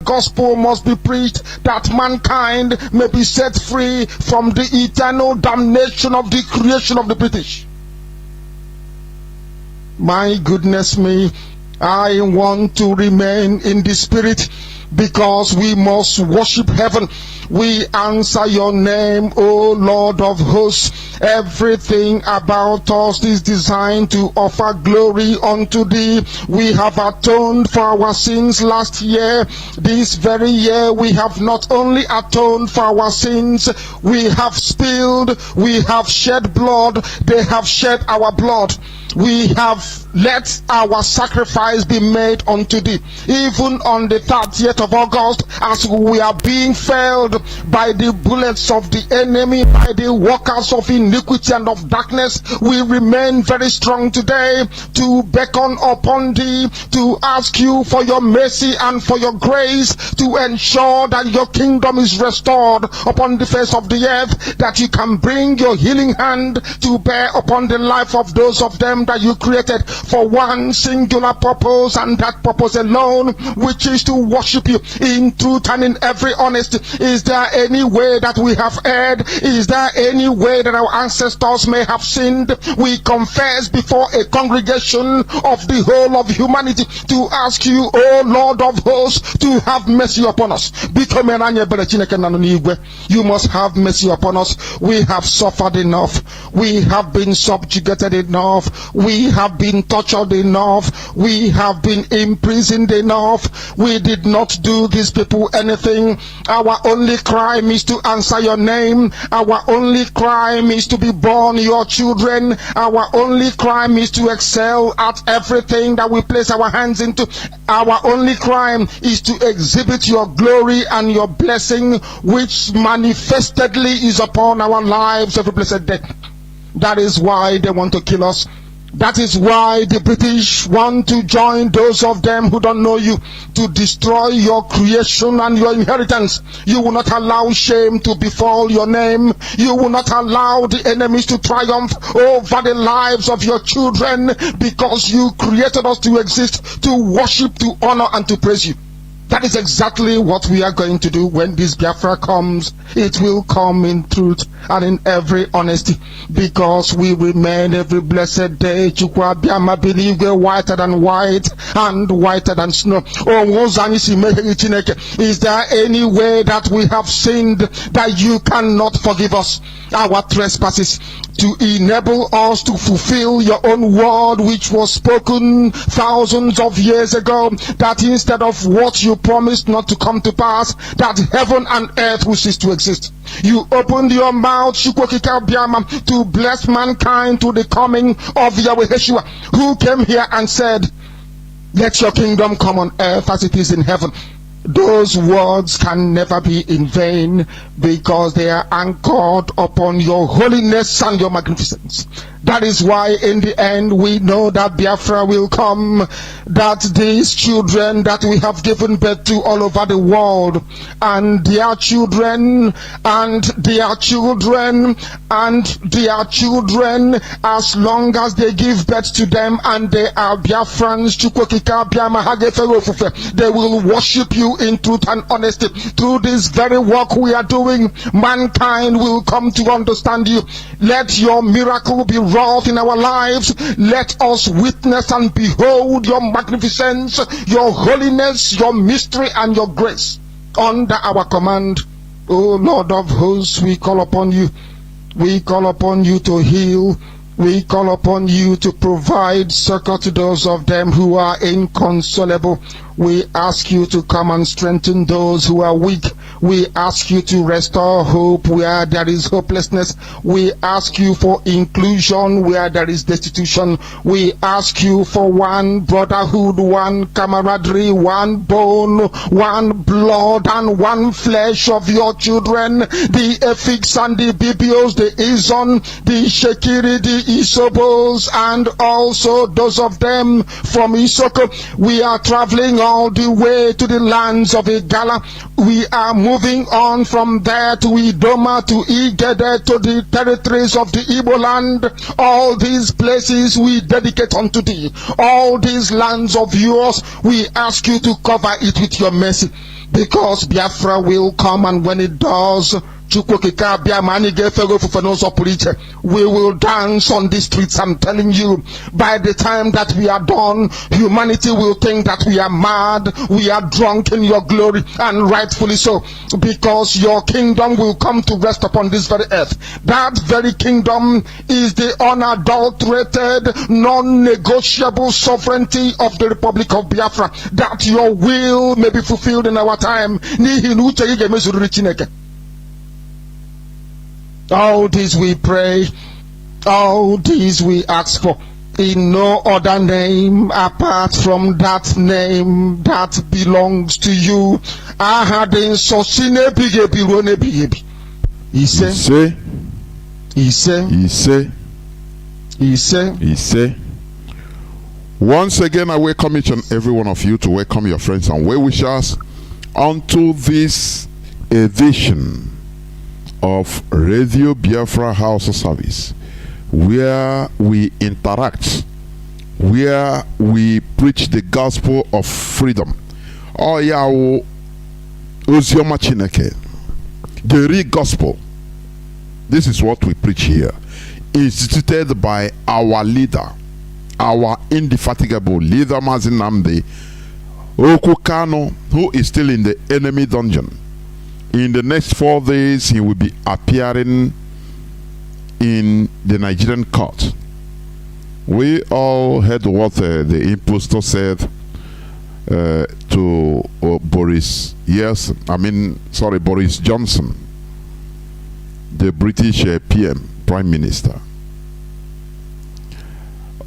gospel must be preached, that mankind may be set free from the eternal damnation of the creation of the British. My goodness me, I want to remain in the spirit, because we must worship heaven. We answer your name, O Lord of hosts. Everything about us is designed to offer glory unto thee. We have atoned for our sins last year. This very year we have not only atoned for our sins, we have spilled, we have shed blood, they have shed our blood. We have let our sacrifice be made unto thee. Even on the 30th of August, as we are being felled by the bullets of the enemy, by the workers of iniquity and of darkness, we remain very strong today to beckon upon thee, to ask you for your mercy and for your grace, to ensure that your kingdom is restored upon the face of the earth, that you can bring your healing hand to bear upon the life of those of them that you created for one singular purpose, and that purpose alone, which is to worship you in truth and in every honesty. Is there any way that we have erred? Is there any way that our ancestors may have sinned? We confess before a congregation of the whole of humanity to ask you, O Lord of hosts, to have mercy upon us. You must have mercy upon us. We have suffered enough. We have been subjugated enough. We have been tortured enough. We have been imprisoned enough. We did not do these people anything. Our only crime is to answer your name. Our only crime is to be born your children. Our only crime is to excel at everything that we place our hands into. Our only crime is to exhibit your glory and your blessing, which manifestedly is upon our lives every blessed day. That is why they want to kill us. That is why the British want to join those of them who don't know you to destroy your creation and your inheritance. You will not allow shame to befall your name. You will not allow the enemies to triumph over the lives of your children, because you created us to exist, to worship, to honor, and to praise you. That is exactly what we are going to do when this Biafra comes. It will come in truth and in every honesty, because we remain every blessed day believe whiter than white and whiter than snow. Is there any way that we have sinned that you cannot forgive us our trespasses, to enable us to fulfill your own word, which was spoken thousands of years ago, that instead of what you promised not to come to pass, that heaven and earth will cease to exist? You opened your mouth to bless mankind to the coming of Yahweh Yeshua, who came here and said, let your kingdom come on earth as it is in heaven. Those words can never be in vain, because they are anchored upon your holiness and your magnificence. That is why in the end we know that Biafra will come, that these children that we have given birth to all over the world, and their children, and their children, and their children, as long as they give birth to them and they are Biafrans, they will worship you in truth and honesty. Through this very work we are doing, mankind will come to understand you. Let your miracle be wrought in our lives. Let us witness and behold your magnificence, your holiness, your mystery, and your grace under our command. O Lord of hosts, we call upon you. We call upon you to heal. We call upon you to provide succor to those of them who are inconsolable. We ask you to come and strengthen those who are weak. We ask you to restore hope where there is hopelessness. We ask you for inclusion where there is destitution. We ask you for one brotherhood, one camaraderie, one bone, one blood, and one flesh of your children. The Efiks and the Bibios, the Izon, the Shekiri, the Isobos, and also those of them from Isoko. We are traveling all the way to the lands of Igala. We are moving on from there to Idoma, to Igede, to the territories of the Igbo land. All these places we dedicate unto thee. All these lands of yours, we ask you to cover it with your mercy, because Biafra will come, and when it does, we will dance on the streets. I'm telling you, by the time that we are done, humanity will think that we are mad, we are drunk in your glory, and rightfully so, because your kingdom will come to rest upon this very earth. That very kingdom is the unadulterated, non-negotiable sovereignty of the Republic of Biafra, that your will may be fulfilled in our time. All this we pray, all this we ask for, in no other name apart from that name that belongs to you. Once again, I welcome each and every one of you to welcome your friends and well-wishers onto this edition of Radio Biafra HAUSA-SERVICE, where we interact, where we preach the gospel of freedom. Oh yeah, Ozioma Chineke, the real gospel. This is what we preach here, instituted by our leader, our indefatigable leader, Mazi Nnamdi Kanu, who is still in the enemy dungeon. In the next 4 days, he will be appearing in the Nigerian court. We all heard what the impostor said to Boris Johnson, the British PM, Prime Minister.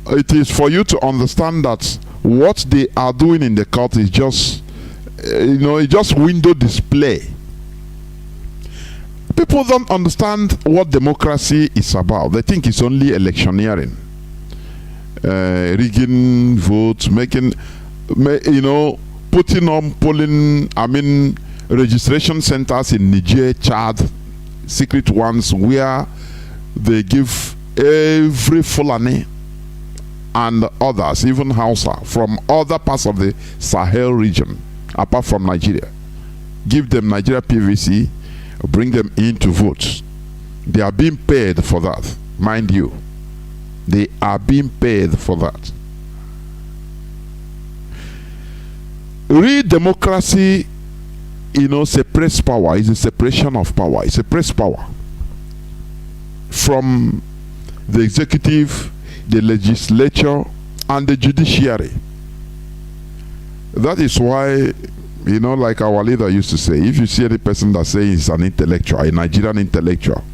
It is for you to understand that what they are doing in the court is just, just window display. People don't understand what democracy is about. They think it's only electioneering, rigging votes, putting on polling, registration centers in Niger, Chad, secret ones, where they give every Fulani and others, even Hausa, from other parts of the Sahel region, apart from Nigeria, give them Nigeria PVC, bring them in to vote. They are being paid for that, mind you. They are being paid for that. Real democracy, separates power. Is a separation of power. It separates power from the executive, the legislature, and the judiciary. That is why, like our leader used to say, if you see any person that says he's an intellectual, a Nigerian intellectual,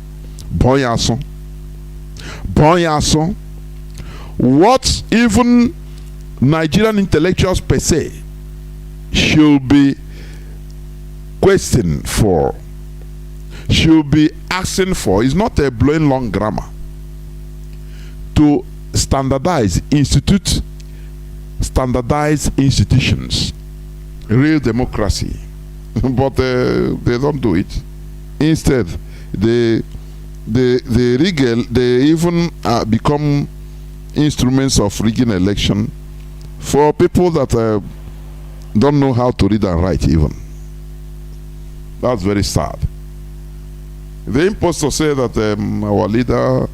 bon yarson. What even Nigerian intellectuals per se should be questioned for, should be asking for, is not a blowing long grammar. To standardize institutions, real democracy, but they don't do it. Instead, they even become instruments of rigging election for people that don't know how to read and write even. That's very sad. The impostor said that our leader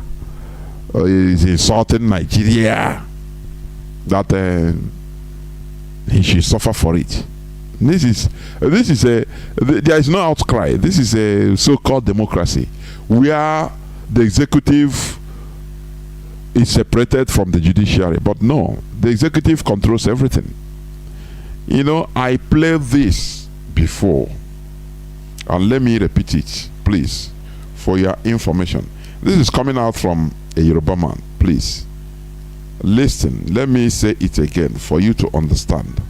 is insulting Nigeria, that he should suffer for it. There is no outcry. This is a so-called democracy where the executive is separated from the judiciary. But no, the executive controls everything. I played this before, and let me repeat it, please, for your information. This is coming out from a Yoruba man. Please listen. Let me say it again for you to understand.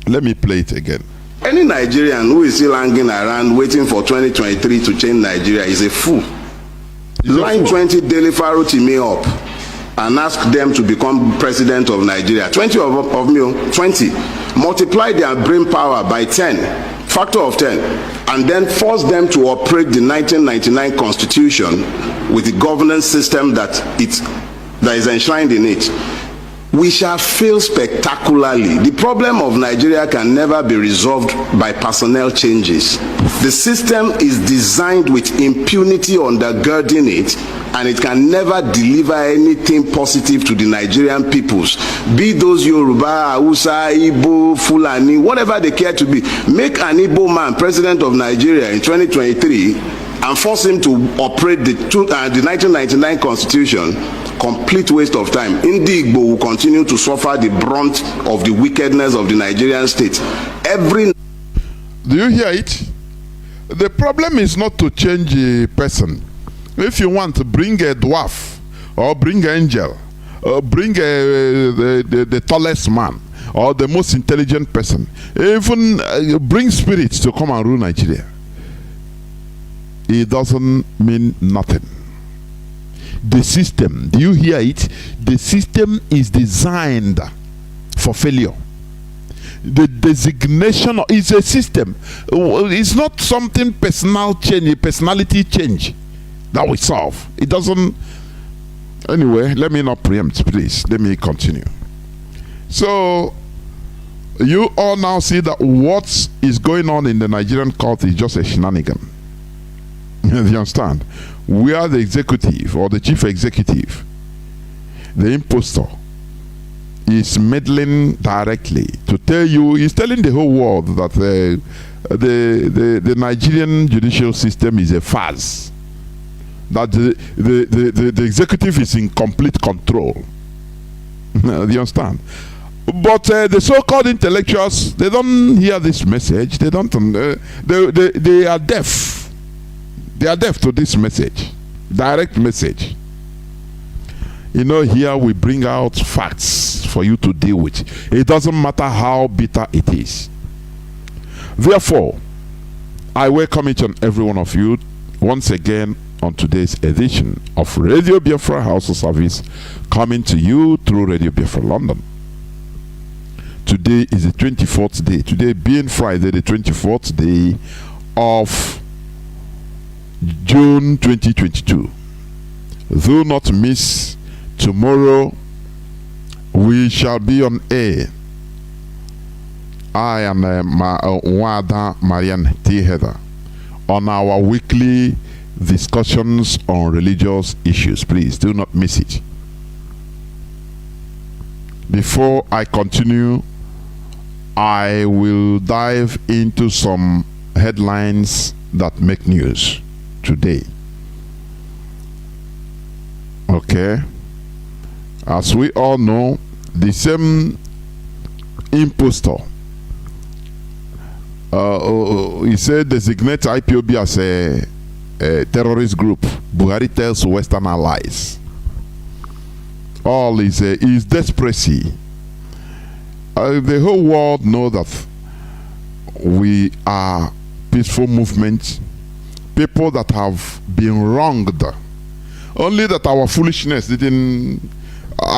Let me play it again. Any Nigerian who is still hanging around waiting for 2023 to change Nigeria is a fool. Line 20 Daily Faro me up and ask them to become president of Nigeria. 20 of me, 20. Multiply their brain power by 10. factor of 10, and then force them to operate the 1999 Constitution with the governance system that is enshrined in it, we shall fail spectacularly. The problem of Nigeria can never be resolved by personnel changes. The system is designed with impunity undergirding it, and it can never deliver anything positive to the Nigerian peoples, be those Yoruba, Hausa, Igbo, Fulani, whatever they care to be. Make an Igbo man president of Nigeria in 2023 and force him to operate the 1999 Constitution. Complete waste of time. Indi Igbo will continue to suffer the brunt of the wickedness of the Nigerian state. Do you hear it? The problem is not to change a person. If you want to bring a dwarf, or bring an angel, or bring the tallest man, or the most intelligent person, even bring spirits to come and rule Nigeria, it doesn't mean nothing. The system, do you hear it? The system is designed for failure. The designation is a system. It's not something personal change, a personality change that we solve. It doesn't. Anyway, let me not preempt, please. Let me continue. So, you all now see that what is going on in the Nigerian court is just a shenanigan. You understand? We are the executive or the chief executive. The impostor is meddling directly to tell you, he's telling the whole world that the Nigerian judicial system is a farce. That the executive is in complete control. Do you understand? But the so-called intellectuals, they don't hear this message. They don't. They are deaf. They are deaf to this message, direct message. You know, here we bring out facts for you to deal with. It doesn't matter how bitter it is. Therefore, I welcome each and every one of you once again on today's edition of Radio Biafra HAUSA-SERVICE, coming to you through Radio Biafra London. Today is the 24th day. Today being Friday, the 24th day of June 2022. Do not miss tomorrow. We shall be on air. I am Wada Marian T. Heather on our weekly discussions on religious issues. Please do not miss it. Before I continue, I will dive into some headlines that make news today. Okay, as we all know, the same impostor, he said designate IPOB as a terrorist group. Buhari tells Western allies. All is desperacy. The whole world know that we are peaceful movement, people that have been wronged. Only that our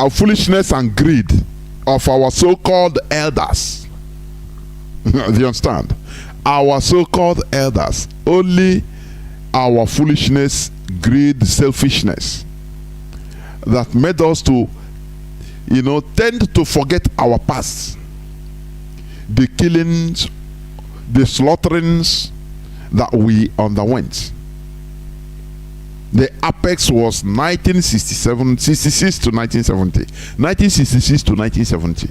foolishness and greed of our so-called elders. Do you understand? Our so-called elders, only our foolishness, greed, selfishness that made us to, tend to forget our past. The killings, the slaughterings that we underwent. The apex was 1966 to 1970. 1966 to 1970.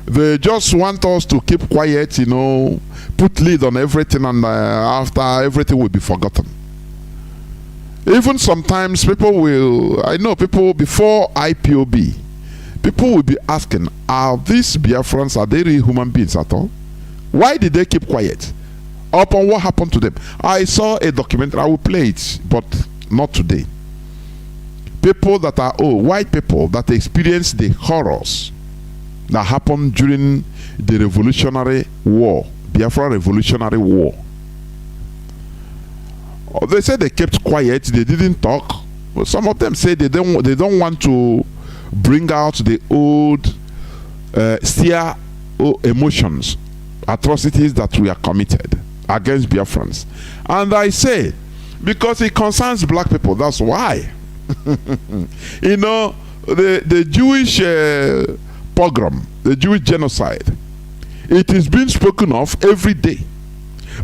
They just want us to keep quiet, put lid on everything, and after everything will be forgotten. Even sometimes people before IPOB, people will be asking, are these Biafrans, are they real human beings at all? Why did they keep quiet? Upon what happened to them? I saw a documentary, I will play it, but not today. People that are white people that experienced the horrors that happened during the Revolutionary War, Biafra Revolutionary War. They said they kept quiet, they didn't talk. But some of them say they don't want to bring out the old emotions atrocities that we are committed against Biafrans. And I say, because it concerns black people, that's why. You know, the Jewish pogrom, the Jewish genocide, it is being spoken of every day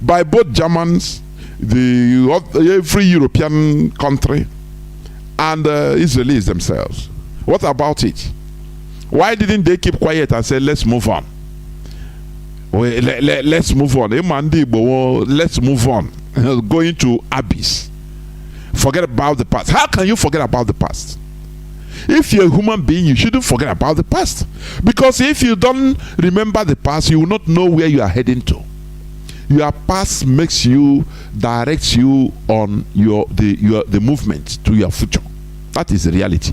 by both Germans, every European country, and Israelis themselves. What about it? Why didn't they keep quiet and say, let's move on? Let's move on. Let's move on. Going to abyss. Forget about the past. How can you forget about the past? If you're a human being, you shouldn't forget about the past. Because if you don't remember the past, you will not know where you are heading to. Your past directs you on the movement to your future. That is the reality.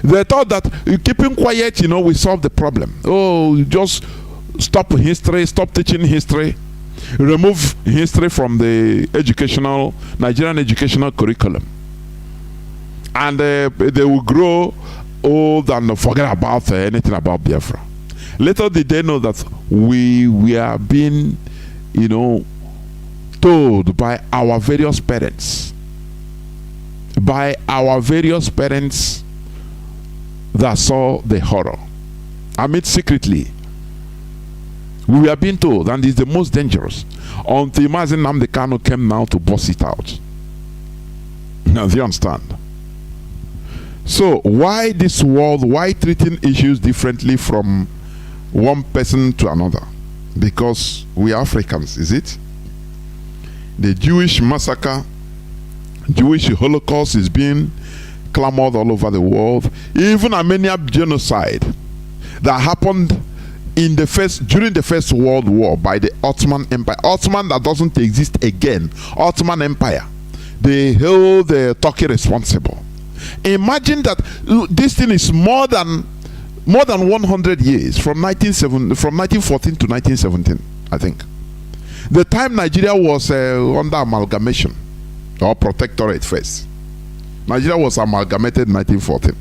They thought that keeping quiet, we solve the problem. Oh, just stop history, stop teaching history, remove history from the Nigerian educational curriculum. And they will grow old and forget about anything about Biafra. Little did they know that we are being, told by our various parents. That saw the horror. I mean, secretly, we are being told, and it's the most dangerous, until Mazi Nnamdi Kanu came now to bust it out. Now, do you understand? So, why this world? Why treating issues differently from one person to another? Because we are Africans, is it? The Jewish massacre, Jewish Holocaust is being clamored all over the world. Even Armenian genocide that happened during the First World War by the Ottoman Empire. Ottoman that doesn't exist again. Ottoman Empire. They held Turkey responsible. Imagine that this thing is more than 100 years, from 1914 to 1917, I think. The time Nigeria was under amalgamation or protectorate first. Nigeria was amalgamated in 1914.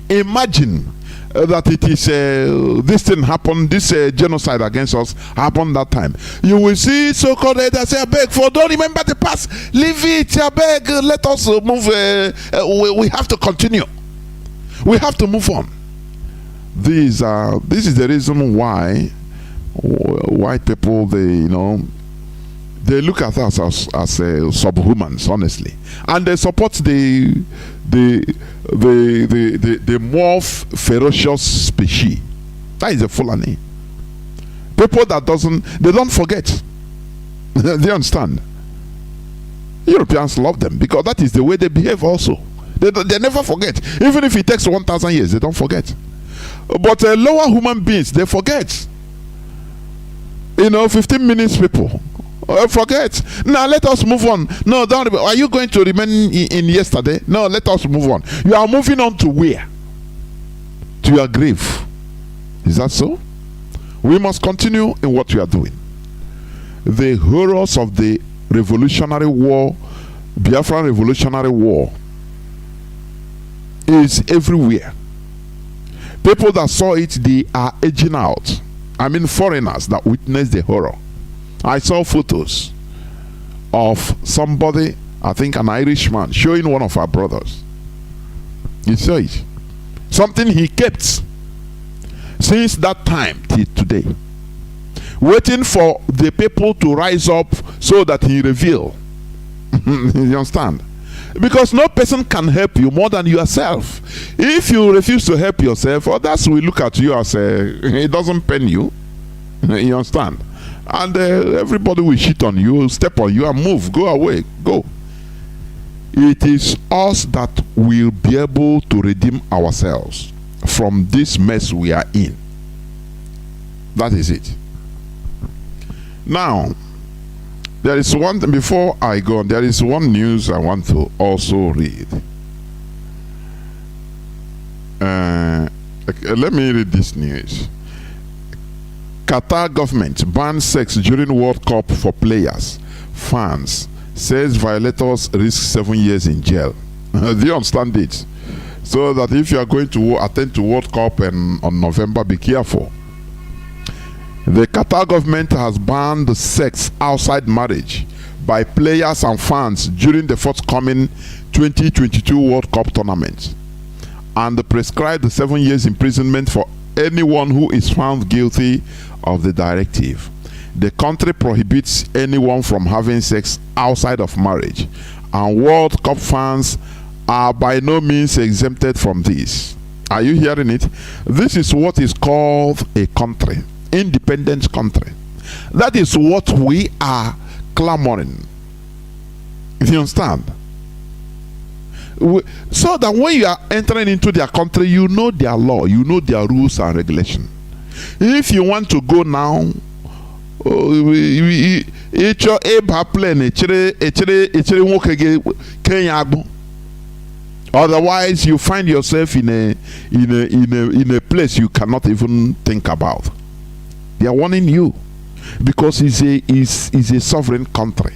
Imagine that it is this thing happened, this genocide against us happened that time. You will see so-called leaders say, I beg, don't remember the past, leave it, I beg, let us move. We have to continue. We have to move on. This is the reason why white people, they look at us as subhumans, honestly, and they support the more ferocious species. That is the Fulani. People that they don't forget. They understand. Europeans love them because that is the way they behave. Also, they never forget. Even if it takes 1,000 years, they don't forget. But lower human beings, they forget. 15 minutes people. Forget. Now let us move on. No, don't. Are you going to remain in yesterday? No, let us move on. You are moving on to where? To your grave. Is that so? We must continue in what we are doing. The horrors of the revolutionary war, Biafra revolutionary war, is everywhere. People that saw it, they are aging out. I mean, foreigners that witnessed the horror. I saw photos of somebody, I think an Irishman, showing one of our brothers. You saw it. Something he kept since that time till today. Waiting for the people to rise up so that he reveal. You understand? Because no person can help you more than yourself. If you refuse to help yourself, others will look at you as it doesn't pain you. You understand? And everybody will shit on you, step on you, and move, go away, go. It is us that will be able to redeem ourselves from this mess we are in. That is it. Now, there is one thing before I go on. There is one news I want to also read. Let me read this news. Qatar government bans sex during World Cup for players. Fans says violators risk 7 years in jail. Do you understand it? So that if you are going to attend to World Cup on November, be careful. The Qatar government has banned sex outside marriage by players and fans during the forthcoming 2022 World Cup tournament, and prescribed 7 years imprisonment for anyone who is found guilty of the directive. The country prohibits anyone from having sex outside of marriage, and World Cup fans are by no means exempted from this. Are you hearing it? This is what is called a country, independent country. That is what we are clamoring. You understand? So that when you are entering into their country, you know their law, you know their rules and regulations. If you want to go now, otherwise you find yourself in a place you cannot even think about. They are warning you because it's a sovereign country.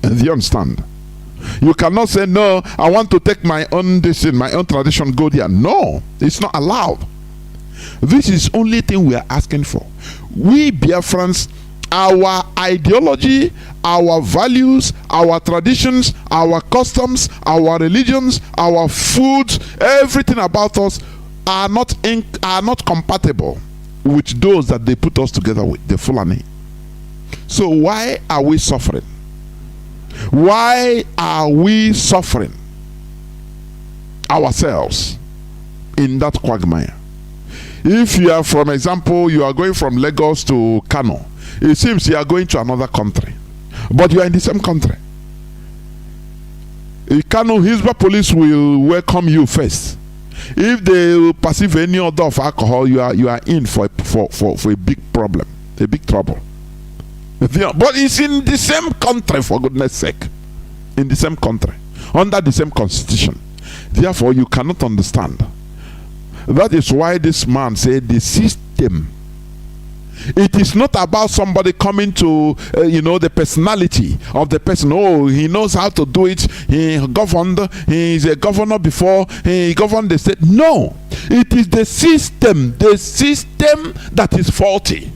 Do you understand? You cannot say, no, I want to take my own decision, my own tradition, go there. No, it's not allowed. This is only thing we are asking for. We Biafrans, our ideology, our values, our traditions, our customs, our religions, our foods, everything about us are not compatible with those that they put us together with, the Fulani. So why are we suffering? Why are we suffering ourselves in that quagmire? If you are, for example, you are going from Lagos to Kanu, it seems you are going to another country, but you are in the same country. In Kanu, Hisba police will welcome you first. If they perceive any odor of alcohol, you are in for a big problem, a big trouble. But it's in the same country, for goodness sake. In the same country, under the same constitution. Therefore, you cannot understand. That is why this man said the system. It is not about somebody coming to, the personality of the person. Oh, he knows how to do it. He governed. He is a governor before. He governed the state. No, it is the system. The system that is faulty.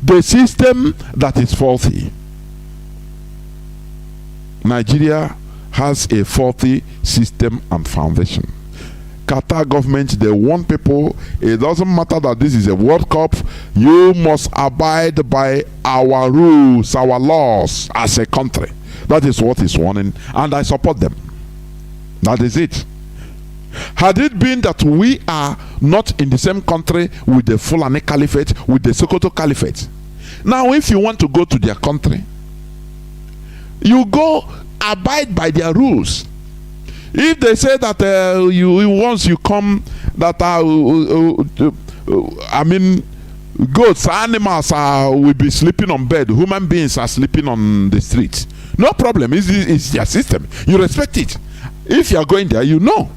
The system that is faulty. Nigeria has a faulty system and foundation. Qatar government, they want people, it doesn't matter that this is a World Cup, you must abide by our rules, our laws as a country. That is what is warning, and I support them. That is it. Had it been that we are not in the same country with the Fulani Caliphate, with the Sokoto Caliphate, now if you want to go to their country, you go abide by their rules. If they say that once you come, that goats, animals will be sleeping on bed, human beings are sleeping on the streets. No problem. It's their system. You respect it. If you are going there, you know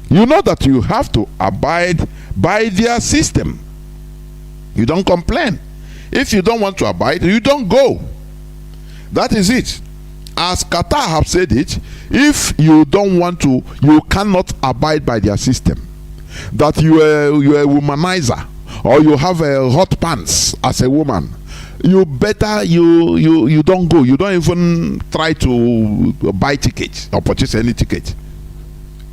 that you have to abide by their system. You don't complain. If you don't want to abide, you don't go. That is it. As Qatar have said it, if you don't want to, you cannot abide by their system. That you are a womanizer, or you have a hot pants as a woman, you better you don't go. You don't even try to buy tickets or purchase any ticket,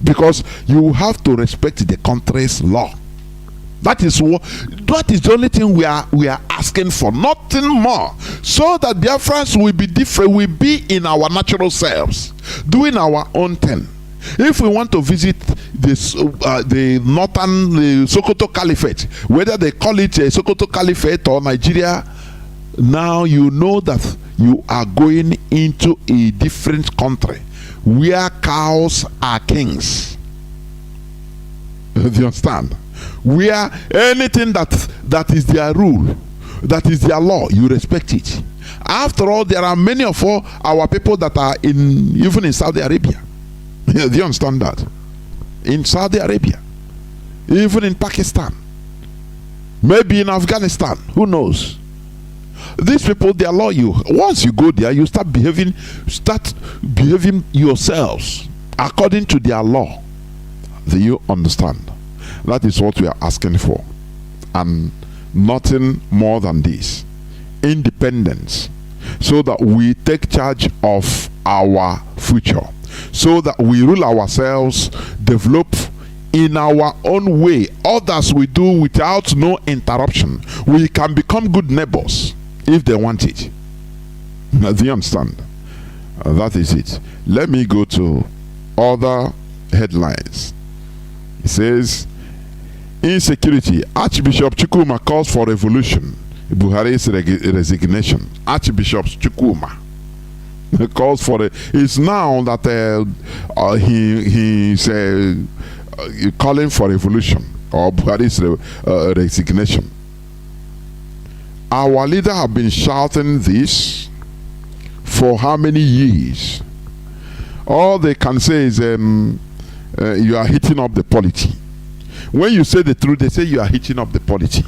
because you have to respect the country's law. That is the only thing we are asking for, nothing more, so that Biafrans will be different, will be in our natural selves, doing our own thing. If we want to visit this the northern Sokoto Caliphate, whether they call it a Sokoto Caliphate or Nigeria, now you know that you are going into a different country where cows are kings. Do you understand? Where anything that is their rule, that is their law, you respect it. After all, there are many of our people that are even in Saudi Arabia. Do you understand that? In Saudi Arabia, even in Pakistan, maybe in Afghanistan, who knows? These people, they allow you. Once you go there, you start behaving yourselves according to their law. Do you understand? That is what we are asking for. and nothing more than this: independence, so that we take charge of our future, so that we rule ourselves, develop in our own way. Others we do without no interruption. We can become good neighbors if they want it. Do you understand? That is it. Let me go to other headlines. It says, Insecurity. Archbishop Chukwuma calls for revolution. Buhari's resignation. Archbishop Chukwuma calls for it. It's now that he's calling for revolution, or Buhari's resignation. Our leader have been shouting this for how many years? All they can say is you are hitting up the polity. When you say the truth, they say you are hitting up the polity.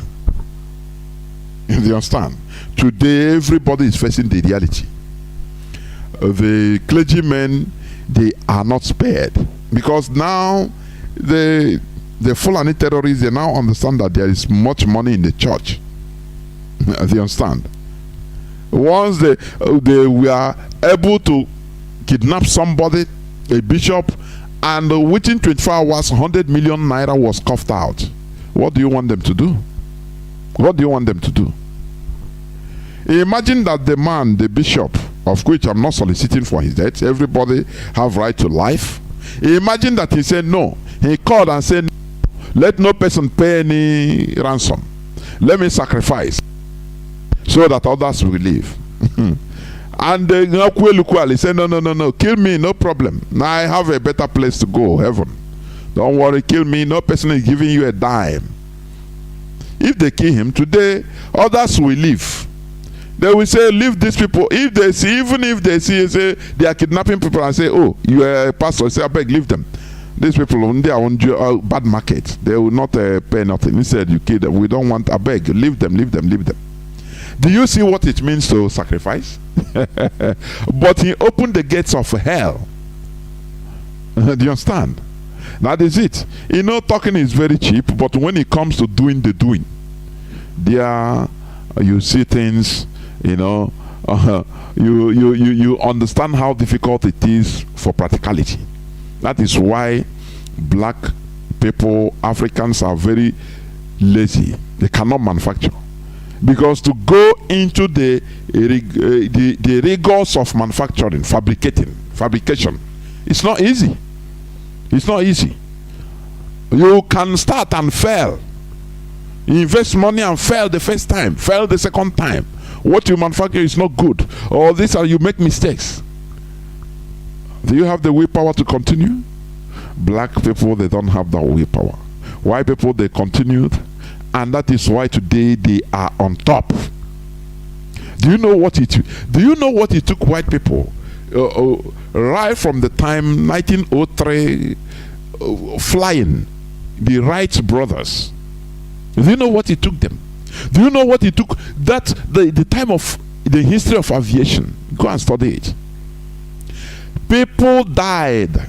You understand? Today, everybody is facing the reality. The clergymen, they are not spared, because now the Fulani terrorists, they now understand that there is much money in the church. They understand? Once they were able to kidnap somebody, a bishop, and within 24 hours 100 million naira was coughed out. What do you want them to do? What do you want them to do? Imagine that the man, the bishop, of which I'm not soliciting for his death, everybody have right to life. Imagine that he said no. He called and said, let no person pay any ransom. Let me sacrifice so that others will live. And he said, no, kill me, no problem. Now I have a better place to go, heaven. Don't worry, kill me. No person is giving you a dime. If they kill him today, others will live. They will say, leave these people. If they see, even if they see, say they are kidnapping people, and say, oh, you are a pastor, say, I beg, leave them. These people, they are on bad market. They will not pay nothing. He said, you kill them. We don't want, I beg, leave them. Do you see what it means to sacrifice? But he opened the gates of hell. Do you understand? That is it. You know, talking is very cheap, but when it comes to doing the doing, there you see things, you know, you understand how difficult it is for practicality. That is why black people, Africans, are very lazy. They cannot manufacture. Because to go into the rigors of manufacturing, fabrication, it's not easy. It's not easy. You can start and fail. You invest money and fail the first time, fail the second time. What you manufacture is not good. Or you make mistakes. Do you have the willpower to continue? Black people, they don't have that willpower. White people, they continued. And that is why today they are on top. Do you know what it took white people right from the time 1903 flying the Wright brothers? Do you know what it took them? Do you know what it took? That the time of the history of aviation. Go and study it. People died.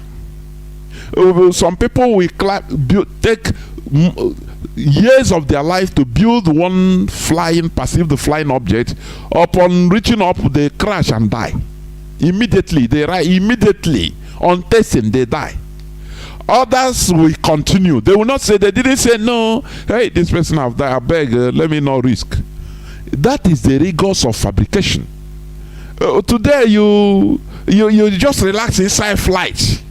Some people will take years of their life to build one perceived flying object. Upon reaching up, they crash and die. Immediately, on testing, they die. Others will continue. They will not say, they didn't say, no, hey, this person have died, I beg, let me not risk. That is the rigors of fabrication. Today, you just relax inside flight.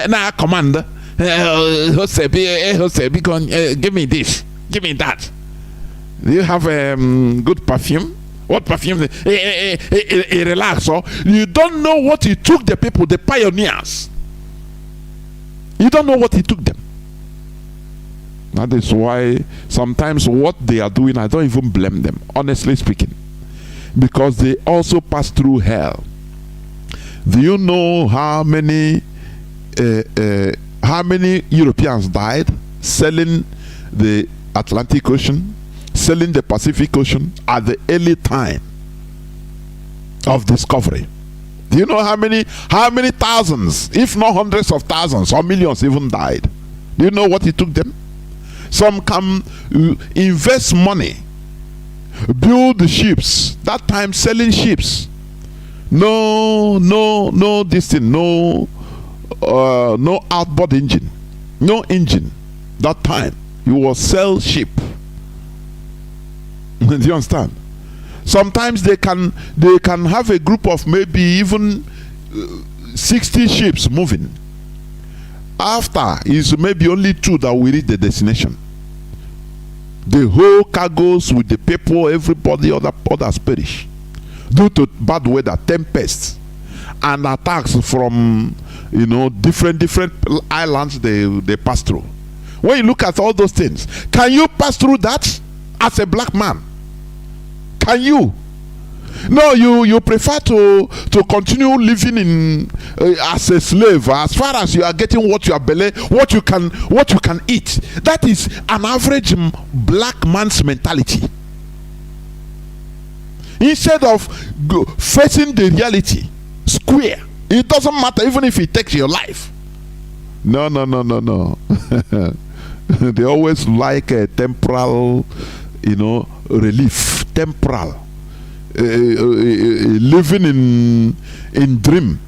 Now, commander, give me this, give me that. Do you have good perfume? What perfume? Relax. So you don't know what it took the people, the pioneers. You don't know what it took them. That is why sometimes what they are doing, I don't even blame them, honestly speaking, because they also pass through hell. Do you know how many Europeans died selling the Atlantic Ocean, selling the Pacific Ocean at the early time of discovery? Do you know how many thousands, if not hundreds of thousands or millions even died? Do you know what it took them? Some can invest money, build the ships. That time selling ships. No this thing, no outboard engine, no engine. That time you will sell ship. Do you understand? Sometimes they can have a group of maybe even 60 ships moving. After is maybe only 2 that will reach the destination. The whole cargoes with the people, everybody, others perish due to bad weather, tempests, and attacks from different islands they pass through. When you look at all those things, can you pass through that as a black man? Can you? No, you prefer to continue living in as a slave as far as you are getting what you can eat. That is an average black man's mentality. Instead of facing the reality square, it doesn't matter even if it takes your life. No. They always like a temporal, relief, temporal. Living in dream,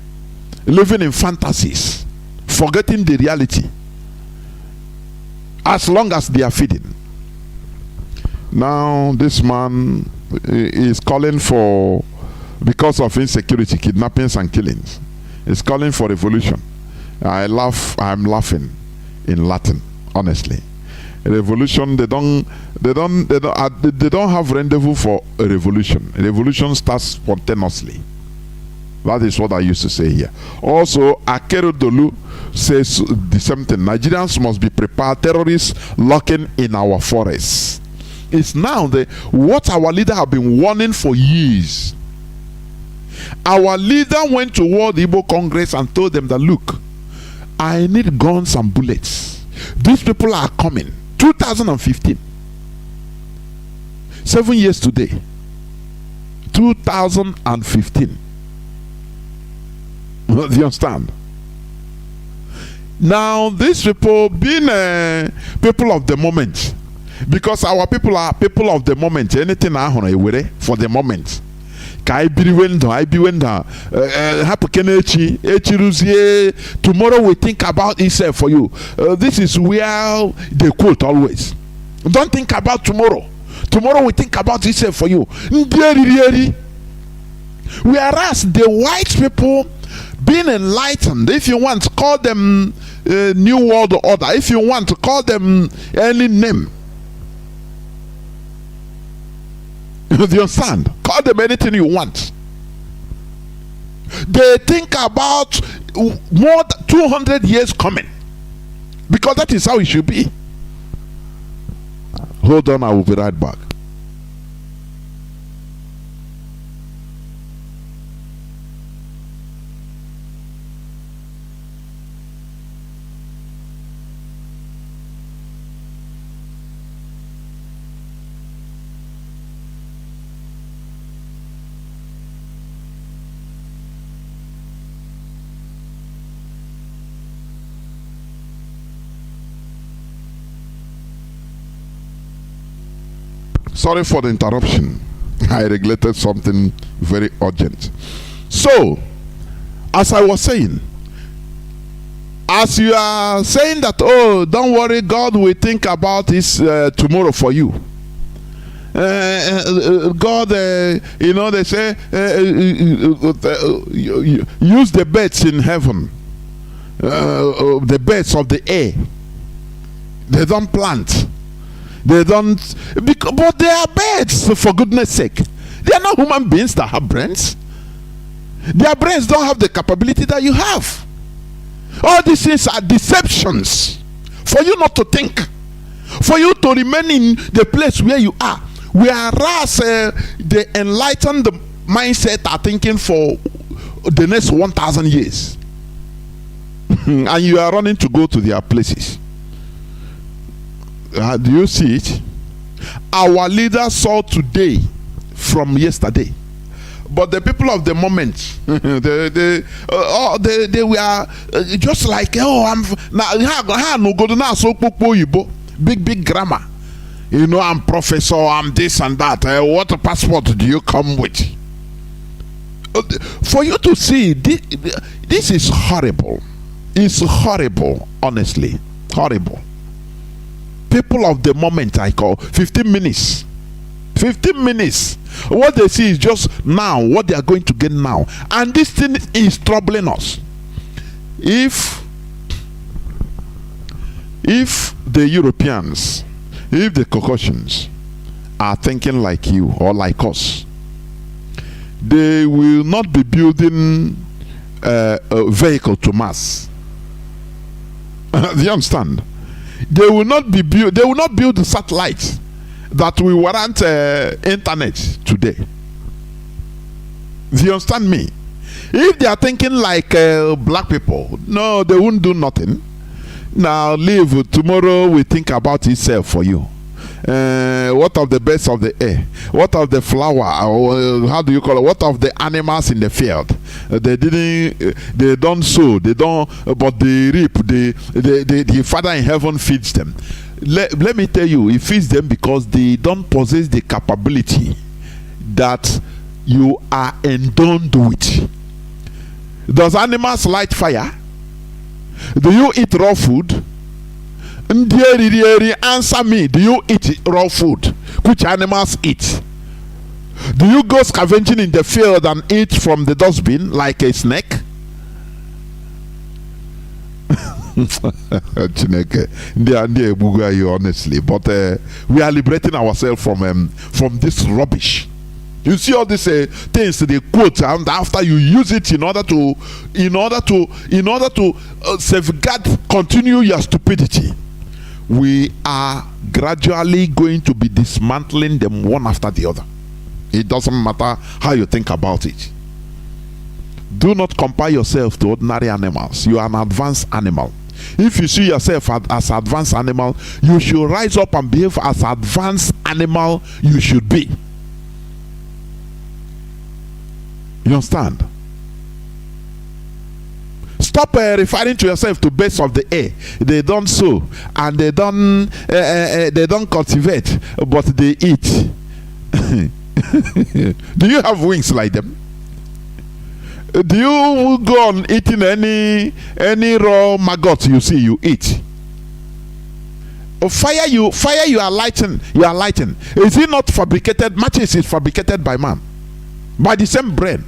living in fantasies, forgetting the reality, as long as they are feeding. Now this man is calling for, because of insecurity, kidnappings and killings, is calling for revolution. I'm laughing in Latin, honestly. Revolution, they don't have rendezvous for a revolution. A revolution starts spontaneously. That is what I used to say here. Also, Akeredolu says the same thing. Nigerians must be prepared. Terrorists lurking in our forests. It's now what our leader have been warning for years. Our leader went to World Igbo Congress and told them that, look, I need guns and bullets. These people are coming. 2015, 7 years today, 2015. Do you understand? Now these people being people of the moment, because our people are people of the moment. Anything for the moment. Tomorrow we think about itself for you. This is where they quote always. Don't think about tomorrow. Tomorrow we think about itself for you. Whereas the white people being enlightened, if you want to call them New World Order, if you want to call them any name, do you understand? Call them anything you want. They think about more than 200 years coming, because that is how it should be. Hold on, I will be right back. Sorry for the interruption. I regulated something very urgent. So, as I was saying, as you are saying that, oh, don't worry, God will think about this tomorrow for you. God, they say, use the birds in heaven, the birds of the air. They don't plant. They don't, but they are birds, for goodness sake. They are not human beings that have brains. Their brains don't have the capability that you have. All these things are deceptions for you not to think, for you to remain in the place where you are. Whereas the enlightened mindset are thinking for the next 1,000 years. And you are running to go to their places. Do you see it? Our leaders saw today from yesterday, but the people of the moment, they were just like, oh, I'm now. big grammar. You know, I'm professor, I'm this and that. What passport do you come with? For you to see, this is horrible. It's horrible, honestly. Horrible. People of the moment, I call 15 minutes. 15 minutes. What they see is just now, what they are going to get now. And this thing is troubling us. If the Europeans, if the Caucasians are thinking like you or like us, they will not be building a vehicle to mass. Do you understand? They will not build the satellites that will warrant internet today. Do you understand me? If they are thinking like black people, no, they won't do nothing. Now leave, tomorrow we think about itself for you. What of the birds of the air? What of the flower? How do you call it? What of the animals in the field? They don't sow, they don't, but they reap. The Father in heaven feeds them. Let me tell you, he feeds them because they don't possess the capability that you are endowed with. Does animals light fire? Do you eat raw food? Answer me. Do you eat raw food? Which animals eat? Do you go scavenging in the field and eat from the dustbin like a snake? Honestly, but we are liberating ourselves from this rubbish. You see all these things they quote, and after you use it in order to safeguard, continue your stupidity. We are gradually going to be dismantling them one after the other. It doesn't matter how you think about it. Do not compare yourself to ordinary animals. You are an advanced animal. If you see yourself as an advanced animal, you should rise up and behave as an advanced animal you should be. You understand? Stop referring to yourself to birds of the air. They don't sow and they don't cultivate, but they eat. Do you have wings like them? Do you go on eating any raw maggot you see? You eat. Fire you are lighting. Is it not fabricated? Matches is fabricated by man, by the same brain.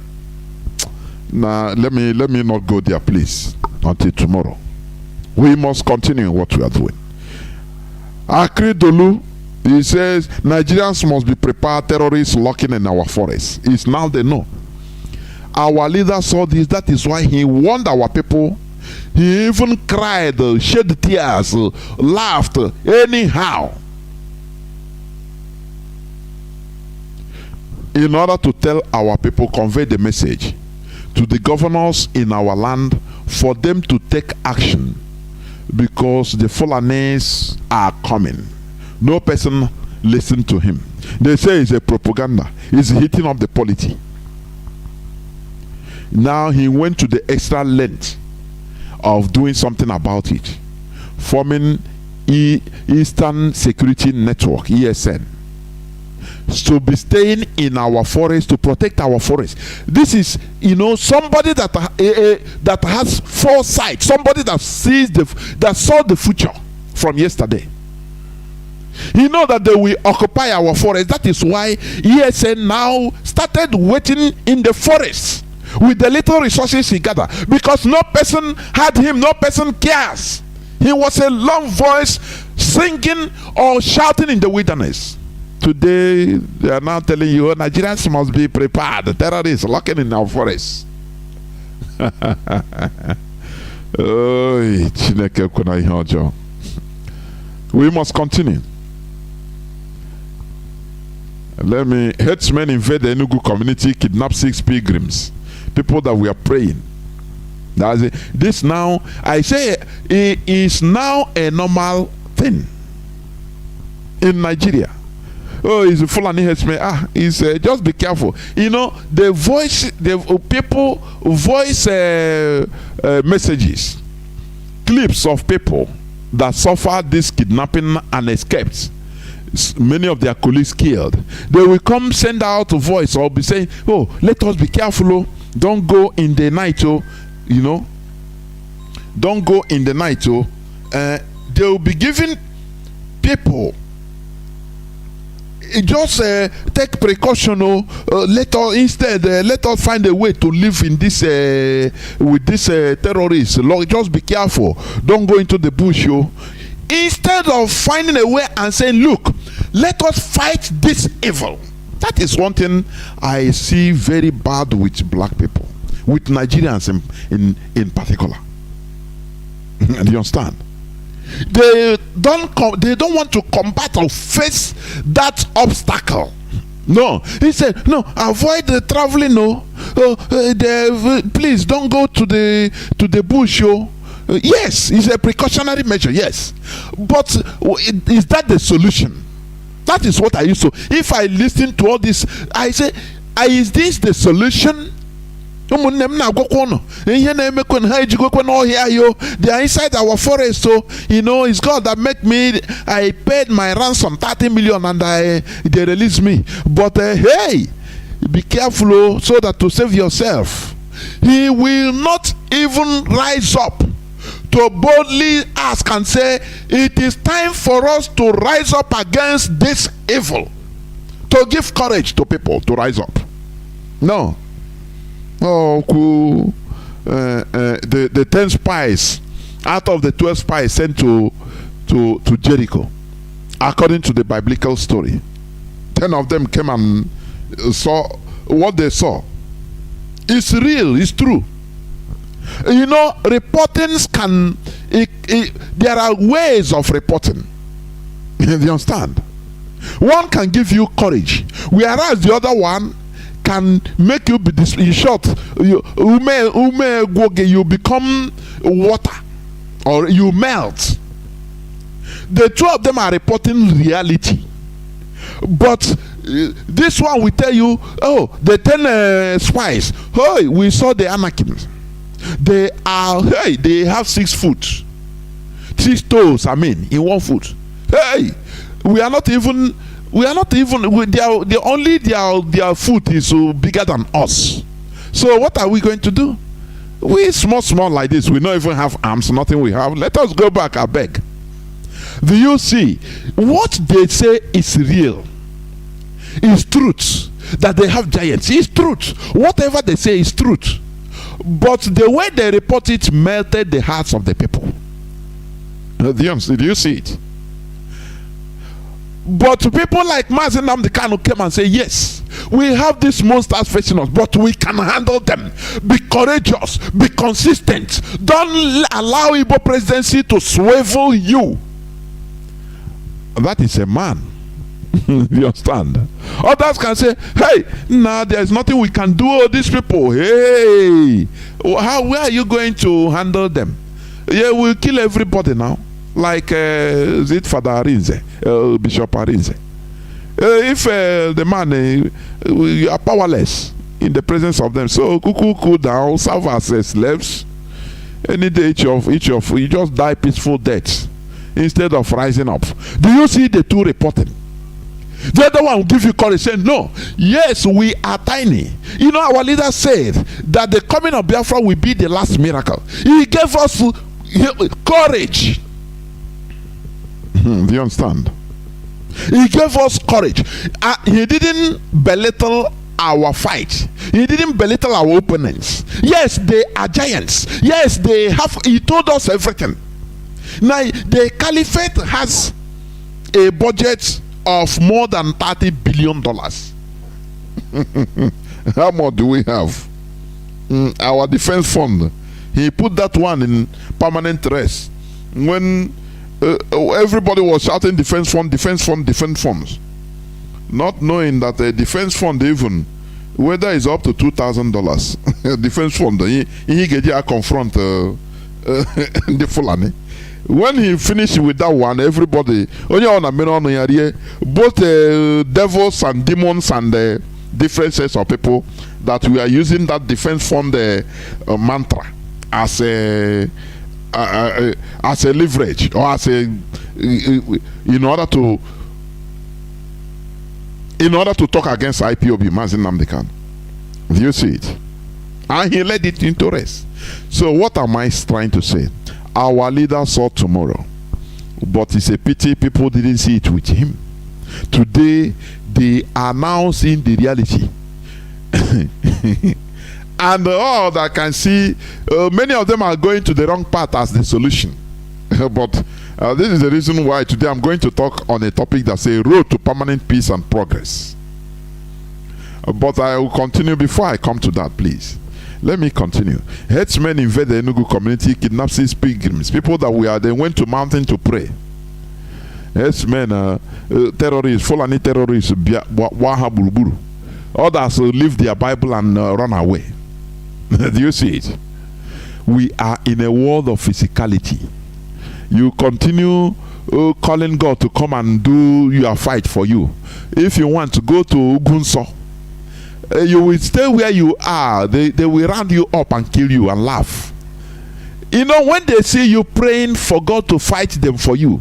Now let me not go there, please, until tomorrow. We must continue what we are doing. Akri Dolu, he says Nigerians must be prepared. Terrorists lurking in our forests. It's now they know. Our leader saw this. That is why he warned our people. He even cried, shed tears, laughed anyhow, in order to tell our people, convey the message to the governors in our land for them to take action, because the Fulanis are coming. No person listened to him. They say it's a propaganda. He's heating up the polity. Now he went to the extra length of doing something about it, forming Eastern Security Network, ESN, to be staying in our forest, to protect our forest. This is, somebody that has foresight, somebody that saw the future from yesterday. He knows that they will occupy our forest. That is why ESN now started waiting in the forest with the little resources he gathered, because no person had him, no person cares. He was a lone voice singing or shouting in the wilderness. Today they are now telling you, Nigerians must be prepared. The terrorists lurking in our forests. We must continue. Headsmen invade the Enugu community, kidnap 6 pilgrims, people that we are praying. This now, I say, it is now a normal thing in Nigeria. Oh, he's a Fulani headsman. Just be careful. The people voice messages, clips of people that suffered this kidnapping and escaped, many of their colleagues killed, they will come send out a voice or be saying, oh, let us be careful, oh, don't go in the night, oh, you know, don't go in the night, oh. They will be giving people just take precaution, oh, let us find a way to live in this with this terrorists. Lord, just be careful, don't go into the bush, oh. Instead of finding a way and saying, look, let us fight this evil. That is one thing I see very bad with black people, with Nigerians in particular. Do you understand? They don't want to combat or face that obstacle. No, he said, no, avoid the traveling. No, please don't go to the bush. Yes, it's a precautionary measure. Yes, but is that the solution? That is what I used to. If I listen to all this, I say, is this the solution? They are inside our forest, so you know it's God that made me. I paid my ransom 30 million and they released me. But hey, be careful so that to save yourself. He will not even rise up to boldly ask and say, it is time for us to rise up against this evil, to give courage to people to rise up. No. Oh, cool. The 10 spies out of the 12 spies sent to Jericho, according to the biblical story, 10 of them came and saw what they saw. It's real, it's true. You know, reporting there are ways of reporting. You understand? One can give you courage, whereas the other one can make you be in short, you become water or you melt. The two of them are reporting reality, but this one will tell you, oh, the 10 spies, hey, we saw the Anakim. They have 6 foot, 6 toes, I mean, in 1 foot. Hey, their foot is bigger than us. So what are we going to do? We small like this, we don't even have arms, nothing we have. Let us go back, I beg. Do you see? What they say is real, is truth. That they have giants is truth. Whatever they say is truth. But the way they report it melted the hearts of the people. Do you see it? But people like Mazi and Nnamdi Kanu came and say, yes, we have these monsters facing us, but we can handle them. Be courageous, be consistent. Don't allow Igbo presidency to swivel you. That is a man. You understand? Others can say, hey, nah, there's nothing we can do. Oh, these people, hey, where are you going to handle them? Yeah, we'll kill everybody now. Like Father Arinze, Bishop Arinze. If the man, you are powerless in the presence of them, so cool down, serve as slaves. Any day each of you just die peaceful deaths instead of rising up. Do you see the two reporting? The other one will give you courage, saying, no, yes, we are tiny. You know, our leader said that the coming of Biafra will be the last miracle. He gave us courage. Do you understand? He gave us courage. He didn't belittle our fight. He didn't belittle our opponents. Yes, they are giants. Yes, they have. He told us everything. Now, the caliphate has a budget of more than $30 billion. How much do we have? Our defense fund, he put that one in permanent rest. When everybody was shouting defense fund, not knowing that the defense fund, even whether it's up to $2,000, defense fund, he get confront the Fulani. When he finished with that one, everybody, both devils and demons and different sets of people, that we are using that defense fund mantra as as a leverage, or as a in order to talk against IPOB, Mazi Nnamdi Kanu. Do you see it? And he led it into rest. So what am I trying to say? Our leader saw tomorrow, but it's a pity people didn't see it with him. Today they are now seeing the reality. And all that can see, many of them are going to the wrong path as the solution. But this is the reason why today I'm going to talk on a topic that's a road to permanent peace and progress. But I will continue. Before I come to that, please let me continue. Headsmen invade the Enugu community, kidnap 6 pilgrims, people that they went to mountain to pray. Headsmen, terrorists, Fulani terrorists, Waha Bulburu. Others leave their Bible and run away. Do you see it? We are in a world of physicality. You continue calling God to come and do your fight for you. If you want to go to Ugunso, you will stay where you are. They will round you up and kill you and laugh. You know, when they see you praying for God to fight them for you,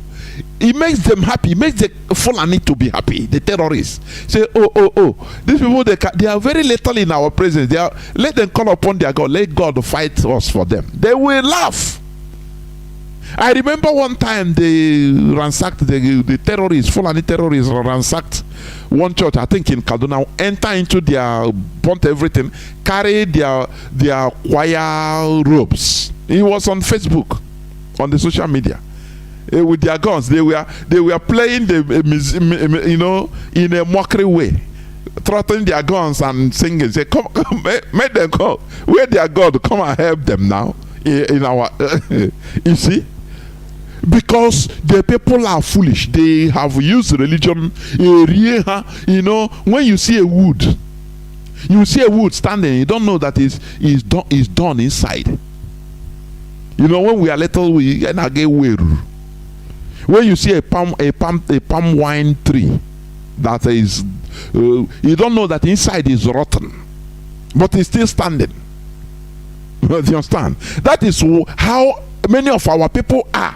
it makes them happy. It makes the Fulani to be happy. The terrorists say, oh, these people, they are very little in our presence. Let them call upon their God. Let God fight us for them. They will laugh. I remember one time they ransacked the terrorists, Fulani terrorists ransacked one church, I think in Kaduna, enter into their, burnt everything, carry their choir robes. It was on Facebook, on the social media. With their guns, they were playing the you know, in a mockery way, threatening their guns and singing. Say, come, make them go. Where their God, come and help them now. In our, you see, because the people are foolish. They have used religion. You know, when you see a wood, standing, you don't know that is done inside. You know, when we are little, we get weird. When you see a palm wine tree that is, you don't know that inside is rotten, but it's still standing. Do you understand? That is how many of our people are.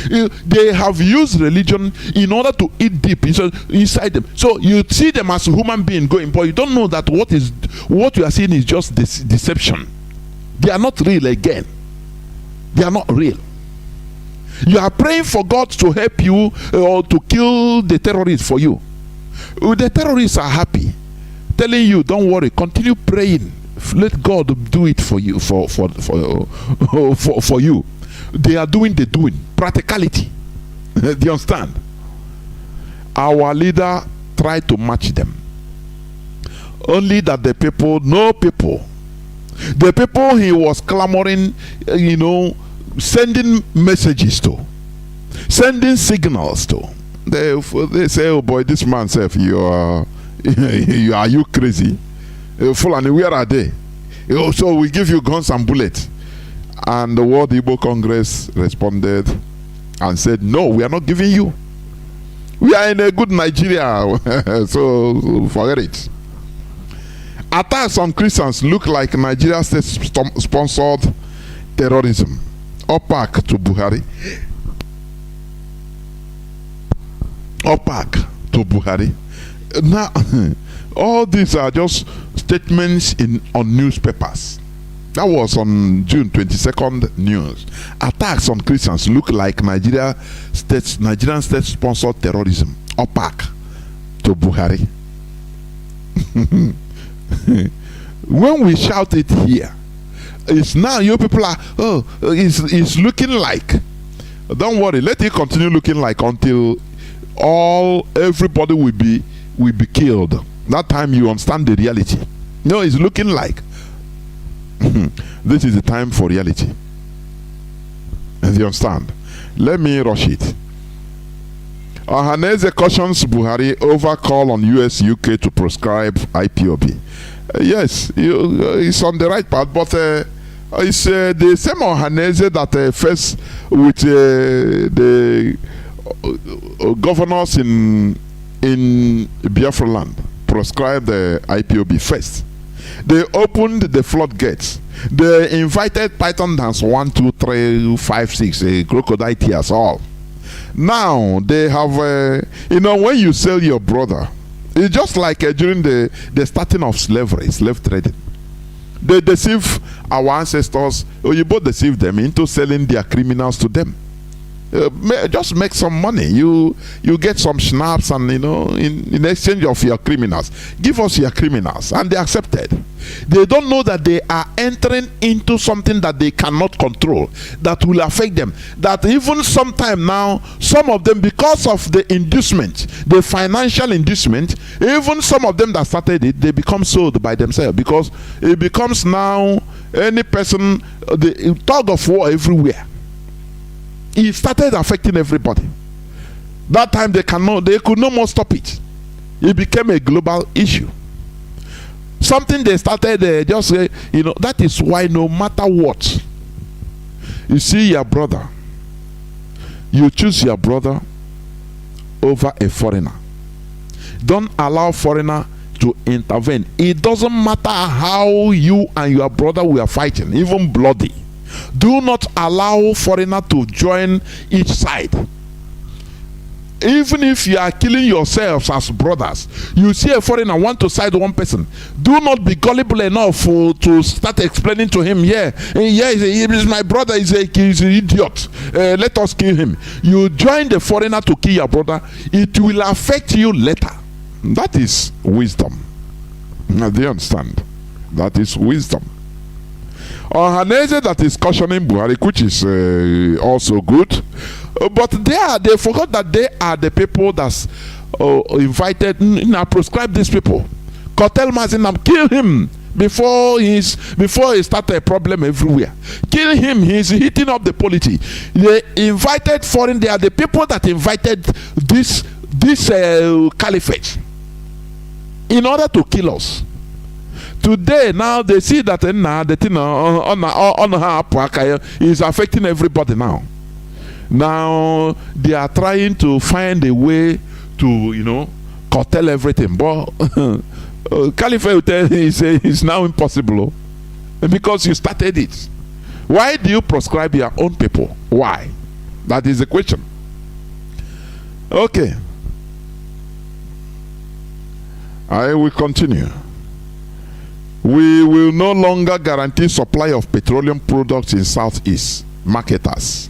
They have used religion in order to eat deep inside them. So you see them as a human being going, but you don't know that what you are seeing is just deception. They are not real again. They are not real. You are praying for God to help you or to kill the terrorists for you. The terrorists are happy, telling you, don't worry, continue praying. Let God do it for you. For you. They are doing the doing. Practicality. Do you understand? Our leader tried to match them. Only that the people he was clamoring, you know, sending messages to, sending signals to, they say, oh boy, this man said, are you crazy? Fulani, where are they? So we give you guns and bullets. And the World Igbo Congress responded and said, no, we are not giving you. We are in a good Nigeria. So forget it. Attacks on Christians look like Nigeria state-sponsored terrorism. Opaque to Buhari. Opaque to Buhari. Now, all these are just statements on newspapers. That was on June 22nd news. Attacks on Christians look like Nigerian state-sponsored terrorism. Opaque to Buhari. When we shout it here, it's now you people are, it's looking like. Don't worry, let it continue looking like until everybody will be killed. That time you understand the reality. No, it's looking like. This is the time for reality. Do you understand? Let me rush it. Ohaneze cautions Buhari over call on US UK to proscribe IPOB. Yes, it's on the right path, but it's the same Ohaneze that first with the governors in Biafra land proscribed the IPOB first. They opened the floodgates. They invited Python dance 1, 2, 3, 5, 6, crocodile tears, all. Now they have, when you sell your brother, it's just like during the starting of slavery, slave trading. They deceive our ancestors, or you both deceive them into selling their criminals to them. Just make some money. You get some schnapps, and in exchange of your criminals, give us your criminals, and they accepted. They don't know that they are entering into something that they cannot control, that will affect them. That even sometime now, some of them, because of the inducement, the financial inducement, even some of them that started it, they become sold by themselves, because it becomes now any person, the tug of war everywhere. It started affecting everybody. That time they could no more stop it. It became a global issue. Something they started just say, that is why no matter what, you see your brother, you choose your brother over a foreigner. Don't allow foreigner to intervene. It doesn't matter how you and your brother were fighting, even bloody. Do not allow foreigner to join each side. Even if you are killing yourselves as brothers, you see a foreigner want to side one person, do not be gullible enough to start explaining to him, he is my brother, he's an idiot, let us kill him. You join the foreigner to kill your brother, it will affect you later. That is wisdom. Now, do you understand? That is wisdom. Haneze that is cautioning Buhari, which is also good, but they forgot that they are the people that's invited, proscribe these people. Cartel Mazi, kill him before he start a problem everywhere. Kill him, he's heating up the polity. They invited foreign, they are the people that invited this caliphate in order to kill us. Today, now they see that the thing on her is affecting everybody now. Now they are trying to find a way to, curtail everything. But Caliphate is now impossible because you started it. Why do you proscribe your own people? Why? That is the question. Okay. I will continue. We will no longer guarantee supply of petroleum products in Southeast marketers.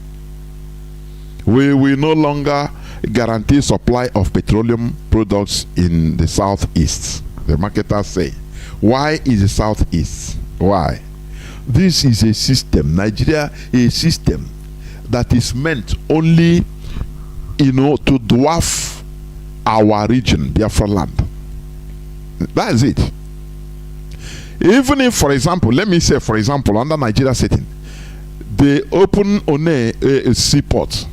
We will no longer guarantee supply of petroleum products in the Southeast. The marketers say. Why is the Southeast? Why? This is a system, Nigeria, a system that is meant only, to dwarf our region, Biafra land. That is it. Even if, for example, let me say, for example, under Nigeria setting, they open on a seaport.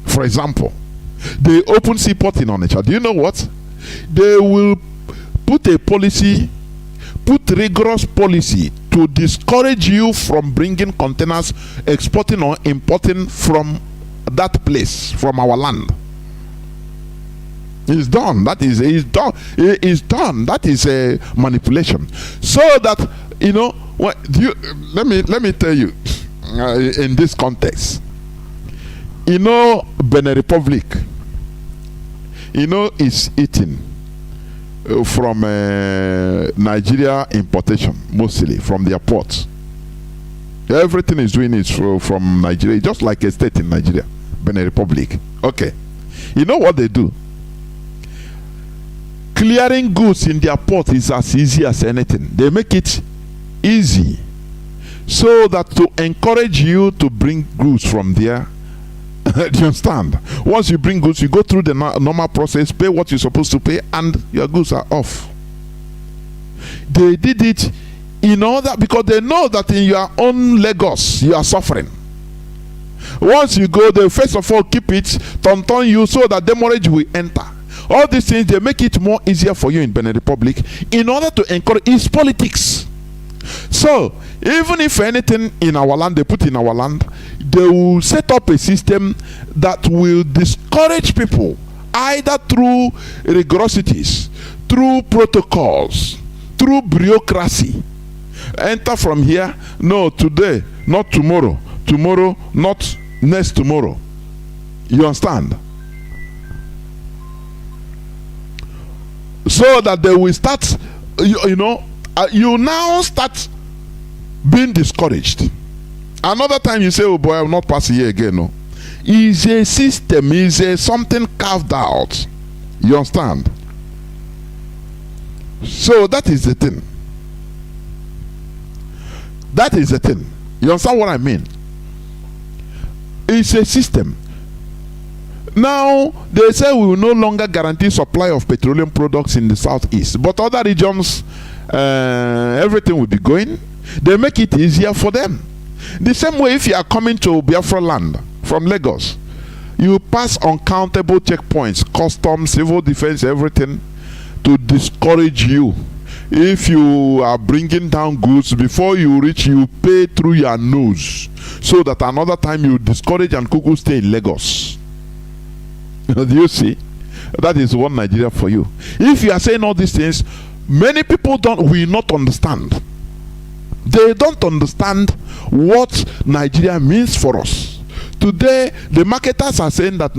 For example, they open seaport in Onitsha. Do you know what? They will put a policy, put rigorous policy to discourage you from bringing containers, exporting or importing from that place, from our land. It's done. That is done. It's done. That is a manipulation. So that let me tell you in this context. Benin Republic, is eating from Nigeria importation, mostly from their ports. Everything is doing it from Nigeria, just like a state in Nigeria, Benin Republic. Okay, you know what they do? Clearing goods in their port is as easy as anything. They make it easy so that to encourage you to bring goods from there. Do you understand? Once you bring goods, you go through the normal process, pay what you're supposed to pay, and your goods are off. They did it in order, because they know that in your own Lagos you are suffering. Once you go there, first of all keep it, turn you so that demurrage will enter. All these things, they make it more easier for you in Benin Republic in order to encourage. It's politics. So even if anything in our land, they put in our land, they will set up a system that will discourage people, either through rigorosities, through protocols, through bureaucracy. Enter from here, no, today, not tomorrow, tomorrow, not next tomorrow. You understand? So that they will start, you now start being discouraged. Another time you say, oh boy, I'm not passing here again. No, is a system, is a something carved out. You understand? So that is the thing. That is the thing. You understand what I mean? It's a system. Now they say we will no longer guarantee supply of petroleum products in the southeast, but other regions, everything will be going. They make it easier for them. The same way, if you are coming to Biafra land from Lagos, you pass uncountable checkpoints, customs, civil defense, everything to discourage you. If you are bringing down goods, before you reach, you pay through your nose, so that another time you discourage and kuku stay in Lagos. Do you see? That is one Nigeria for you. If you are saying all these things, many people will not understand. They don't understand what Nigeria means for us. Today, the marketers are saying that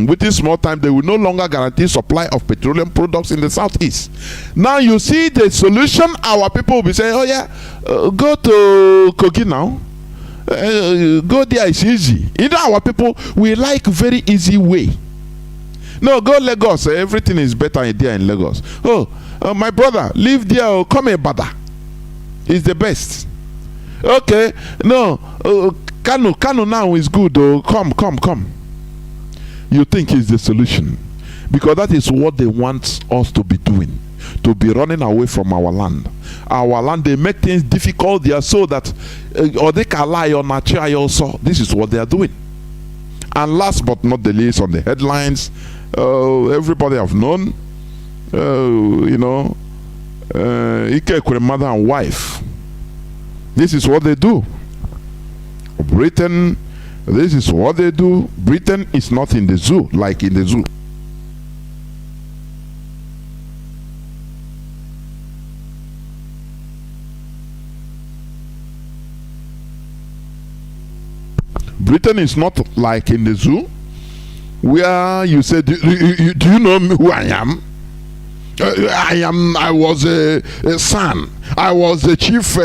within small time, they will no longer guarantee supply of petroleum products in the southeast. Now you see the solution. Our people will be saying, oh yeah, go to Kogi now. Go there, it's easy. You know, our people, we like very easy way. No, go Lagos. Everything is better there in Lagos. Oh, my brother, live there. Come here, brother. It's the best. Okay, no, Kanu now is good. Oh, come. You think it's the solution, because that is what they want us to be doing, to be running away from our land. Our land, they make things difficult there so that, or they can lie on our chair also. This is what they are doing. And last but not the least, on the headlines, everybody have known, Ike mother and wife. This is what they do. Britain, this is what they do. Britain is not in the zoo, like in the zoo. Britain is not like in the zoo, where you say, do you know who I am? I was a son. I was the chief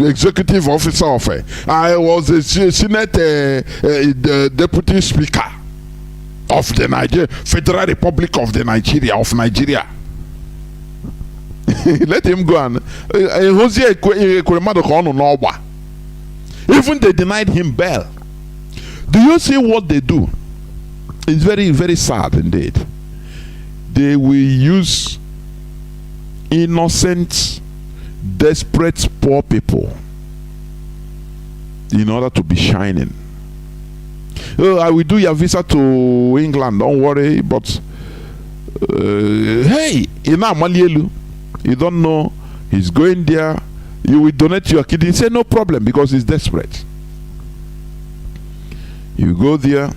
executive officer of it. I was a Senate deputy speaker of the Federal Republic of Nigeria. Let him go and even they denied him bail. Do you see what they do? It's very, very sad indeed. They will use innocent, desperate, poor people in order to be shining. Oh, I will do your visa to England, don't worry, but hey, you don't know he's going there. You will donate your kidney. Say no problem, because he's desperate. You go there,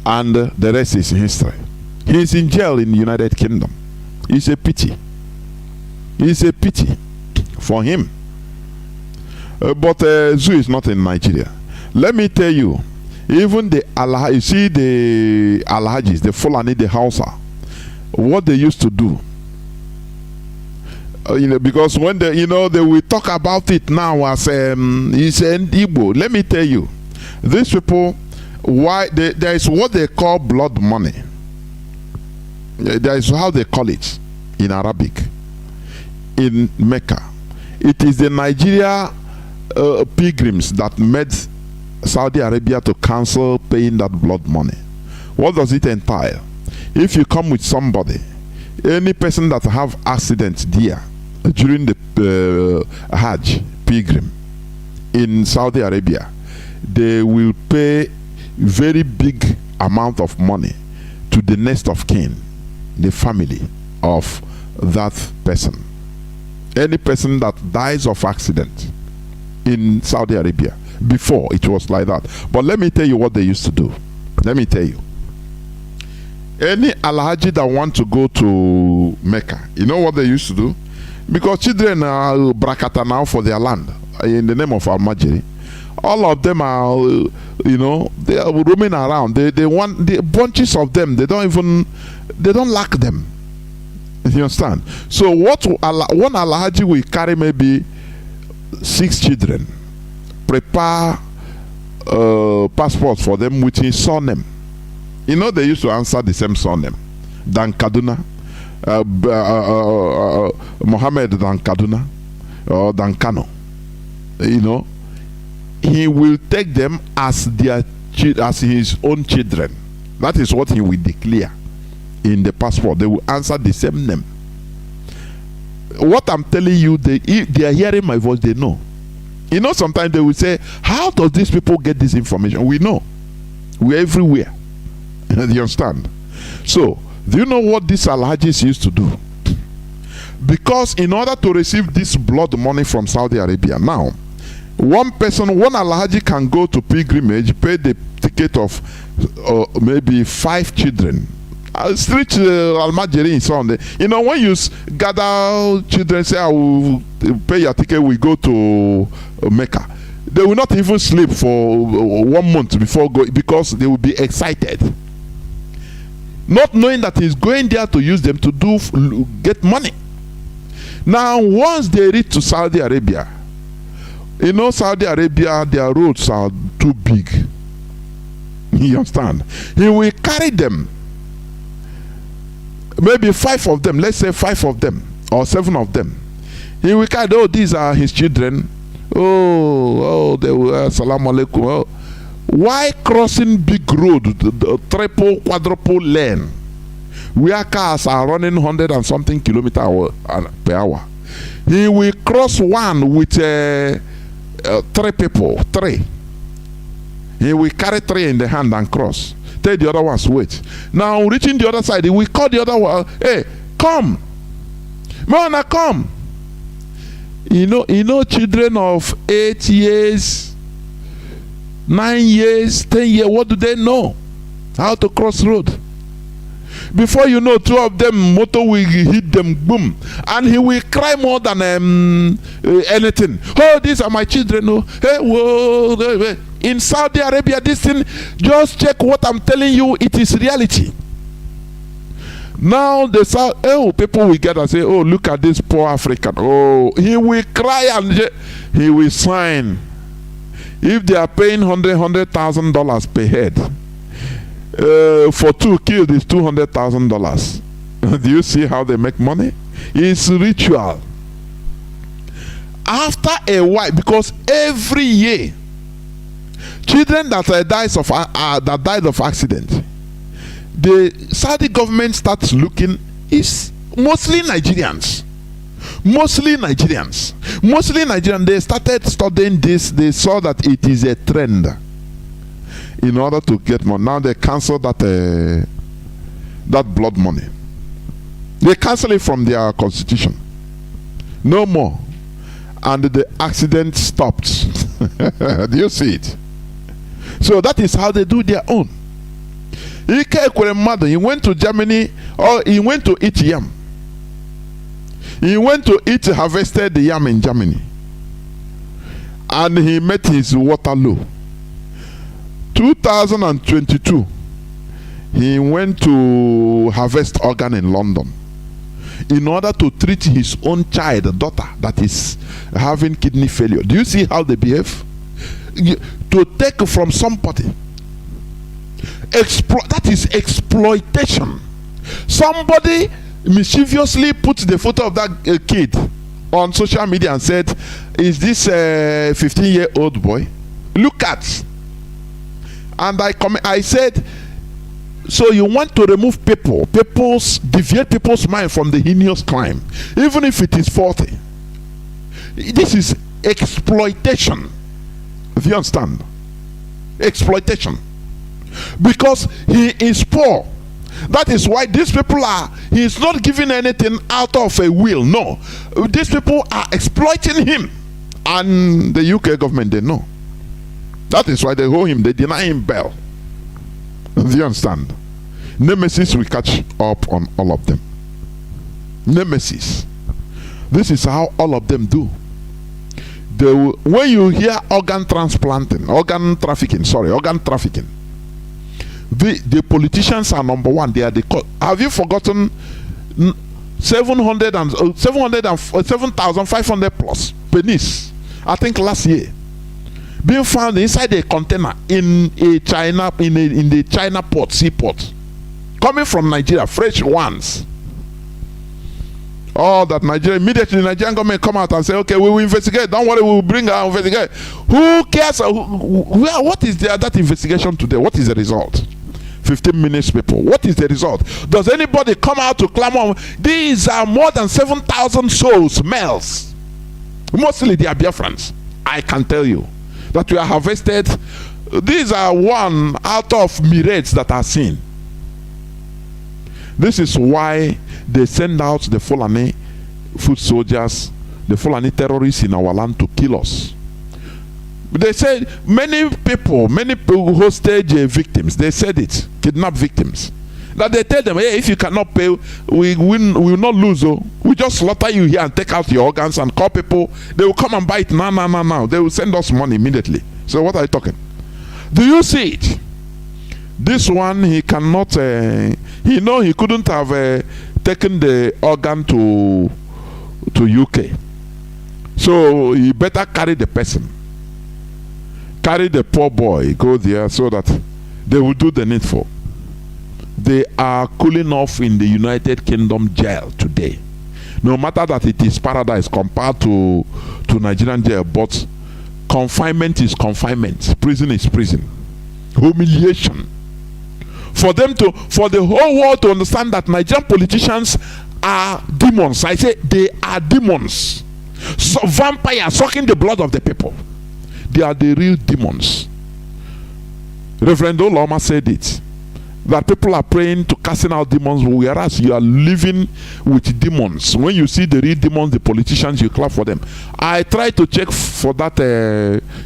and the rest is history. He's in jail in the United Kingdom. It's a pity. It's a pity for him. But zoo is not in Nigeria. Let me tell you, even the you see the Alhajis, the Fulani, the Hausa, what they used to do. Because when they will talk about it now as it's an Igbo. Let me tell you, these people, why there is what they call blood money. That is how they call it in Arabic. In Mecca, it is the Nigeria pilgrims that made Saudi Arabia to cancel paying that blood money. What does it entail? If you come with somebody, any person that have accidents there during the Hajj pilgrim in Saudi Arabia, they will pay very big amount of money to the next of kin, the family of that person. Any person that dies of accident in Saudi Arabia. Before it was like that, but let me tell you what they used to do. Let me tell you, Any Alhaji that want to go to Mecca, you know what they used to do? Because children are brakata now for their land in the name of Almajiri. All of them are, they are roaming around. They want the bunches of them. They don't lack them. You understand? So one Alhaji will carry maybe 6 children. Prepare passports for them with his surname. They used to answer the same surname. Dan Kaduna, Mohammed Dan Kaduna, or Dan Kanu. He will take them as his own children. That is what he will declare in the passport. They will answer the same name. What I'm telling you, they are hearing my voice. They know. Sometimes they will say, how does these people get this information? We know. We're everywhere. You understand? So, do you know what these Alhajis used to do? Because in order to receive this blood money from Saudi Arabia, now, one Alhaji can go to pilgrimage, pay the ticket of maybe 5 children. Street Almajiri is on there. When you gather children, say, I will pay your ticket, we go to Mecca. They will not even sleep for 1 month before going, because they will be excited. Not knowing that he's going there to use them to get money. Now, once they reach to Saudi Arabia, Saudi Arabia, their roads are too big. You understand? He will carry them. Maybe 5 of them, let's say 5 of them, or 7 of them. He will carry, these are his children. They will, Assalamu alaikum. Why crossing big road, the triple, quadruple lane, where cars are running 100 and something kilometers per hour? He will cross one with 3 people. He will carry 3 in the hand and cross. Tell the other ones, wait. Now, reaching the other side, he will call the other one, hey, come. Mona, come. Children of 8 years, 9 years, 10 years, what do they know? How to cross road. Before you know, 2 of them, motor will hit them, boom. And he will cry more than anything. Oh, these are my children. Oh. Hey, whoa. In Saudi Arabia, this thing, just check what I'm telling you, it is reality. Now, people will get and say, oh, look at this poor African. Oh, he will cry and he will sign. If they are paying $100,000 per head, for 2 killed is $200,000. Do you see how they make money? It's ritual. After a while, because every year, children that died of accident, the Saudi government starts looking, is mostly Nigerians. They started studying this. They saw that it is a trend. In order to get money, now they cancel that blood money. They cancel it from their constitution. No more. And the accident stopped. Do you see it? So that is how they do their own. He went to Germany, or he went to eat yam. He went to eat harvested yam in Germany. And he met his Waterloo. 2022, he went to harvest organ in London in order to treat his own child, daughter, that is having kidney failure. Do you see how they behave? To take from somebody. That is exploitation. Somebody mischievously put the photo of that kid on social media and said, is this a 15-year-old boy? Look at. And I said, so you want to remove deviate people's mind from the heinous crime, even if it is faulty. This is exploitation. If you understand? Exploitation. Because he is poor. That is why these people he is not giving anything out of a will. No. These people are exploiting him. And the UK government, they know. That is why they hold him. They deny him bail. Do you understand? Nemesis will catch up on all of them. Nemesis. This is how all of them do. They will, when you hear organ trafficking, the politicians are number one. They are the. Have you forgotten 7,500 plus pennies? I think last year, being found inside a container in the China port, seaport, coming from Nigeria, fresh ones. All that Nigeria, immediately the Nigerian government come out and say, okay, we will investigate. Don't worry, we will bring our investigate. Who cares? What is that investigation today? What is the result? 15 minutes, people. What is the result? Does anybody come out to clamor? These are more than 7,000 souls, males. Mostly they are Biafrans. I can tell you that we are harvested. These are one out of myriads that are seen. This is why they send out the Fulani foot soldiers, the Fulani terrorists in our land to kill us. They said many people hostage victims. They said it, kidnap victims. That they tell them, hey, if you cannot pay, we will not lose. We just slaughter you here and take out your organs and call people. They will come and buy it now. They will send us money immediately. So what are you talking? Do you see it? This one, he cannot. He couldn't have taken the organ to UK. So he better carry the person. Carry the poor boy, go there so that they will do the needful. They are cooling off in the United Kingdom jail today. No matter that it is paradise compared to Nigerian jail, but confinement is confinement. Prison is prison. Humiliation. For the whole world to understand that Nigerian politicians are demons. I say they are demons. So vampires sucking the blood of the people. They are the real demons. Referendum Loma said it. That people are praying to casting out demons, whereas you are living with demons. When you see the real demons, the politicians, you clap for them. I tried to check for that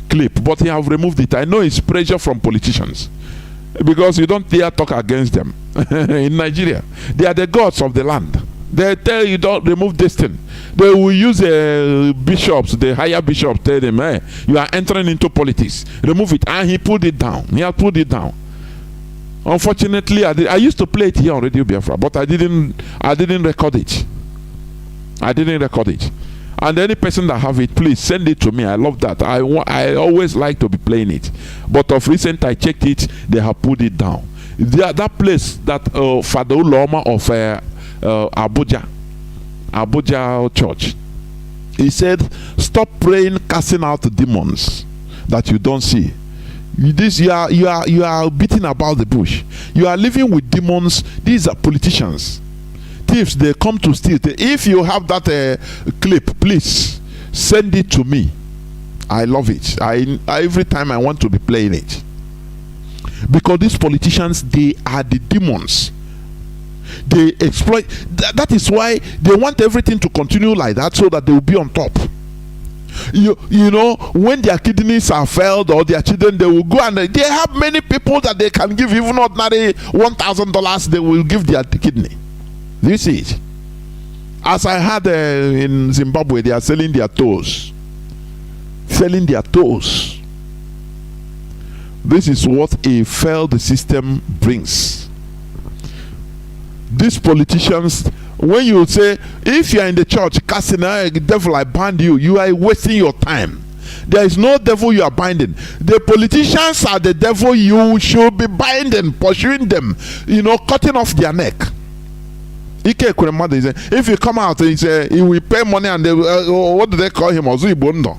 clip, but they have removed it. I know it's pressure from politicians, because you don't dare talk against them. In Nigeria, they are the gods of the land. They tell you don't remove this thing. They will use bishops, the higher bishops, tell them, hey, you are entering into politics. Remove it. And he pulled it down. He had pulled it down. Unfortunately, I used to play it here on Radio Biafra, but I didn't record it. I didn't record it. And any person that have it, please send it to me. I love that. I always like to be playing it. But of recent, I checked it. They have put it down. That place, that Father Uloma of Abuja Church, he said, stop praying, casting out demons that you don't see. You are beating about the bush. You are living with demons. These are politicians. Thieves, they come to steal. If you have that clip, please send it to me. I love it. Every time I want to be playing it. Because these politicians, they are the demons. They exploit. That is why they want everything to continue like that, so that they will be on top. You know, when their kidneys are failed or their children, they will go and they have many people that they can give even ordinary $1,000. They will give their kidney. Do you see it? As I had in Zimbabwe, they are selling their toes. Selling their toes. This is what a failed system brings. These politicians, when you say, if you are in the church casting a devil, I bind you, you are wasting your time. There is no devil you are binding. The politicians are the devil you should be binding, pursuing them, cutting off their neck. If you come out and say he will pay money, and they what do they call him? People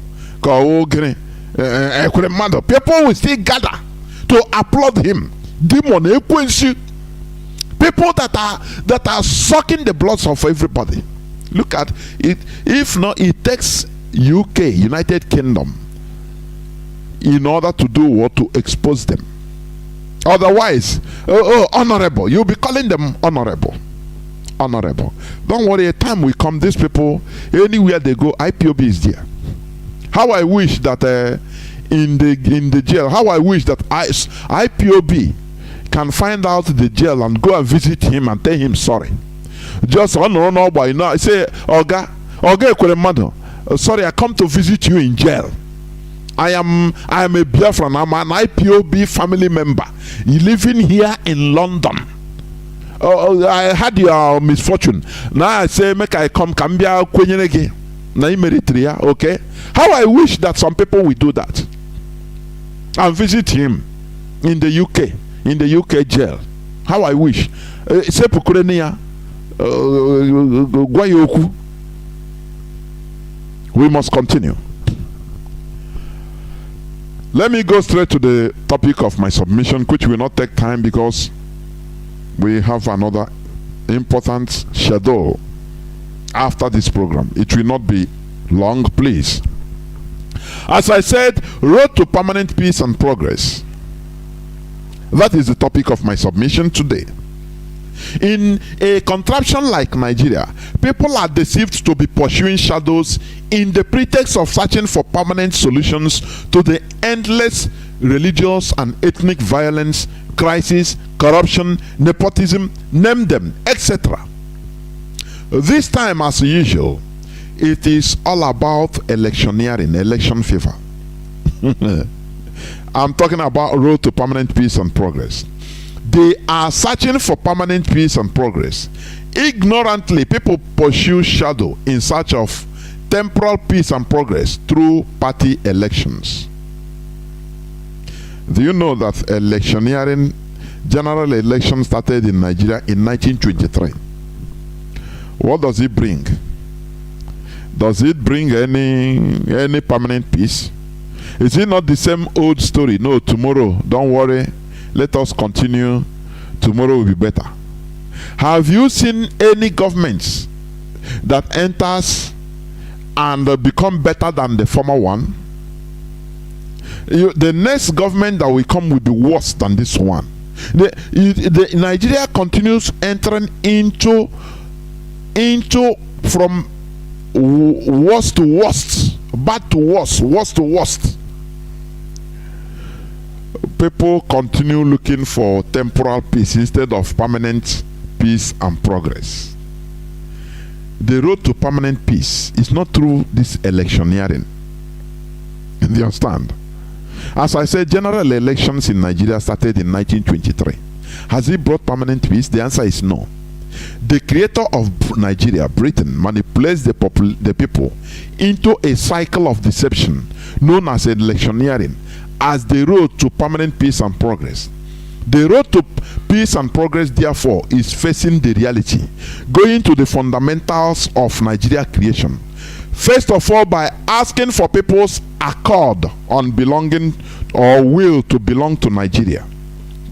will still gather to applaud him. Demon, people that are sucking the bloods of everybody. Look at it. If not, it takes UK, United Kingdom, in order to do what? To expose them. Otherwise, honorable. You'll be calling them honorable. Honorable. Don't worry, a time will come, these people, anywhere they go, IPOB is there. How I wish that in the jail, how I wish that IPOB can find out the jail and go and visit him and tell him sorry. Just on by now, say, Oga Ekweremadu, sorry, I come to visit you in jail. I am a Biafra. I'm an IPOB family member living here in London. I had your misfortune. Now I say, make I come Kambia Kwenyenege. Okay? How I wish that some people will do that and visit him in the UK jail. How I wish. We must continue. Let me go straight to the topic of my submission, which will not take time because we have another important schedule after this program. It will not be long, please. As I said, road to permanent peace and progress. That is the topic of my submission today. In a contraption like Nigeria, people are deceived to be pursuing shadows in the pretext of searching for permanent solutions to the endless religious and ethnic violence, crisis, corruption, nepotism, name them, etc. This time, as usual, it is all about electioneering, election fever. I'm talking about road to permanent peace and progress. They are searching for permanent peace and progress. Ignorantly, people pursue shadow in search of temporal peace and progress through party elections. Do you know that electioneering, general election started in Nigeria in 1923? What does it bring? Does it bring any permanent peace? Is it not the same old story? No, tomorrow, don't worry, let us continue, tomorrow will be better. Have you seen any governments that enters and become better than the former one? The next government that will come will be worse than this one. Nigeria continues entering into from worst to worst, bad to worst, worst to worst. People continue looking for temporal peace instead of permanent peace and progress. The road to permanent peace is not through this electioneering. You understand? As I said, general elections in Nigeria started in 1923. Has it brought permanent peace? The answer is no. The creator of Nigeria, Britain, manipulates the people into a cycle of deception known as electioneering as the road to permanent peace and progress. The road to peace and progress, therefore, is facing the reality, going to the fundamentals of Nigeria creation. First of all, by asking for people's accord on belonging or will to belong to Nigeria,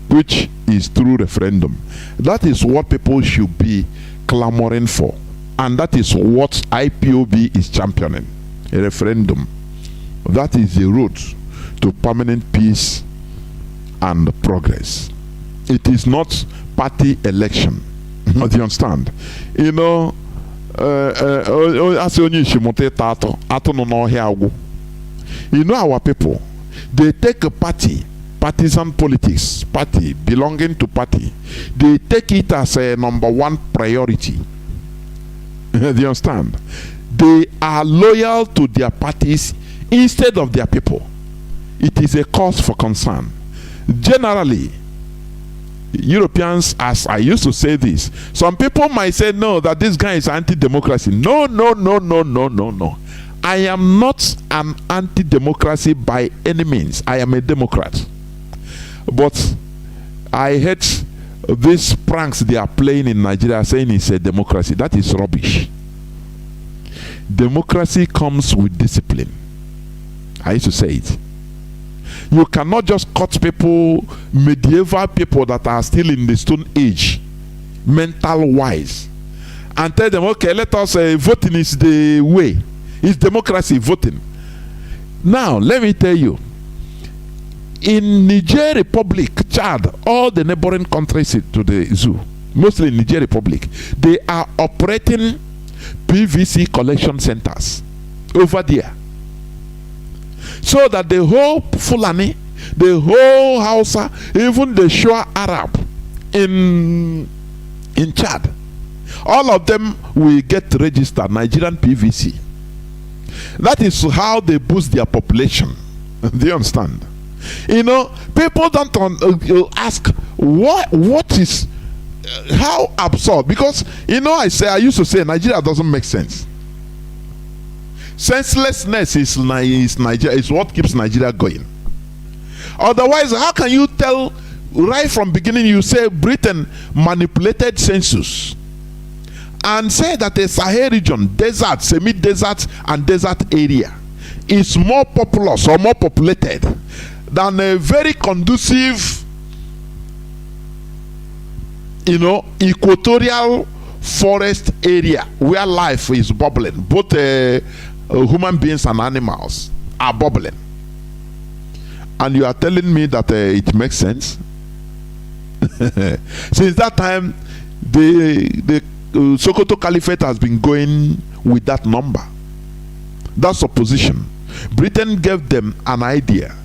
which is through referendum. That is what people should be clamoring for, and that is what IPOB is championing, a referendum. That is the road to permanent peace and progress. It is not party election. Do you understand? You know, you know, our people, they take a party, partisan politics, party, belonging to party, they take it as a number one priority. Do you understand? They are loyal to their parties instead of their people. It is a cause for concern. Generally, Europeans, as I used to say this, some people might say no, that this guy is anti-democracy. No. I am not an anti-democracy by any means. I am a Democrat. But I hate these pranks they are playing in Nigeria saying it's a democracy. That is rubbish. Democracy comes with discipline. I used to say it. You cannot just cut people, medieval people that are still in the Stone Age, mental wise, and tell them, okay, let us voting is the way. It's democracy, voting. Now, let me tell you, in Niger Republic, Chad, all the neighboring countries to the zoo, mostly in Niger Republic, they are operating PVC collection centers over there. So that the whole Fulani the whole Hausa, even the Shua Arab in Chad, all of them will get registered Nigerian PVC. That is how they boost their population. Do you understand? You know, people don't ask what is how absurd, because you know, I used to say Nigeria doesn't make sense. Senselessness is Nigeria, is what keeps Nigeria going. Otherwise, how can you tell right from beginning? You say Britain manipulated census and say that the Sahel region, desert, semi-desert and desert area is more populous or more populated than a very conducive, you know, equatorial forest area where life is bubbling. Both human beings and animals are bubbling. And you are telling me that it makes sense? Since that time, the Sokoto Caliphate has been going with that number. That's opposition. Britain gave them an idea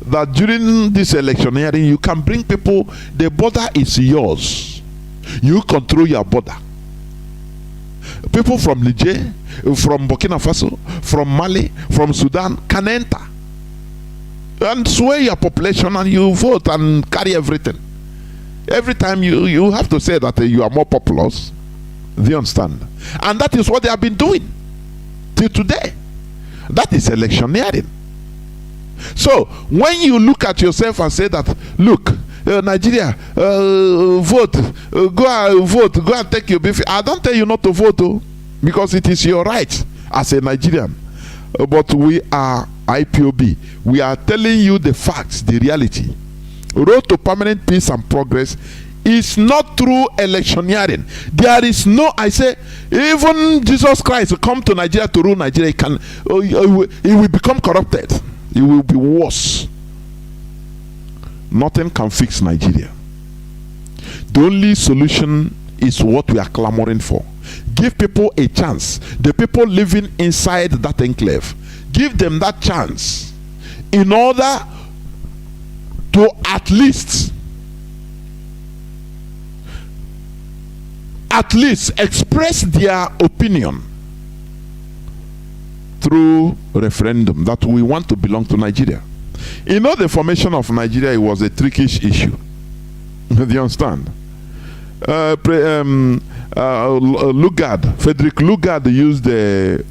that during this electioneering, you can bring people, the border is yours. You control your border. People from Niger, from Burkina Faso, from Mali, from Sudan can enter and sway your population, and you vote and carry everything. Every time you have to say that you are more populous. Do you understand? And that is what they have been doing till today. That is electioneering. So when you look at yourself and say that, look, Nigeria, vote, go and take your beef. I don't tell you not to vote, because it is your right as a Nigerian. But we are IPOB. We are telling you the facts, the reality. Road to permanent peace and progress is not through electioneering. There is no, I say, even Jesus Christ will come to Nigeria to rule Nigeria, he will become corrupted. It will be worse. Nothing can fix Nigeria. The only solution is what we are clamoring for. Give people a chance. The people living inside that enclave, give them that chance in order to at least express their opinion through referendum that we want to belong to Nigeria. You know, the formation of Nigeria, it was a trickish issue. Do you understand? Frederick Lugard used the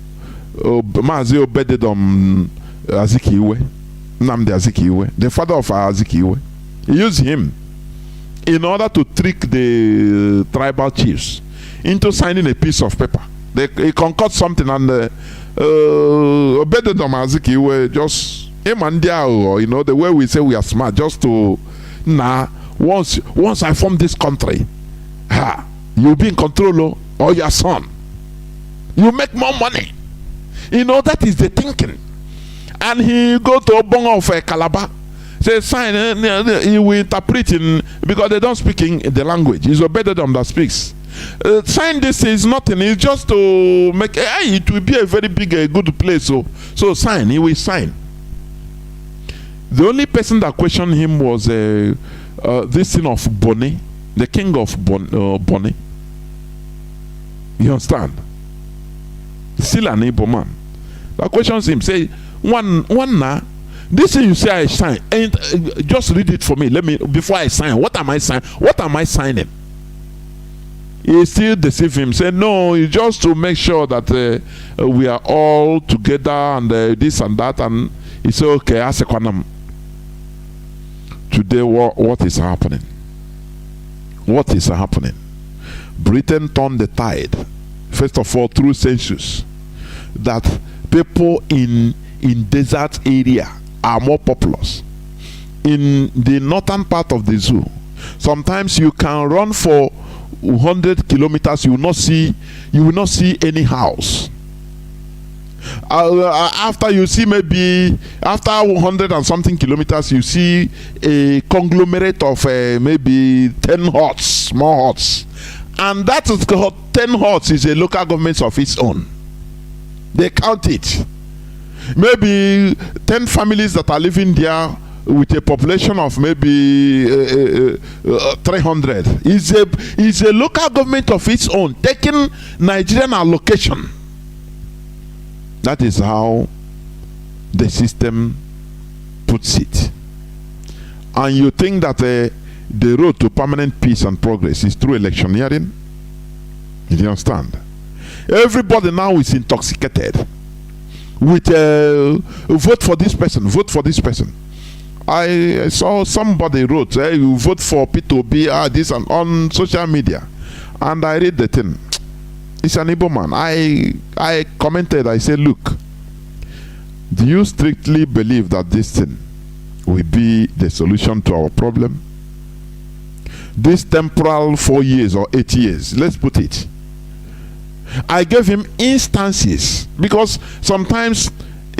Mazi Azikiwe, Nnamdi Azikiwe, the father of Azikiwe. He used him in order to trick the tribal chiefs into signing a piece of paper. He concoct something, and Obededom Azikiwe just, you know, the way we say we are smart, just to, once I form this country, you'll be in control, or your son, you make more money. You know, that is the thinking. And he go to Obongo of Calabar, say sign, he will interpret in, because they don't speak in the language. It's Obededom that speaks. Sign this is nothing, it's just to make, it will be a very big, good place. So sign, he will sign. The only person that questioned him was this thing of Bonny, the king of Bonny. You understand? Still an able man. That questions him, say, one now, this thing you say I sign, and just read it for me. Let me, before I sign, what am I signing? What am I signing? He still deceive him, say no, it's just to make sure that we are all together and this and that. And he said, okay, ask a today, what is happening? What is happening? Britain turned the tide, first of all through census, that people in desert area are more populous. In the northern part of the zoo, sometimes you can run for 100 kilometers, you will not see any house. After you see, maybe after 100 and something kilometers, you see a conglomerate of maybe 10 huts, small huts, and that is called 10 huts is a local government of its own. They count it. Maybe 10 families that are living there with a population of maybe 300 is a local government of its own taking Nigerian allocation. That is how the system puts it. And you think that the road to permanent peace and progress is through electioneering? You understand? Everybody now is intoxicated with vote for this person, vote for this person. I saw somebody wrote, you vote for P2B, this and on social media, and I read the thing. It's an Igbo man. I commented, I said, look, do you strictly believe that this thing will be the solution to our problem? This temporal 4 years or 8 years, let's put it. I gave him instances, because sometimes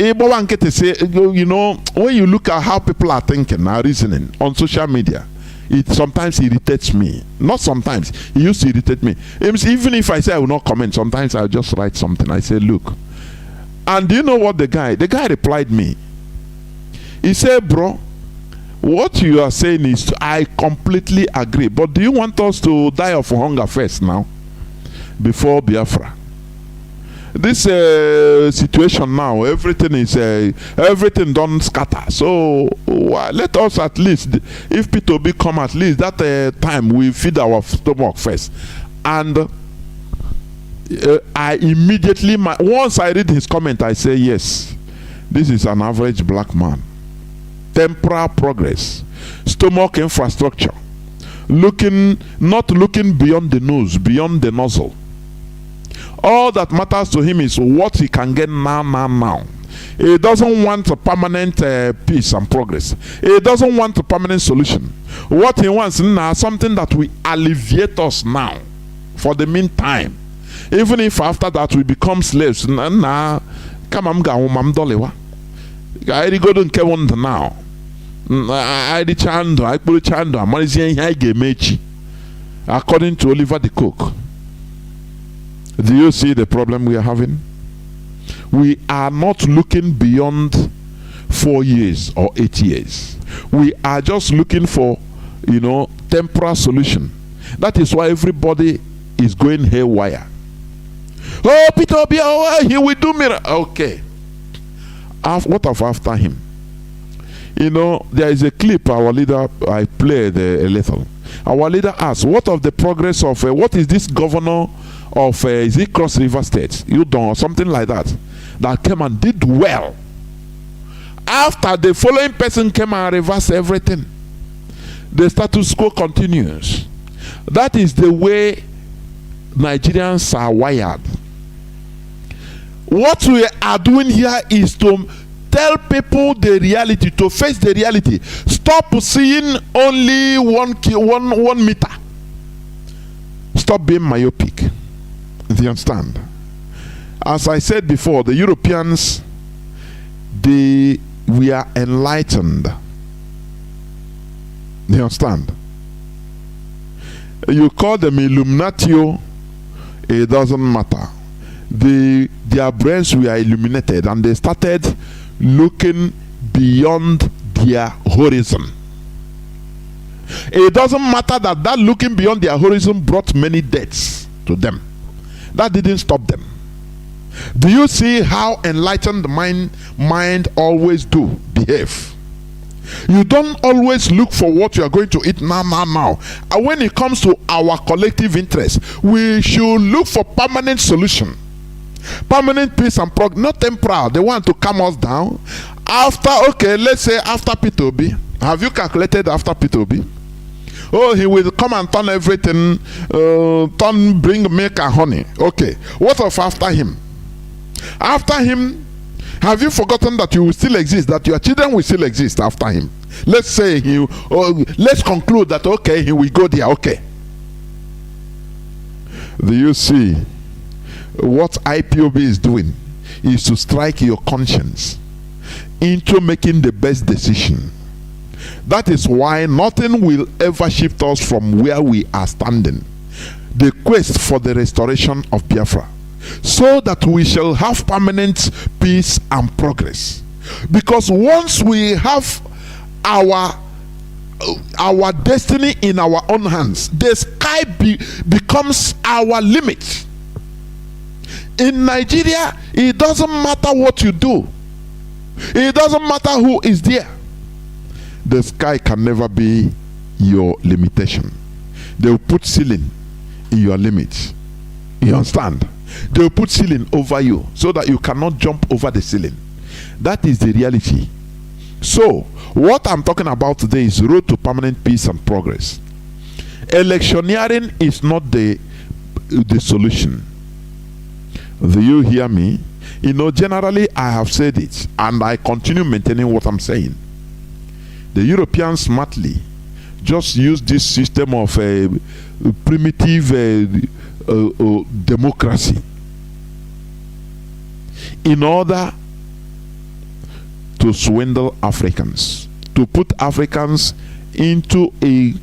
you know, when you look at how people are thinking and reasoning on social media, it sometimes irritates me. Not sometimes, it used to irritate me. Even if I say I will not comment, sometimes I'll just write something. I say, look. And do you know what the guy replied me? He said, bro, what you are saying is, I completely agree. But do you want us to die of hunger first now, before Biafra? This situation now, everything done scatter. So let us at least, if P2B come, at least that time we feed our stomach first. And I immediately, once I read his comment, I say, yes, this is an average black man. Temporal progress, stomach infrastructure, not looking beyond the nose, beyond the nozzle. All that matters to him is what he can get now. He doesn't want a permanent peace and progress. He doesn't want a permanent solution. What he wants now is something that will alleviate us now, for the meantime. Even if after that we become slaves, now, according to Oliver the Cook. Do you see the problem we are having? We are not looking beyond 4 years or 8 years. We are just looking for, temporal solution. That is why everybody is going haywire. Oh, Peter, he will do miracle. Okay. What of after him? There is a clip our leader, I played a little. Our leader asked, what of the progress of, what is this governor of, is it Cross River State, or something like that came and did well. After the following person came and reversed everything, the status quo continues. That is the way Nigerians are wired. What we are doing here is to tell people the reality, to face the reality. Stop seeing only one meter. Stop being myopic. Do you understand? As I said before, the Europeans, we are enlightened. Do you understand? You call them Illuminatio, it doesn't matter. Their brains were illuminated and they started looking beyond their horizon. It doesn't matter that looking beyond their horizon brought many deaths to them. That didn't stop them. Do you see how enlightened mind always behave? You don't always look for what you are going to eat now. And when it comes to our collective interest, we should look for permanent solution. Permanent peace and progress, not temporal. They want to calm us down. Let's say after P2B. Have you calculated after P2B? Oh, he will come and turn everything, bring milk and honey. Okay. What of after him? After him, have you forgotten that you will still exist, that your children will still exist after him? Let's say let's conclude that, okay, he will go there, okay. Do you see what IPOB is doing? Is to strike your conscience into making the best decision. That is why nothing will ever shift us from where we are standing. The quest for the restoration of Biafra, so that we shall have permanent peace and progress. Because once we have our destiny in our own hands. The sky becomes our limit. In Nigeria, it doesn't matter what you do. It doesn't matter who is there. The sky can never be your limitation. They will put ceiling in your limit. You understand? They will put ceiling over you so that you cannot jump over the ceiling. That is the reality. So, what I'm talking about today is road to permanent peace and progress. Electioneering is not the solution. Do you hear me? You know, generally I have said it, and I continue maintaining what I'm saying. The Europeans smartly just use this system of primitive democracy in order to swindle Africans, to put Africans into a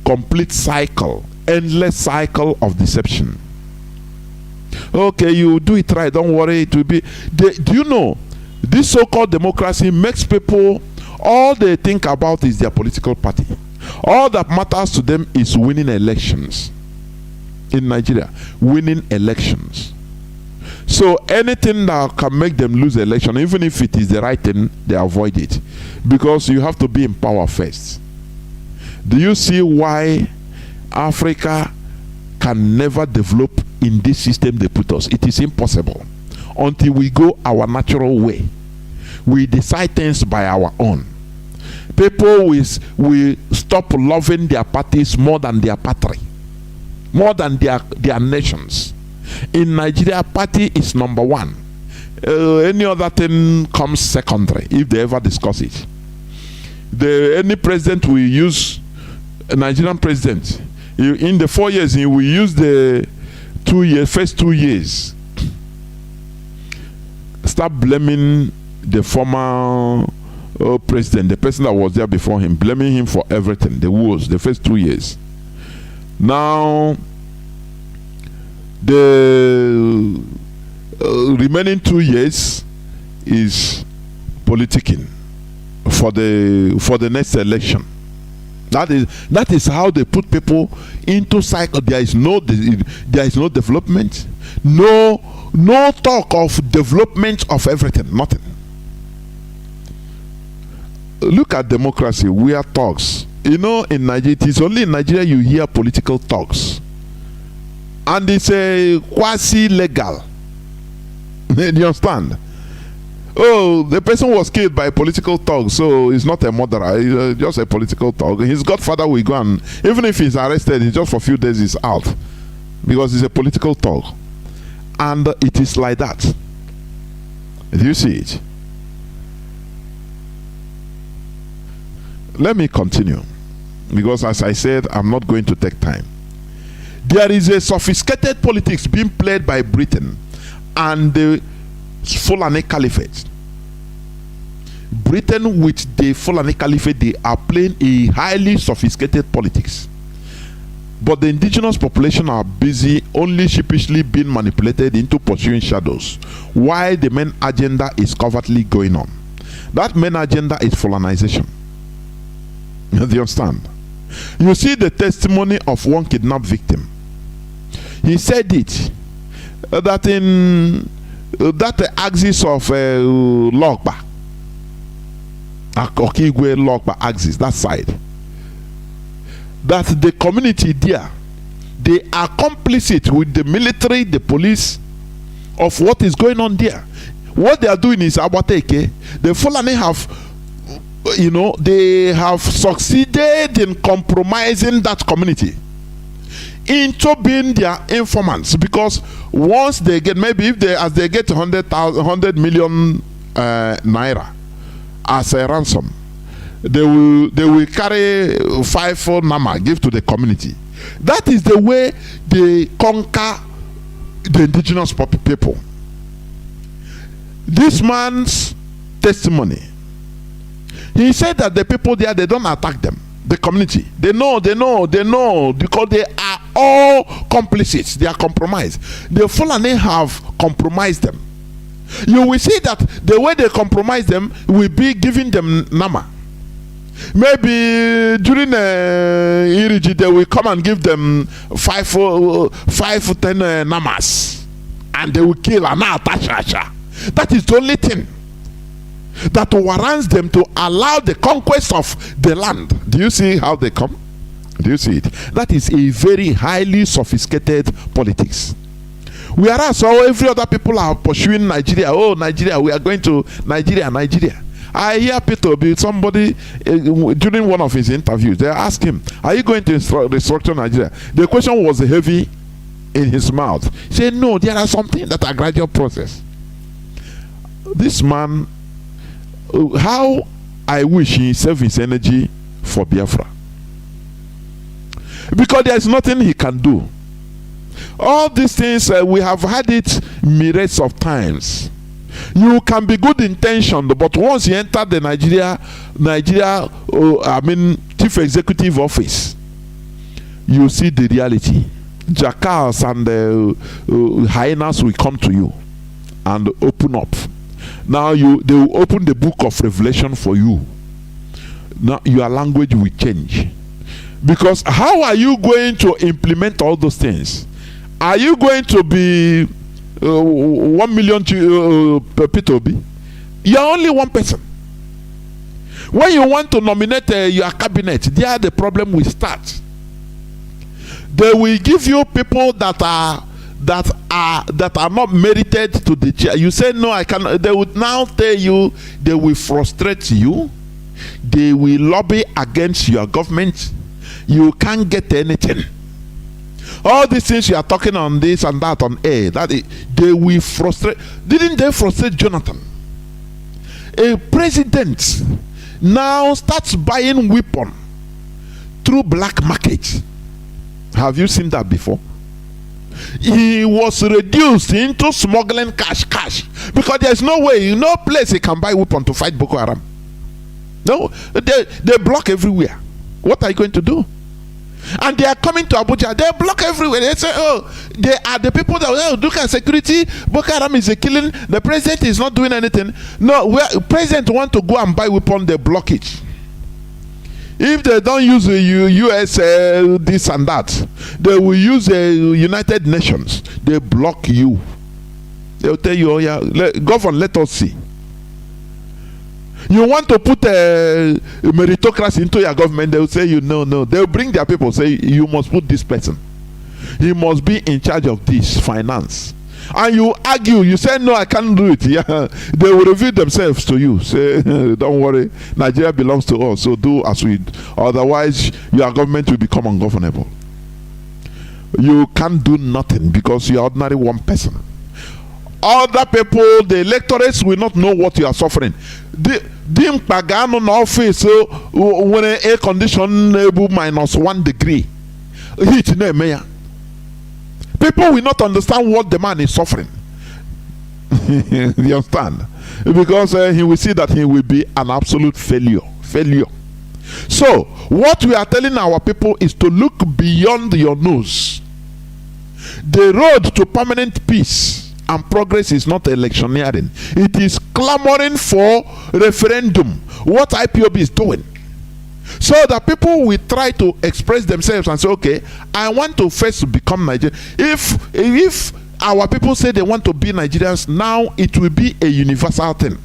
complete cycle, endless cycle of deception. Okay, you do it right, don't worry, it will be. Do you know, this so-called democracy makes people, all they think about is their political party. All that matters to them is winning elections. In Nigeria, winning elections. So anything that can make them lose election, even if it is the right thing, they avoid it, because you have to be in power first. Do you see why Africa can never develop in this system they put us? It is impossible until we go our natural way. We decide things by our own. People will stop loving their parties more than their country, more than their nations. In Nigeria, party is number one. Any other thing comes secondary, if they ever discuss it. Any president will use, a Nigerian president, in the 4 years, he will use the first 2 years. Start blaming the former president, the person that was there before him, blaming him for everything, the wars, the first 2 years. Now, the remaining 2 years is politicking for the next election. That is how they put people into cycle. There is no development, no talk of development of everything, nothing. Look at democracy. We are talks. You know, in Nigeria, it is only in Nigeria you hear political talks, and it's a quasi-legal. Do you understand? Oh, the person was killed by a political talk, so he's not a murderer. He's just a political talk. His godfather will go, and even if he's arrested, he's just for a few days he's out, because it's a political talk. And it is like that. Do you see it? Let me continue, because as I said, I'm not going to take time. There is a sophisticated politics being played by Britain and the Fulani Caliphate. Britain with the Fulani Caliphate, they are playing a highly sophisticated politics. But the indigenous population are busy only sheepishly being manipulated into pursuing shadows, while the main agenda is covertly going on. That main agenda is Fulanization. Do you understand? You see the testimony of one kidnapped victim. He said it, that in that axis of Logba, Okigwe Logba axis, that side, that the community there, they are complicit with the military, the police, of what is going on there. What they are doing is Abateke. The Fulani have, you know, they have succeeded in compromising that community into being their informants, because once they get, maybe if as they get 100 million naira as a ransom, they will carry 5 nama, give to the community. That is the way they conquer the indigenous people. This man's testimony, he said that the people there, they don't attack them, the community. They know, because they are all complicit. They are compromised. The Fulani have compromised them. You will see that the way they compromise them will be giving them nama. Maybe during Iriji, they will come and give them 5 or 10 namas, and they will kill and not attach Rasha. That is the only thing that warrants them to allow the conquest of the land. Do you see how they come? Do you see it? That is a very highly sophisticated politics. Whereas every other people are pursuing Nigeria. Oh, Nigeria, we are going to Nigeria, Nigeria. I hear Peter be somebody during one of his interviews. They asked him, "Are you going to restructure Nigeria?" The question was heavy in his mouth. He said, "No, there are some things that are gradual process." This man, how I wish he saved his energy for Biafra, because there is nothing he can do. All these things we have had it myriads of times. You can be good intentioned, but once you enter the Nigeria, chief executive office, you see the reality. Jackals and hyenas will come to you and open up. Now they will open the book of Revelation for you. Now your language will change, because how are you going to implement all those things? Are you going to be 1 million PTOB? You are only one person. When you want to nominate your cabinet, there the problem will start. They will give you people that are not merited to the chair. You say no, I cannot. They would now tell you they will frustrate you. They will lobby against your government. You can't get anything. All these things you are talking on this and that on air, they will frustrate. Didn't they frustrate Jonathan? A president now starts buying weapons through black market. Have you seen that before? He was reduced into smuggling cash, because there's no way, no place he can buy weapon to fight Boko Haram. No, they block everywhere. What are you going to do? And they are coming to Abuja. They block everywhere. They say, "Oh, they are the people that look at security. Boko Haram is a killing. The president is not doing anything." No, where president want to go and buy weapon, they block it. If they don't use the US this and that, they will use the United Nations. They block you. They will tell you, "Oh yeah, govern. Let us see." You want to put a meritocracy into your government, they will say you no. They will bring their people, say you must put this person. He must be in charge of this finance. And you argue, you say no, I can't do it. Yeah, they will reveal themselves to you. Say, "Don't worry, Nigeria belongs to us, so do as we. Otherwise, your government will become ungovernable." You can't do nothing because you are ordinary one person. Other people, the electorates will not know what you are suffering. Dim pagano no office when air condition -1 degree heat no meya. People will not understand what the man is suffering. You understand? Because he will see that he will be an absolute failure. So what we are telling our people is to look beyond your nose. The road to permanent peace and progress is not electioneering. It is clamoring for referendum. What IPOB is doing. So that people will try to express themselves and say, "Okay, I want to first become Nigerian." If our people say they want to be Nigerians, now it will be a universal thing.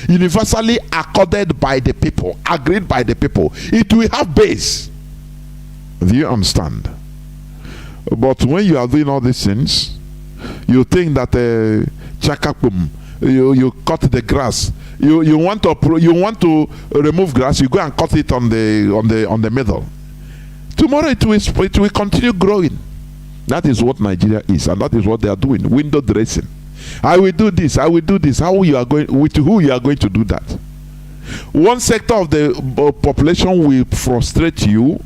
Universally accorded by the people, agreed by the people. It will have base. Do you understand? But when you are doing all these things, you think that chakapum, you cut the grass. You want to remove grass. You go and cut it on the middle. Tomorrow it will continue growing. That is what Nigeria is, and that is what they are doing. Window dressing. I will do this. I will do this. How you are going? With who you are going to do that? One sector of the population will frustrate you,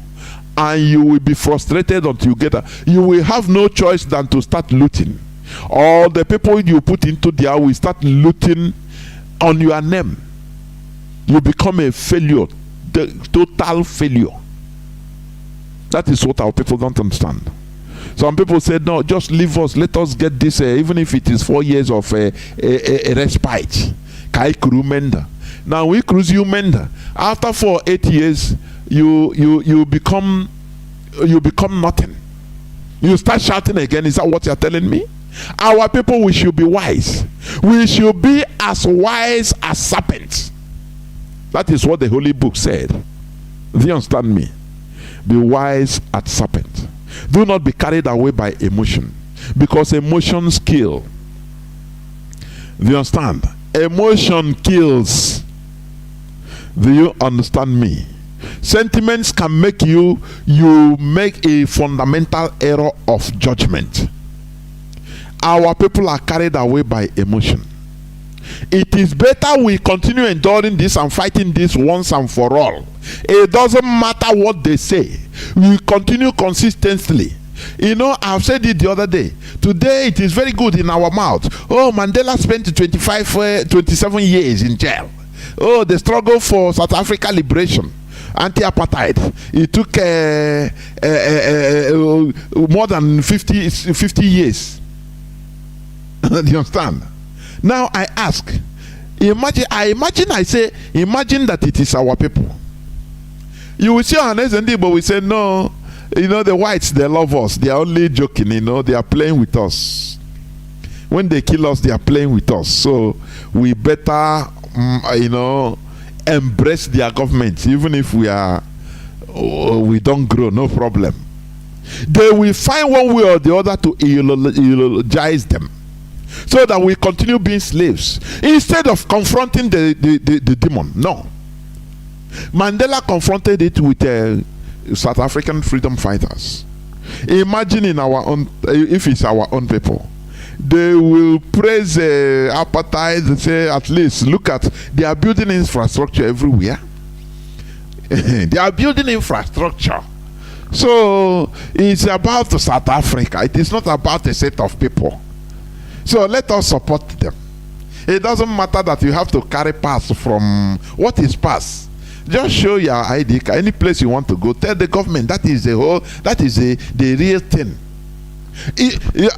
and you will be frustrated until you get. You will have no choice than to start looting. All the people you put into there will start looting on your name. You become a failure, the total failure. That is what our people don't understand. Some people say, "No, just leave us. Let us get this, even if it is 4 years of a respite." Now we cruise you mend. After 4 or 8 years, you become nothing. You start shouting again. Is that what you're telling me? Our people, we should be wise. We should be as wise as serpents. That is what the Holy Book said. Do you understand me? Be wise as serpent. Do not be carried away by emotion, because emotions kill. Do you understand? Emotion kills. Do you understand me? Sentiments can make you make a fundamental error of judgment. Our people are carried away by emotion. It is better we continue enduring this and fighting this once and for all. It doesn't matter what they say. We continue consistently. You know, I've said it the other day. Today it is very good in our mouth. Oh, Mandela spent 27 years in jail. Oh, the struggle for South Africa liberation, anti-apartheid. It took more than 50 years. Do you understand? Now I ask, imagine that it is our people. You will see our Nnamdi, but we say no. You know, the whites, they love us. They are only joking. You know, they are playing with us. When they kill us, they are playing with us. So we better, you know, embrace their government, even if we don't grow. No problem. They will find one way or the other to eulogize them, so that we continue being slaves instead of confronting the demon. No. Mandela confronted it with South African freedom fighters. Imagine in our own, if it's our own people, they will praise apartheid and say, at least look at, they are building infrastructure everywhere. They are building infrastructure. So it's about South Africa. It is not about a set of people. So let us support them. It doesn't matter that you have to carry pass from what is pass. Just show your ID card. Any place you want to go, tell the government that is the real thing.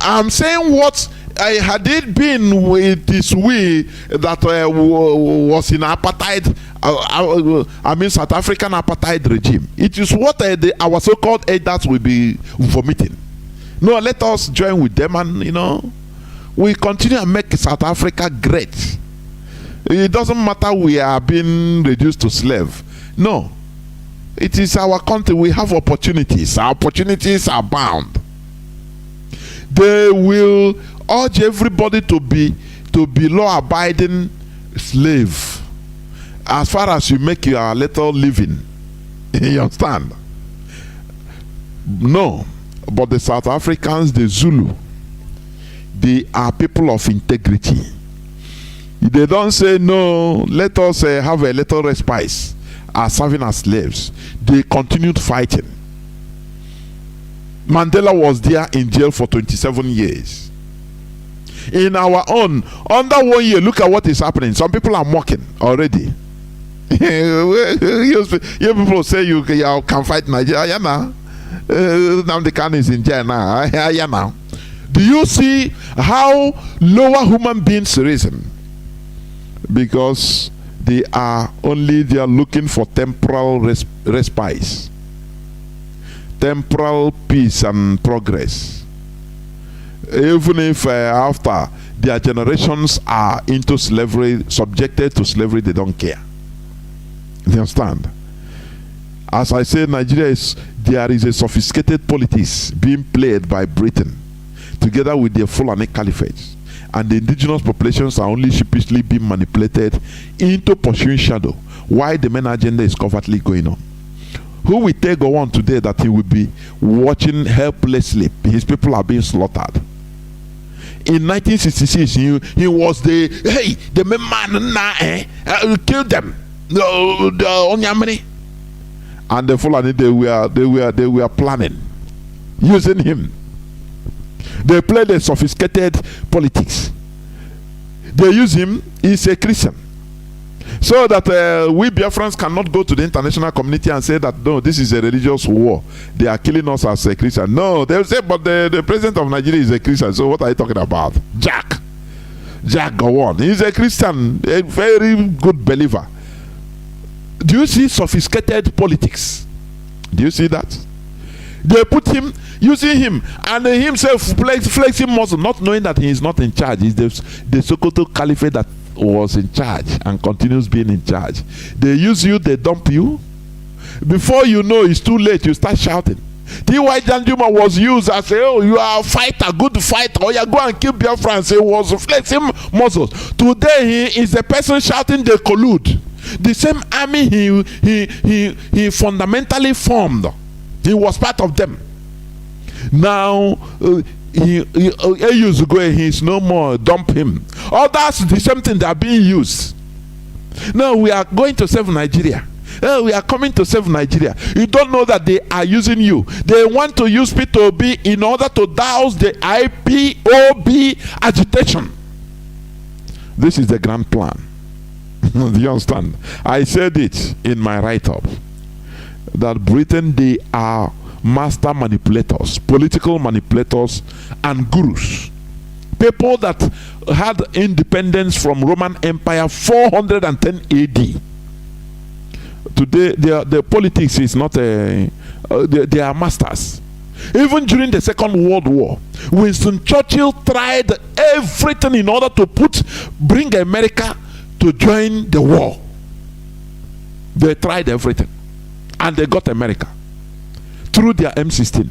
I'm saying what had it been with this way that was in apartheid, I mean South African apartheid regime. It is what our so-called elders will be vomiting. No, let us join with them, and you know, we continue and make South Africa great. It doesn't matter we are being reduced to slave. No. It is our country. We have opportunities. Our opportunities are bound. They will urge everybody to be law-abiding slave as far as you make your little living. You understand? No. But the South Africans, the Zulu, they are people of integrity. They don't say, no, let us have a little respite as serving as slaves. They continued fighting. Mandela was there in jail for 27 years. In our own, under 1 year, look at what is happening. Some people are mocking already. You people say you can fight Nigeria. Now Nnamdi Kanu is in jail now. Now. Do you see how lower human beings reason? Because they are only there looking for temporal respite, temporal peace and progress. Even if after their generations are into slavery, subjected to slavery, they don't care. You understand? As I say, there is a sophisticated politics being played by Britain together with their Fulani Caliphate. And the indigenous populations are only sheepishly being manipulated into pursuing shadow, while the main agenda is covertly going on. Who will take go on today that he will be watching helplessly? His people are being slaughtered. In 1966, he was the main man killed them. The Onyamini. And the Fulani, they were planning, using him. They play the sophisticated politics. They use him. He's a Christian, so that we Biafrans cannot go to the international community and say that no, this is a religious war. They are killing us as a Christian. No, they will say, but the president of Nigeria is a Christian. So what are you talking about? Jack, go on. He's a Christian, a very good believer. Do you see sophisticated politics? Do you see that? They put him, using him, and himself flexing muscle, not knowing that he is not in charge. He's the Sokoto Caliphate that was in charge and continues being in charge. They use you, they dump you. Before you know, it's too late, you start shouting. T.Y. Danjuma was used as you are a fighter, good fighter, or you go and kill Biafra and say was flexing muscles. Today he is the person shouting they collude. The same army he fundamentally formed. He was part of them. Now he used to go, he's no more, dump him. Others, the same thing, they are being used. Now we are going to save Nigeria. We are coming to save Nigeria. You don't know that they are using you. They want to use P2B in order to douse the IPOB agitation. This is the grand plan. Do you understand? I said it in my write-up that Britain, they are master manipulators, political manipulators, and gurus. People that had independence from Roman Empire 410 AD. Today, their politics is not they are masters. Even during the Second World War, Winston Churchill tried everything in order to bring America to join the war. They tried everything, and they got America through their M16.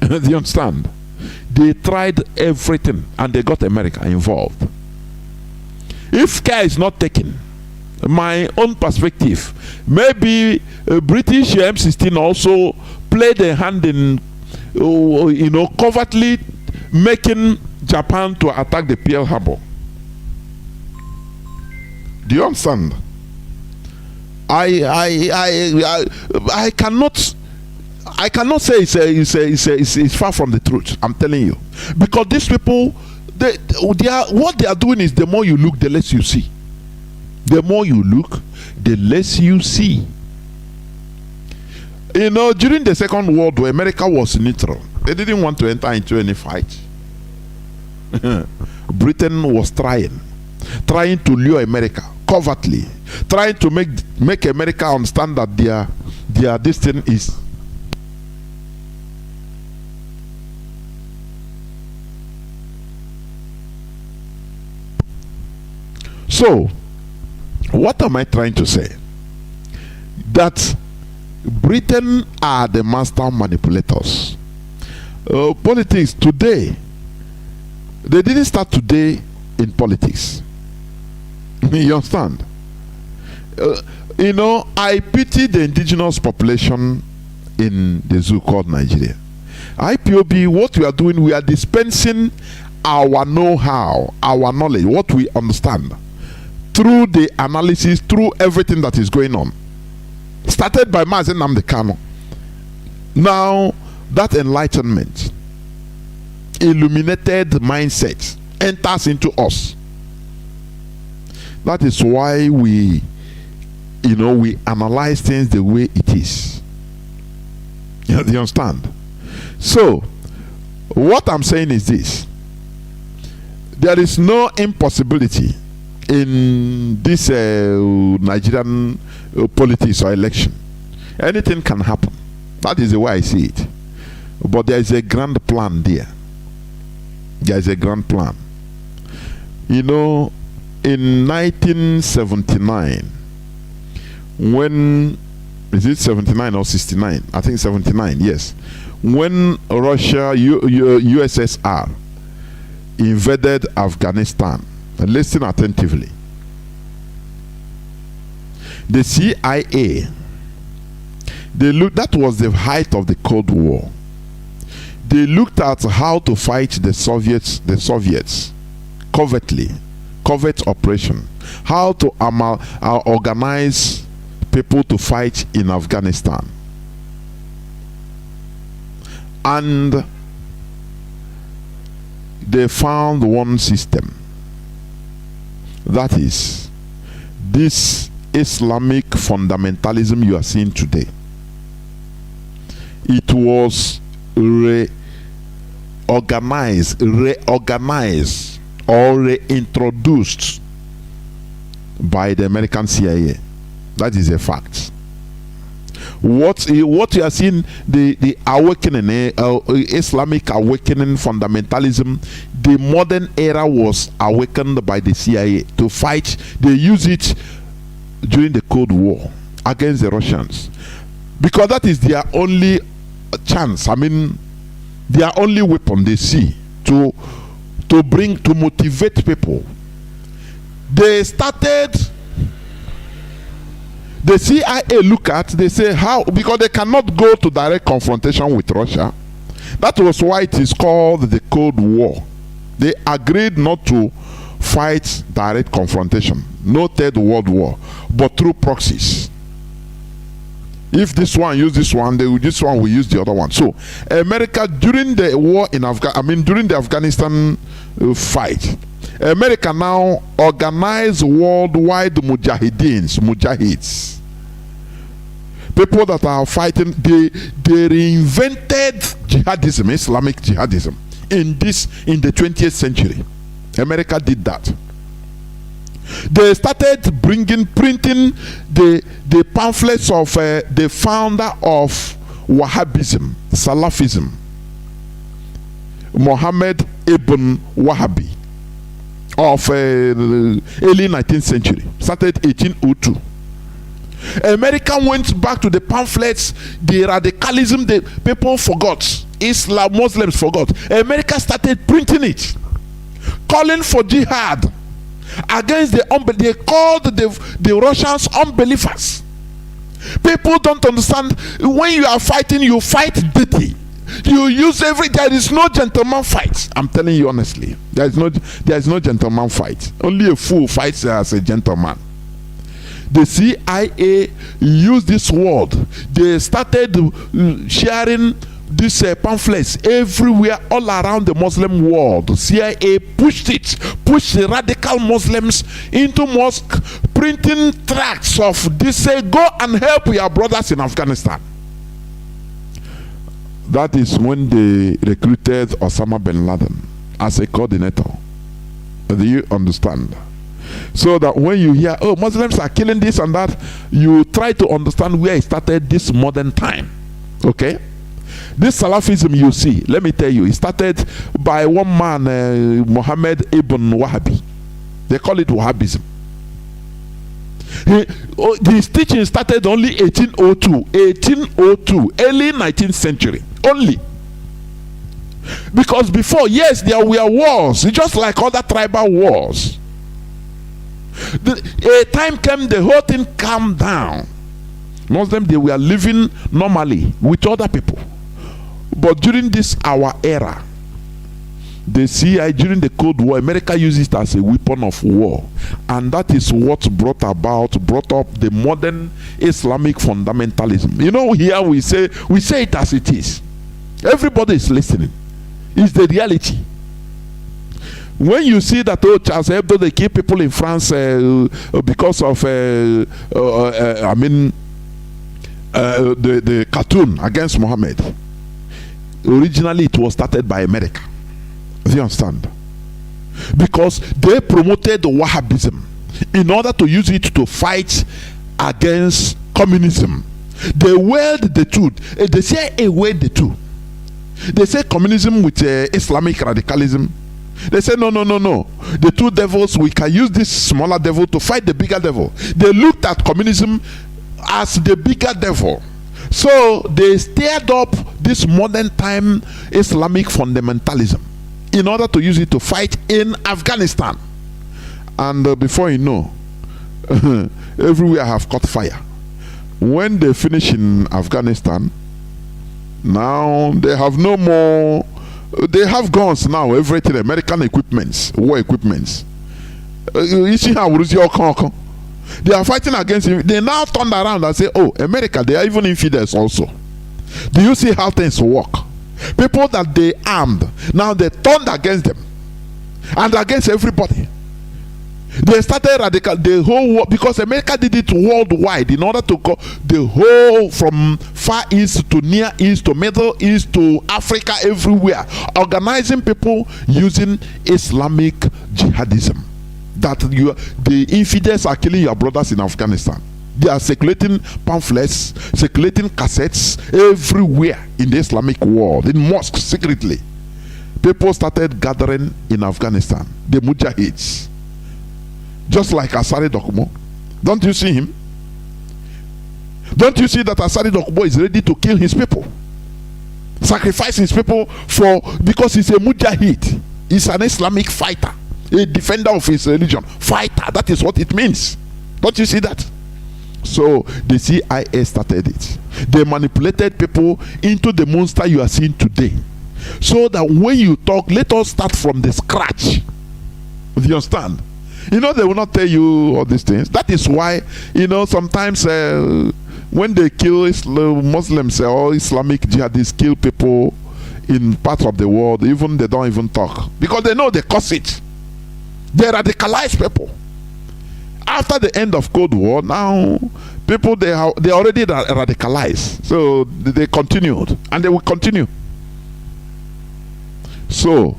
Do you understand? They tried everything, and they got America involved. If care is not taken, my own perspective, maybe British M16 also played a hand in, covertly making Japan to attack the Pearl Harbor. Do you understand? I cannot say it's far from the truth. I'm telling you, because these people, what they are doing is, the more you look, the less you see. The more you look, the less you see. During the Second World War, America was neutral. They didn't want to enter into any fight. Britain was trying to lure America covertly, trying to make America understand that their destiny is. So, what am I trying to say? That Britain are the master manipulators. Politics today, they didn't start today in politics. You understand? I pity the indigenous population in the zoo called Nigeria. IPOB, what we are doing, we are dispensing our know-how, our knowledge, what we understand, through the analysis, through everything that is going on. Started by Mazi Nnamdi Kanu. Now, that enlightenment, illuminated mindset enters into us. That is why we analyze things the way it is. You understand? So, what I'm saying is this. There is no impossibility in this Nigerian politics or election. Anything can happen. That is the way I see it. But there is a grand plan there. There is a grand plan. In 1979, when, is it 79 or 69? I think 79, yes. When Russia, USSR, invaded Afghanistan, listen attentively. The CIA, that was the height of the Cold War. They looked at how to fight the Soviets covertly, covert operation, how to organize people to fight in Afghanistan. And they found one system. That is this Islamic fundamentalism you are seeing today. It was reorganized or reintroduced by the American CIA. That is a fact. What you are seeing, the awakening, Islamic awakening, fundamentalism, the modern era was awakened by the CIA to fight. They use it during the Cold War against the Russians, because that is their only chance. I mean, their only weapon they see to motivate people. They started. The CIA look at, they say how, because they cannot go to direct confrontation with Russia. That was why it is called the Cold War. They agreed not to fight direct confrontation, no Third World War, but through proxies. If this one use this one, this one will use the other one. So America, during the war in during the Afghanistan fight, America now organized worldwide mujahids. People that are fighting, they reinvented jihadism, Islamic jihadism, in the 20th century. America did that. They started printing the pamphlets of the founder of Wahhabism, Salafism, Muhammad ibn Wahhabi, of early 19th century, started 1802. America went back to the pamphlets, the radicalism the people forgot, Muslims forgot. America started printing it, calling for jihad against they called the Russians unbelievers. People don't understand. When you are fighting, you fight dirty. You use there is no gentleman fight. I'm telling you honestly, there is no gentleman fight. Only a fool fights as a gentleman. The CIA used this word. They started sharing these pamphlets everywhere, all around the Muslim world. The CIA pushed the radical Muslims into mosque, printing tracts of this. Say, go and help your brothers in Afghanistan. That is when they recruited Osama bin Laden as a coordinator. Do you understand? So that when you hear, oh, Muslims are killing this and that, you try to understand where it started this modern time. Okay? This Salafism you see, let me tell you, it started by one man, Muhammad ibn Wahhabi. They call it Wahhabism. His teaching started only 1802, early 19th century, only. Because before, yes, there were wars, just like other tribal wars. A time came, the whole thing calmed down. Muslims, they were living normally with other people. But during this our era, the CIA, during the Cold War, America used it as a weapon of war, and that is what brought up the modern Islamic fundamentalism. You know, here we say it as it is. Everybody is listening. It's the reality. When you see that, oh, Charles Hebdo, they kill people in France because of the cartoon against Muhammad. Originally, it was started by America. Do you understand? Because they promoted Wahhabism in order to use it to fight against communism. They weld the two. They say weld the two. They say communism with Islamic radicalism. They say no. The two devils, we can use this smaller devil to fight the bigger devil. They looked at communism as the bigger devil. So they stirred up this modern time Islamic fundamentalism in order to use it to fight in Afghanistan. And before you know, everywhere have caught fire. When they finish in Afghanistan, now they have no more. They have guns now, everything, American equipments, war equipments. You see how they are fighting against him. They now turn around and say, oh, America, they are even infidels also. Do you see how things work? People that they armed, now they turned against them and against everybody. They started the whole world, because America did it worldwide in order to go the whole, from Far East to Near East to Middle East to Africa, everywhere, organizing people using Islamic jihadism. That the infidels are killing your brothers in Afghanistan. They are circulating pamphlets, circulating cassettes everywhere in the Islamic world, in mosques secretly. People started gathering in Afghanistan, the Mujahids, just like Asari Dokubo. Don't you see him? Don't you see that Asari Dokubo is ready to kill his people, sacrifice his people because he's a Mujahid? He's an Islamic fighter, a defender of his religion. Fighter, that is what it means. Don't you see that? So the CIA started it. They manipulated people into the monster you are seeing today, so that when you talk, let us start from the scratch. Do you understand? You know, they will not tell you all these things. That is why, you know, sometimes when they kill Muslims or Islamic jihadists kill people in parts of the world, even they don't even talk, because they know they cause it. They radicalize people. After the end of Cold War, now people they already radicalized, so they continued and they will continue. So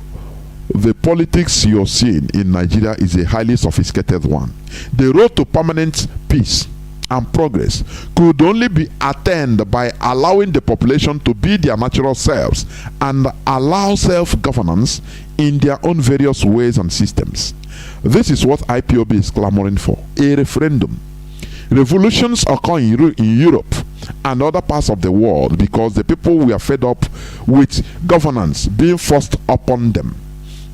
the politics you're seeing in Nigeria is a highly sophisticated one. The road to permanent peace and progress could only be attained by allowing the population to be their natural selves and allow self-governance in their own various ways and systems. This is what IPOB is clamoring for: a referendum. Revolutions occur in Europe and other parts of the world because the people were fed up with governance being forced upon them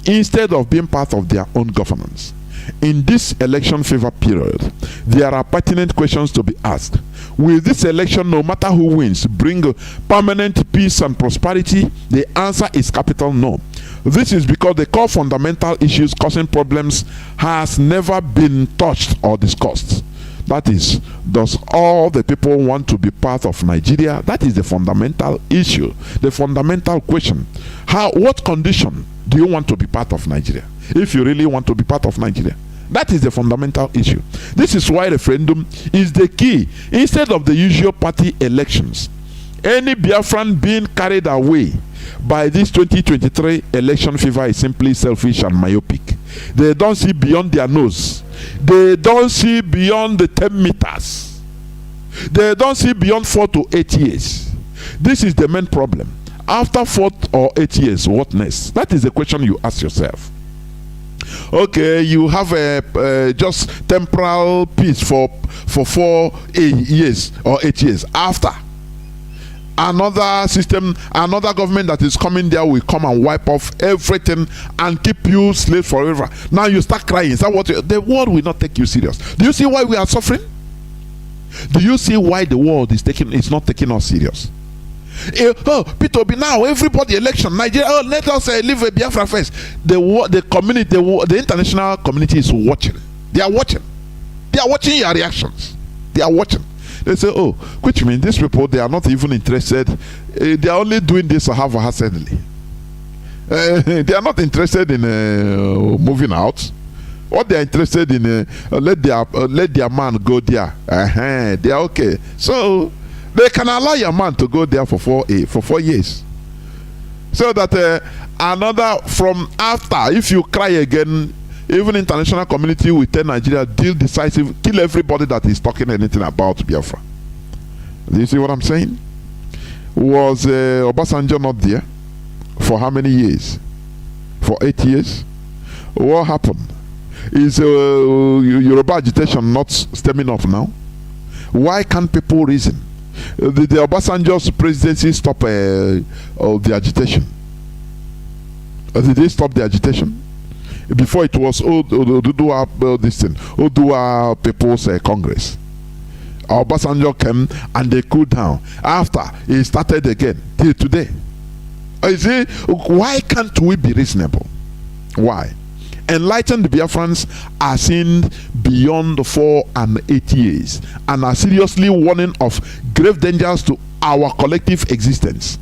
instead of being part of their own governance. In this election fever period, there are pertinent questions to be asked. Will this election, no matter who wins, bring permanent peace and prosperity? The answer is capital no. This is because the core fundamental issues causing problems has never been touched or discussed. That is, does all the people want to be part of Nigeria? That is the fundamental issue, the fundamental question. What condition do you want to be part of Nigeria? If you really want to be part of Nigeria, that is the fundamental issue. This is why referendum is the key instead of the usual party elections. Any Biafran being carried away by this 2023 election fever is simply selfish and myopic. They don't see beyond their nose. They don't see beyond the 10 meters. They don't see beyond 4 to 8 years. This is the main problem. After 4 or 8 years, what next? That is the question you ask yourself. Okay, you have a just temporal peace for 4 years or 8 years. After, another system, another government that is coming there will come and wipe off everything and keep you slave forever. Now you start crying. Is that what the world will not take you serious? Do you see why we are suffering? Do you see why the world is not taking us serious? Peter, now everybody election Nigeria. Let us leave a Biafra first. The community, the international community is watching. They are watching. They are watching your reactions. They are watching. They say, oh, which means these people, they are not even interested. They are only doing this haphazardly. They are not interested in moving out. What they are interested in, let their man go there. They are okay. So they can allow your man to go there for 4 years. So that another from after, if you cry again, even international community will tell Nigeria, deal decisive, kill everybody that is talking anything about Biafra. Do you see what I'm saying? Was Obasanjo not there? For how many years? For 8 years? What happened? Is Yoruba agitation not stemming up now? Why can't people reason? Did the Obasanjo's presidency stop the agitation? Did they stop the agitation? Before it was Oduduwa People's Congress. Obasanjo came and they cooled down. After, it started again till today. You see, why can't we be reasonable? Why? Enlightened Biafrans are seen beyond 4 and 8 years and are seriously warning of grave dangers to our collective existence.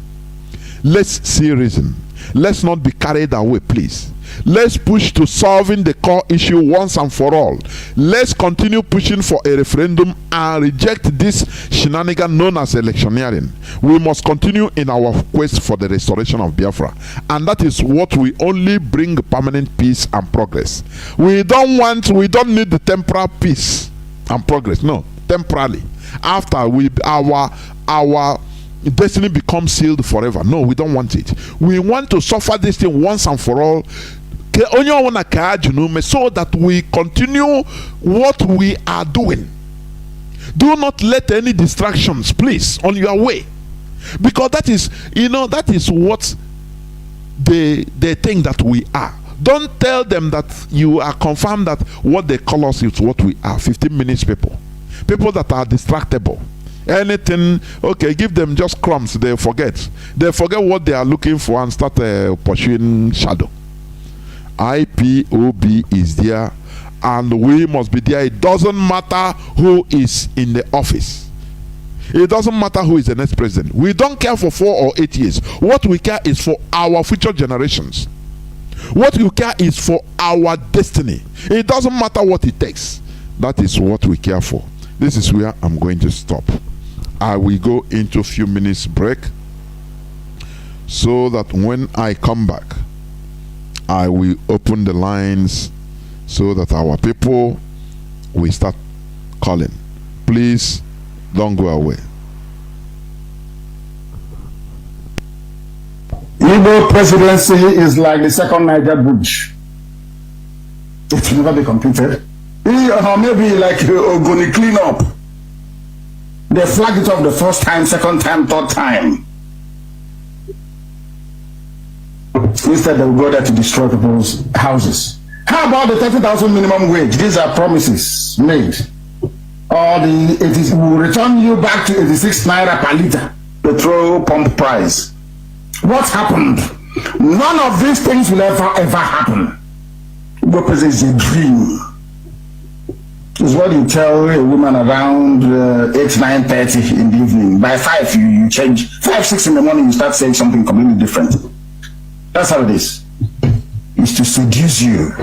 Let's see reason. Let's not be carried away, please. Let's push to solving the core issue once and for all. Let's continue pushing for a referendum and reject this shenanigan known as electioneering. We must continue in our quest for the restoration of Biafra, and that is what will only bring permanent peace and progress. We don't need the temporal peace and progress. No, temporarily. After our destiny becomes sealed forever. No, we don't want it. We want to suffer this thing once and for all, so that we continue what we are doing. Do not let any distractions, please, on your way, because that is, that is what they think that we are. Don't tell them that you are confirmed that what they call us is what we are. 15 minutes people that are distractible. Anything, okay, give them just crumbs, they forget what they are looking for and start pursuing shadow. IPOB is there, and we must be there. It doesn't matter who is in the office. It doesn't matter who is the next president. We don't care for 4 or 8 years. What we care is for our future generations. What we care is for our destiny. It doesn't matter what it takes. That is what we care for. This is where I'm going to stop. I will go into a few minutes break, so that when I come back, I will open the lines so that our people will start calling. Please don't go away. Igbo presidency is like the second Niger bridge. It will never be completed. Or maybe like Ogoni cleanup. They flagged it off the first time, second time, third time. Instead, they will go there to destroy people's houses. How about the 30,000 minimum wage? These are promises made. Or we will return you back to 86 naira per liter petrol pump price. What happened? None of these things will ever happen. Because it's a dream. It's what you tell a woman around 8, 9, 30 in the evening. By 5, you change. 5, 6 in the morning, you start saying something completely different. That's how it is. It's to seduce you.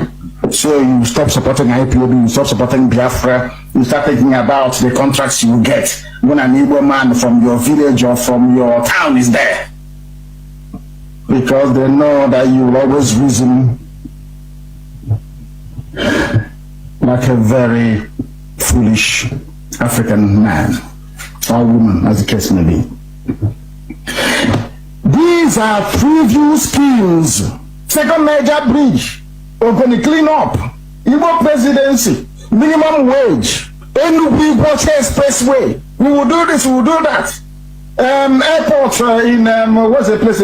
So you stop supporting IPOB, you stop supporting Biafra, you start thinking about the contracts you get when an Igbo man from your village or from your town is there. Because they know that you will always reason like a very foolish African man or woman, as the case may be. These are preview schemes. Second major bridge, we're going to clean up. Igbo presidency, minimum wage, Enugu expressway. We will do this, we will do that. Airport in what's the place?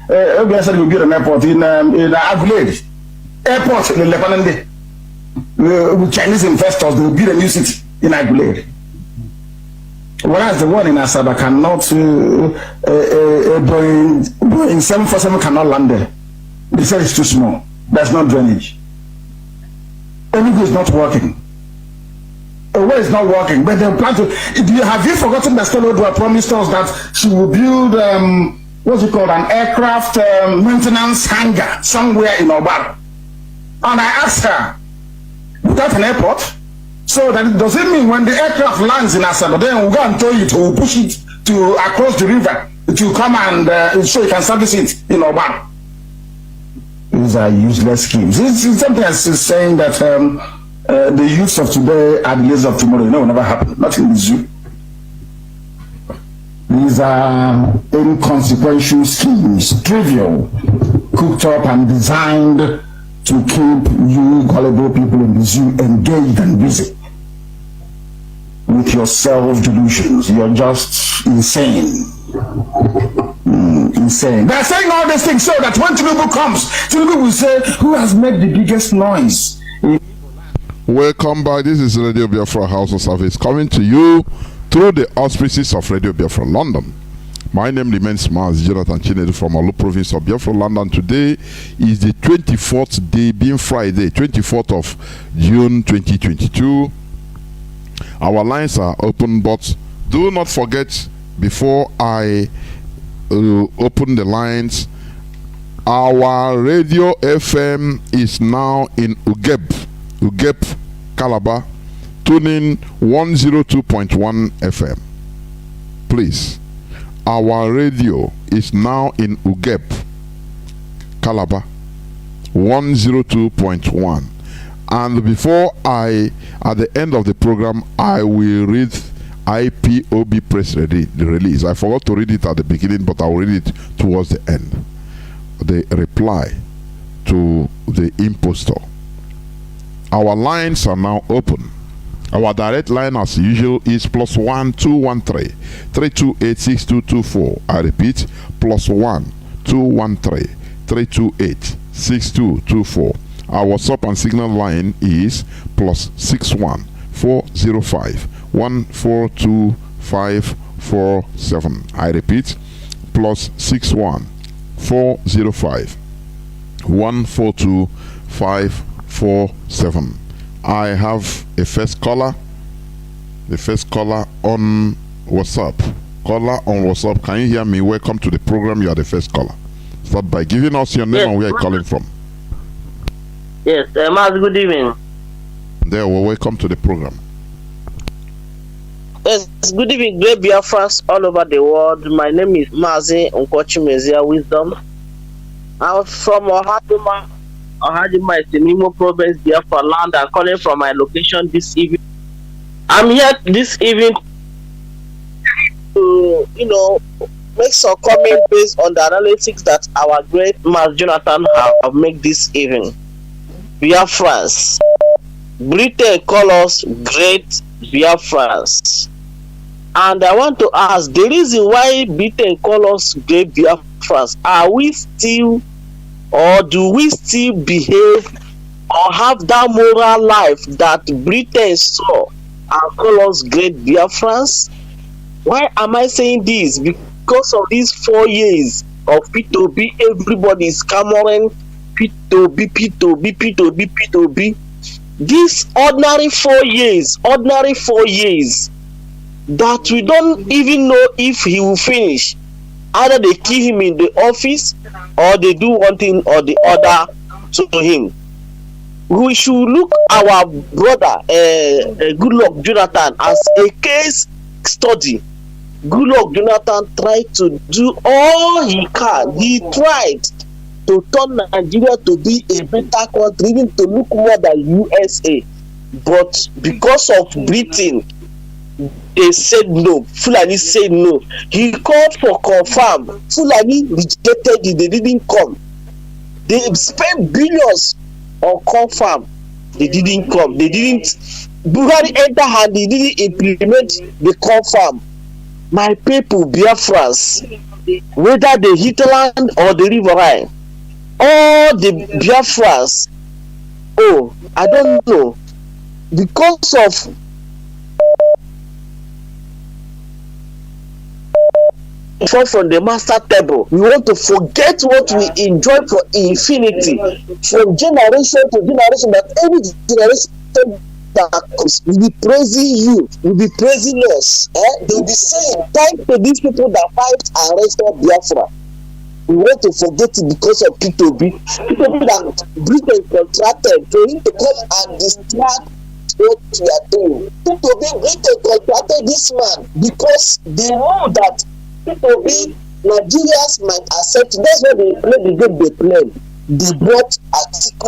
I said we build an airport in Aguilera. Airport in Lebanon. With Chinese investors, they will build a new city in Aguilera. Whereas the one in Asaba cannot, Boeing 747 cannot land there. They said it's too small. There's no drainage. Enugu is not working. Where is not working, but they plan to. Have you forgotten that Chinedu promised us that she will build what's it called, an aircraft maintenance hangar somewhere in Obar? And I asked her, without an airport, so that does it mean when the aircraft lands in Asaba, then we'll go and tow it, we'll push it to across the river to come and so you can service it in Obar? These are useless schemes. It's something that's saying that the youths of today are the leaders of tomorrow. No, it will never happen. Not in the zoo. These are inconsequential schemes, trivial, cooked up and designed to keep you gullible people in the zoo engaged and busy with your self-delusions. You're just insane. Insane. They're saying all these things so that when Chinedu comes, Chinedu will say, who has made the biggest noise? Welcome back. This is Radio Biafra HAUSA-SERVICE coming to you through the auspices of Radio Biafra London. My name remains Mazi Chinedu from Olu province of Biafra London. Today is the 24th day, being Friday, 24th of June 2022. Our lines are open, but do not forget, before I open the lines, our radio FM is now in Ugep, Calabar, tuning 102.1 FM. Please, our radio is now in Ugep, Calabar, 102.1. And before at the end of the program, I will read IPOB press release. I forgot to read it at the beginning, but I'll read it towards the end. The reply to the impostor. Our lines are now open. Our direct line as usual is +1 213 328 6224. I repeat, +1 213 328 6224. Our WhatsApp and Signal line is +61 405 142 547. I repeat, +61 405 142 547. I have a first caller. The first caller on WhatsApp. Caller on WhatsApp. Can you hear me? Welcome to the program. You are the first caller. Start by giving us your name and where you're calling from. Yes, Mazi, good evening. There, well, welcome to the program. Yes, good evening, great Biafras all over the world. My name is Mazi Nkochimezia Wisdom. I'm from Ohadima is in Imo Province, Biafra land. I'm calling from my location this evening. I'm here this evening to, make some comment based on the analytics that our great Mazi Jonathan have made this evening. Biafrans. Britain call us great Biafrans. And I want to ask, the reason why Britain call us great Biafrans, are we still, or do we still behave or have that moral life that Britain saw and call us great Biafrans? Why am I saying this? Because of these 4 years of P2B, everybody is clamoring P2B, P2B, P2B, P2B. These ordinary 4 years that we don't even know if he will finish. Either they kill him in the office or they do one thing or the other to him. We should look our brother Goodluck Jonathan as a case study. Goodluck Jonathan tried to do all he can. He tried to turn Nigeria to be a better country, even to look more than USA. But because of Britain, they said no. Fulani said no. He called for confirm. Fulani rejected it. They didn't come. They spent billions on confirm. They didn't come. They didn't. Buhari enter and they didn't implement the confirm. My people, Biafrans, whether the hinterland or the riverine, all the Biafrans, I don't know, because of from the master table, we want to forget what we enjoy for infinity, from generation to generation, that every generation that comes will be praising you, will be praising us. They will be saying thank to these people that fight and restore Biafra. We want to forget it because of P2B. P2B that Britain contracted for him to come and distract what we are doing. P2B, Britain contracted this man because they know that P2B, Nigerians might accept. That's why they play the game they play. They brought Atiku.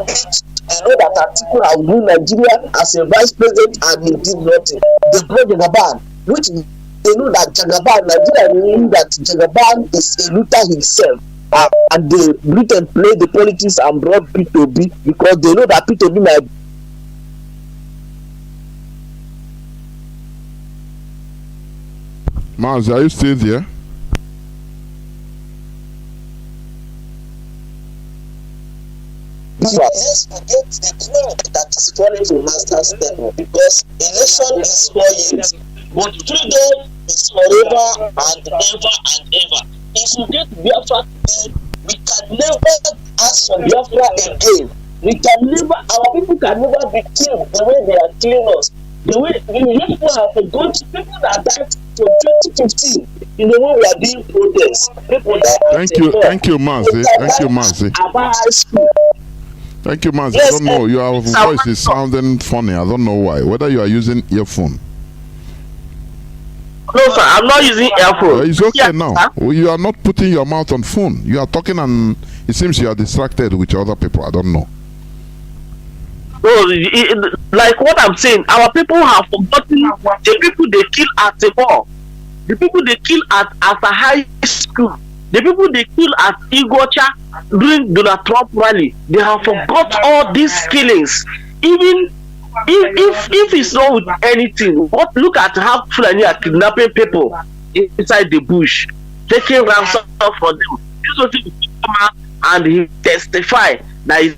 I know that Atiku has ruled Nigeria as a vice president and he did nothing. They brought Jagaban, which they know that Jagaban, Nigeria knew that Jagaban is a looter himself. And they Britain played the politics and brought P2B because they know that P2B might. Mazi, are you still there? Let's forget the clock that is falling to master's table because election is 4 years, but freedom is forever and ever. If we get Biafra today, we can never ask for Biafra again. We can never, our people can never be killed the way they are killing us. The way people have forgotten, people that died from 2015, when we are doing protests. People that Thank you, Mazi. Thank you, Mazi. About high school. Thank you, Mazi. Yes, I don't know. Your voice is sounding funny. I don't know why. Whether you are using earphone. No, sir. I'm not using earphone. It's okay now. You are not putting your mouth on phone. You are talking and it seems you are distracted with other people. I don't know. No, like what I'm saying, our people have forgotten the people they kill at the mall, the people they kill at a high school, the people they kill at Igocha during Donald Trump rally. They have forgot all these killings. Even if it's not with anything, look at how Fulani are kidnapping people inside the bush, taking ransom for them. This was come out and he testify that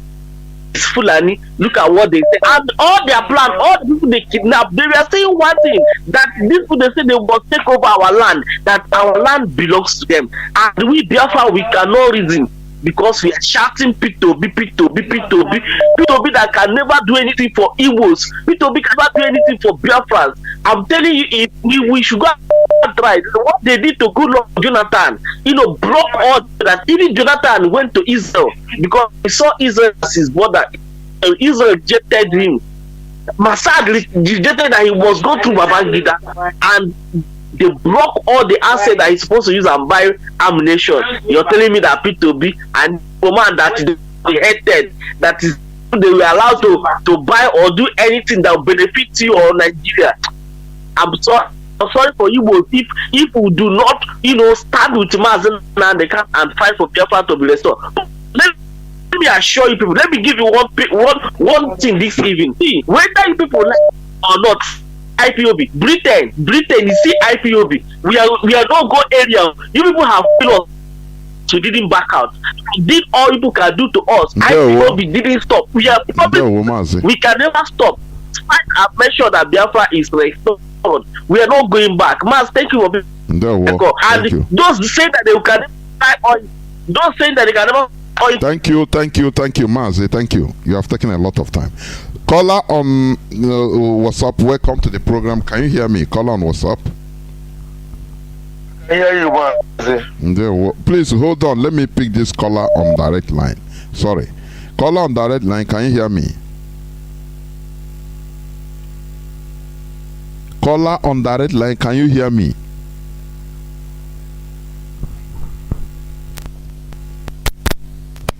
it's Fulani. Look at what they say, and all their plan, all the people they kidnap, they were saying one thing, that these people they say they must take over our land, that our land belongs to them, and we Biafra we cannot reason. Because we are shouting P2B that can never do anything for Igbos. P2B cannot do anything for Biafrans. I'm telling you, if we should go and try what they did to Goodluck Jonathan, broke all that. Even Jonathan went to Israel because he saw Israel as his brother. Israel rejected him. Mossad rejected that he must go through Babangida, and they broke all the assets that he's supposed to use and buy ammunition. You're telling me that P2B and command that they hated, that is they were allowed to buy or do anything that will benefit you or Nigeria. I'm sorry for you, but if we do not, start with Mazi and fight for Biafra to be restored. Let me assure you people. Let me give you one thing this evening. See, whether you people like or not, IPOB, Britain, you see IPOB. We are not go area. You people have failed us. We didn't back out. We did all people can do to us. IPOB didn't stop. We are we can never stop. I've made sure that Biafra is restored. We are not going back. Mas, thank you for being. And those say that they can never buy oil. Those saying that they can never oil. Thank you, Mazi. Thank you. You have taken a lot of time. Caller on WhatsApp, welcome to the program. Can you hear me? Caller on WhatsApp. I hear you, Mazi. Please hold on. Let me pick this caller on direct line. Sorry. Caller on direct line, can you hear me? Caller on direct line, can you hear me?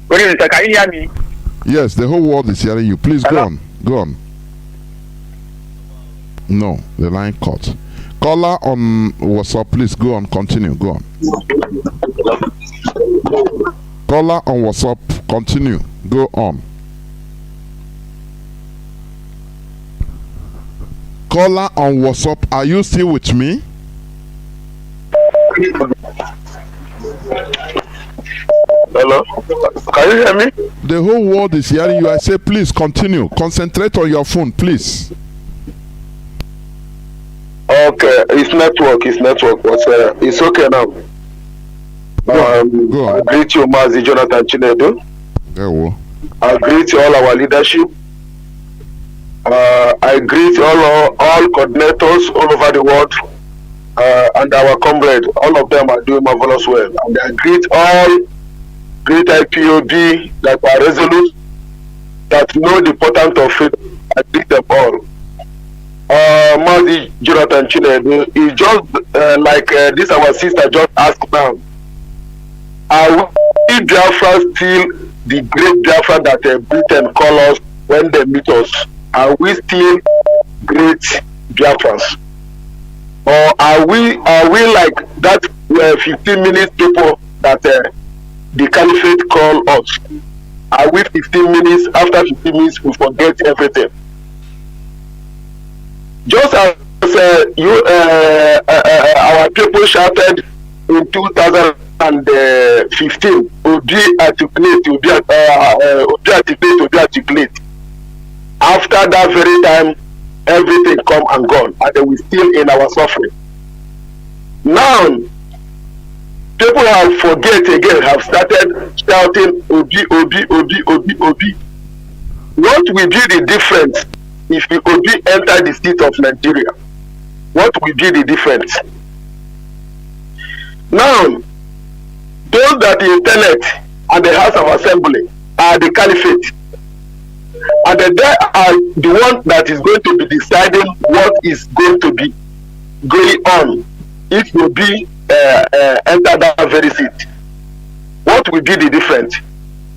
Can you hear me? Yes, the whole world is hearing you. Please go on. Go on. No, the line cut. Caller on WhatsApp, please go on. Continue. Go on. Caller on WhatsApp, continue. Go on. Caller on WhatsApp, are you still with me? Hello? Can you hear me? The whole world is hearing you. I say, please continue. Concentrate on your phone, please. Okay, it's network, but it's okay now. Go on. I greet you, Mazi, Jonathan, Chinedu. I greet all our leadership. I greet all coordinators all over the world, and our comrades. All of them are doing marvelous well. And I greet all great IPOB that are resolute, that know the importance of it. I greet them all. Mazi, Jonathan, Chinedu is just like this our sister just asked now. Are we Biafra still the great Biafra that Britain call us when they meet us? Are we still great Biafrans? Or are we like that 15 minutes people that the caliphate call us? Are we 15 minutes, after 15 minutes we forget everything? Just as our people shouted in 2015, articulate. After that very time, everything come and gone, and then we still in our suffering. Now, people have have started shouting Obi. What will be the difference if the Obi enter the seat of Nigeria? What will be the difference? Now, those that the internet and the House of Assembly are the caliphate, and they are the one that is going to be deciding what is going to be going on if will be enter that very seat. What will be the difference?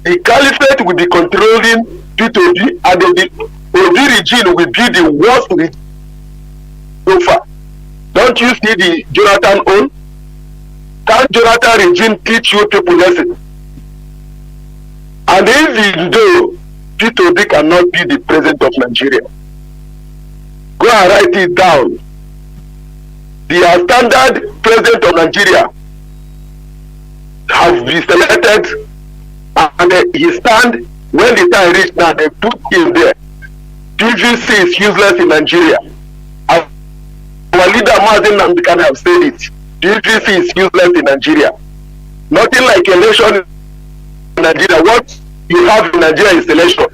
The caliphate will be controlling P2P, and Obi regime will be the worst regime so far. Don't you see the Jonathan own? Can Jonathan regime teach you people lesson? And even though Peter Obi cannot be the president of Nigeria, go and write it down. The standard president of Nigeria has been selected, and he stand when the time reach now. They put him there. PVC is useless in Nigeria. Our leader Mazi Nnamdi can have said it. PVC is useless in Nigeria. Nothing like election in Nigeria. What you have in Nigeria is election.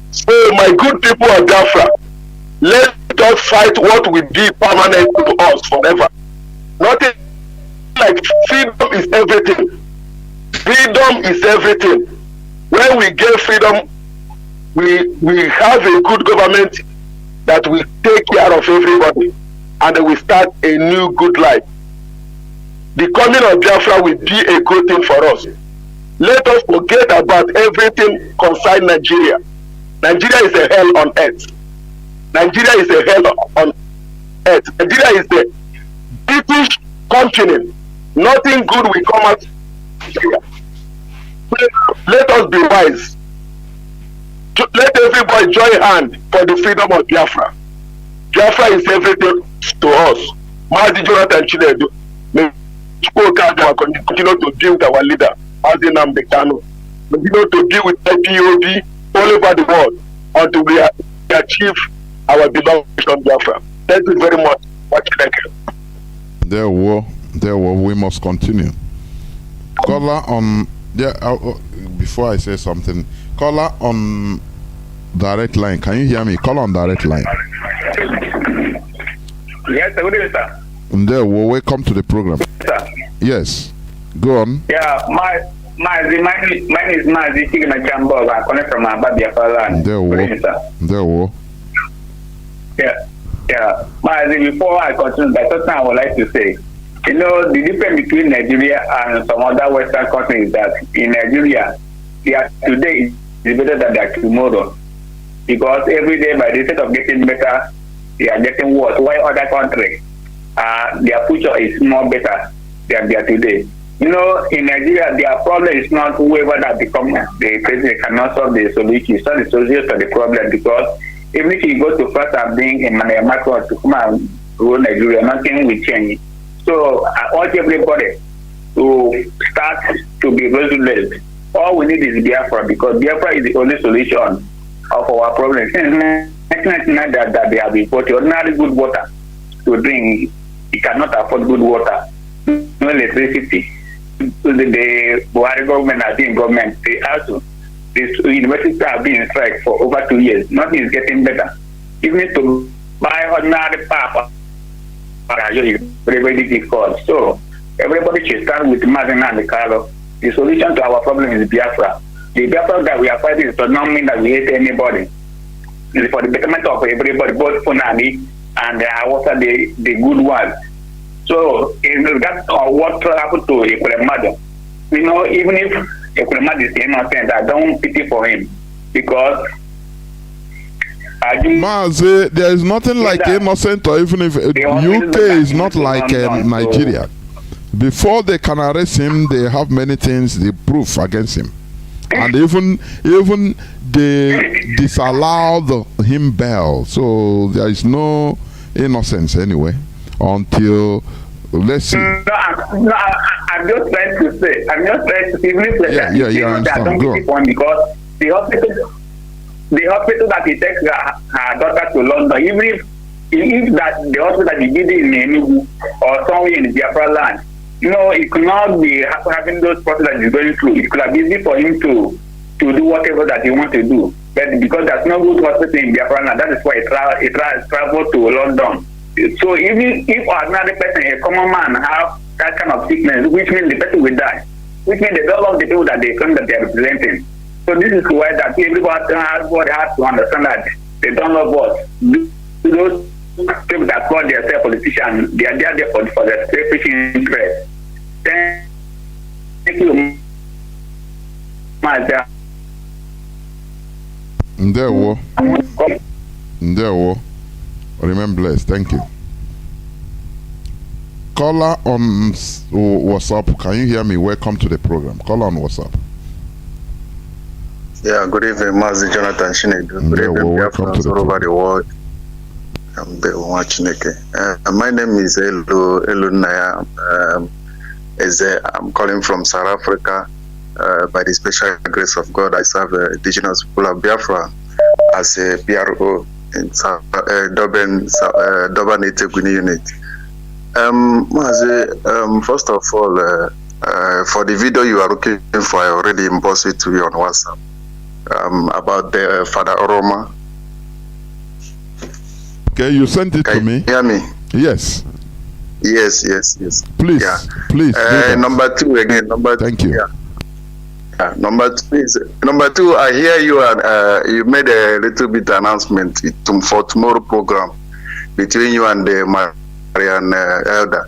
So my good people of Biafra, let us fight what will be permanent to us forever. Nothing like freedom is everything. Freedom is everything. When we get freedom, we have a good government that will take care of everybody, and we start a new good life. The coming of Biafra will be a good thing for us. Let us forget about everything concerning Nigeria. Nigeria is a hell on earth. Nigeria is a hell on earth. Nigeria is the British continent. Nothing good will come out of Nigeria. Let us be wise. Let everybody join hand for the freedom of Biafra. Biafra is everything to us. Mazi, Jonathan, Chinedu, may continue to deal with our leader, Mazi Nnamdi Kanu. Continue to deal with IPOB all over the world until we achieve our beloved Biafra. Thank you very much. There we must continue. Caller on before I say something, caller on direct line. Can you hear me? Call on direct line. Yes, good evening, sir. There, welcome to the program. Sir. Yes, go on. Yeah, my name is Mazi. I'm calling from Biafra land. There, Yeah. Mazi, before I continue, that's something I would like to say. You know, the difference between Nigeria and some other Western countries is that in Nigeria, today is better than their tomorrow. Because every day, by the instead of getting better, they are getting worse. While other countries, their future is more better than their today. You know, in Nigeria, their problem is not whoever that becomes the president cannot solve the solution. It's not the solution to the problem, because even if you go to first and bring Emmanuel Macron to come and rule Nigeria, nothing will change. So I urge everybody to start to be resolute. All we need is Biafra, because Biafra is the only solution of our problem. Since 1999 that they have imported ordinary good water to drink, you cannot afford good water, no electricity. The Buhari government has been government. They also, this universities have been in strike for over 2 years. Nothing is getting better. Even to buy ordinary power, very, very difficult. So everybody should start with Mazi and Carlo. The solution to our problem is Biafra. The Biafra that we are fighting does not mean that we hate anybody. It's for the betterment of everybody, both Funani and also the good ones. So in regard to what happened to Ekwemadu, you know, even if Ekwemadu is innocent, I don't pity for him, because Mazi, there is nothing like innocent, or even if UK is not like Nigeria. Before they can arrest him, they have many things they prove against him, and even they disallowed him bail. So there is no innocence anyway until. Let's see. I'm just trying to say, even if I don't keep on, because the hospital that he takes her daughter to London, even if that the hospital that he did in Enugu or somewhere in Biafra land, you know, it could not be having those processes that he's going through. It could have been easy for him to do whatever that he wants to do. But because there's no good hospital in Biafra land, that is why he traveled to London. So even if another person, a common man, have that kind of sickness, which means the person will die, which means they don't love the people that they claim that they are representing. So this is why that everybody has to understand that they don't love us. Those people that call themselves politicians, they are there for their selfish interest. Thank you, There Ndewo. Remain blessed. Thank you. Caller on WhatsApp. Can you hear me? Welcome to the program. Caller on WhatsApp. Yeah, good evening, Mazi, Jonathan, Chinedu. Good evening, welcome to the all over the world. I'm the Chineke. My name is Elu Naya. I'm calling from South Africa. By the special grace of God, I serve the indigenous people of Biafra as a PRO in Durban Eteguni unit. Mazi, first of all, for the video you are looking for, I already embossed it to you on WhatsApp. About the Father Oroma. Okay, you sent it to me. Hear me? Yes. Yes. Please, yeah. Please. Number two again. Thank you. Yeah. Number two. I hear you and you made a little bit announcement for tomorrow program between you and the Marian elder.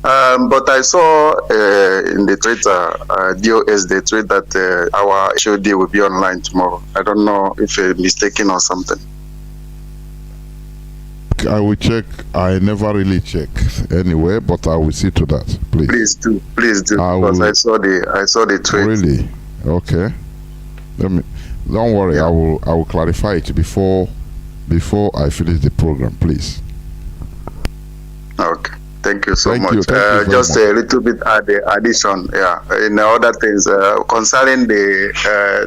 But I saw in the Twitter, DOS, they tweet that our HOD will be online tomorrow. I don't know if I'm mistaken or something. I will check. I never really check anyway, but I will see to that. Please. Please do. Because I saw the tweet. Really? Okay. Don't worry. Yeah. I will clarify it before I finish the program, please. Okay. Thank you so much. Thank you just much. A little bit addition, in other things concerning the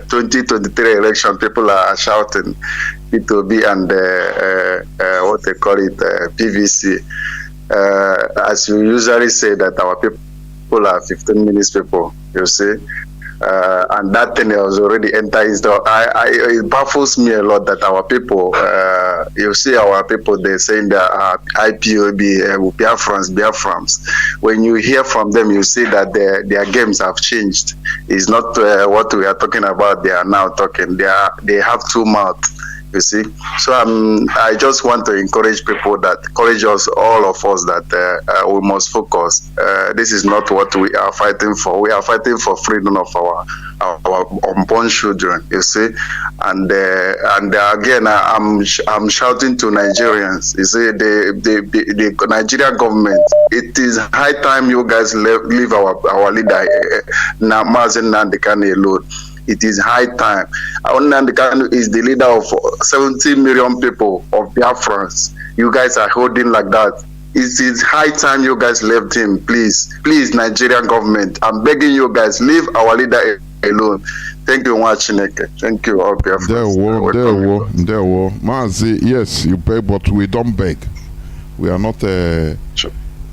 2023 election, people are shouting IPOB and what they call it PVC. As you usually say that our people are 15 minutes people, you see. And that thing has already entered his door. It baffles me a lot that our people, you see our people, they're saying that IPOB, Biafrans. When you hear from them, you see that their games have changed. It's not what we are talking about. They are now talking. They have two mouths. You see, so I just want to encourage people encourage us, all of us, that we must focus. This is not what we are fighting for. We are fighting for freedom of our unborn children. You see, and again, I'm shouting to Nigerians. You see, the Nigerian government. It is high time you guys leave our leader, Mazi Nnamdi alone. It is high time. Nnamdi Kanu is the leader of 70 million people of Biafrans. You guys are holding like that. It is high time you guys left him. Please, Nigerian government. I'm begging you guys, leave our leader alone. Thank you, Chineke. Thank you, all Biafrans. There were. Mazi, yes, you beg, but we don't beg. We are not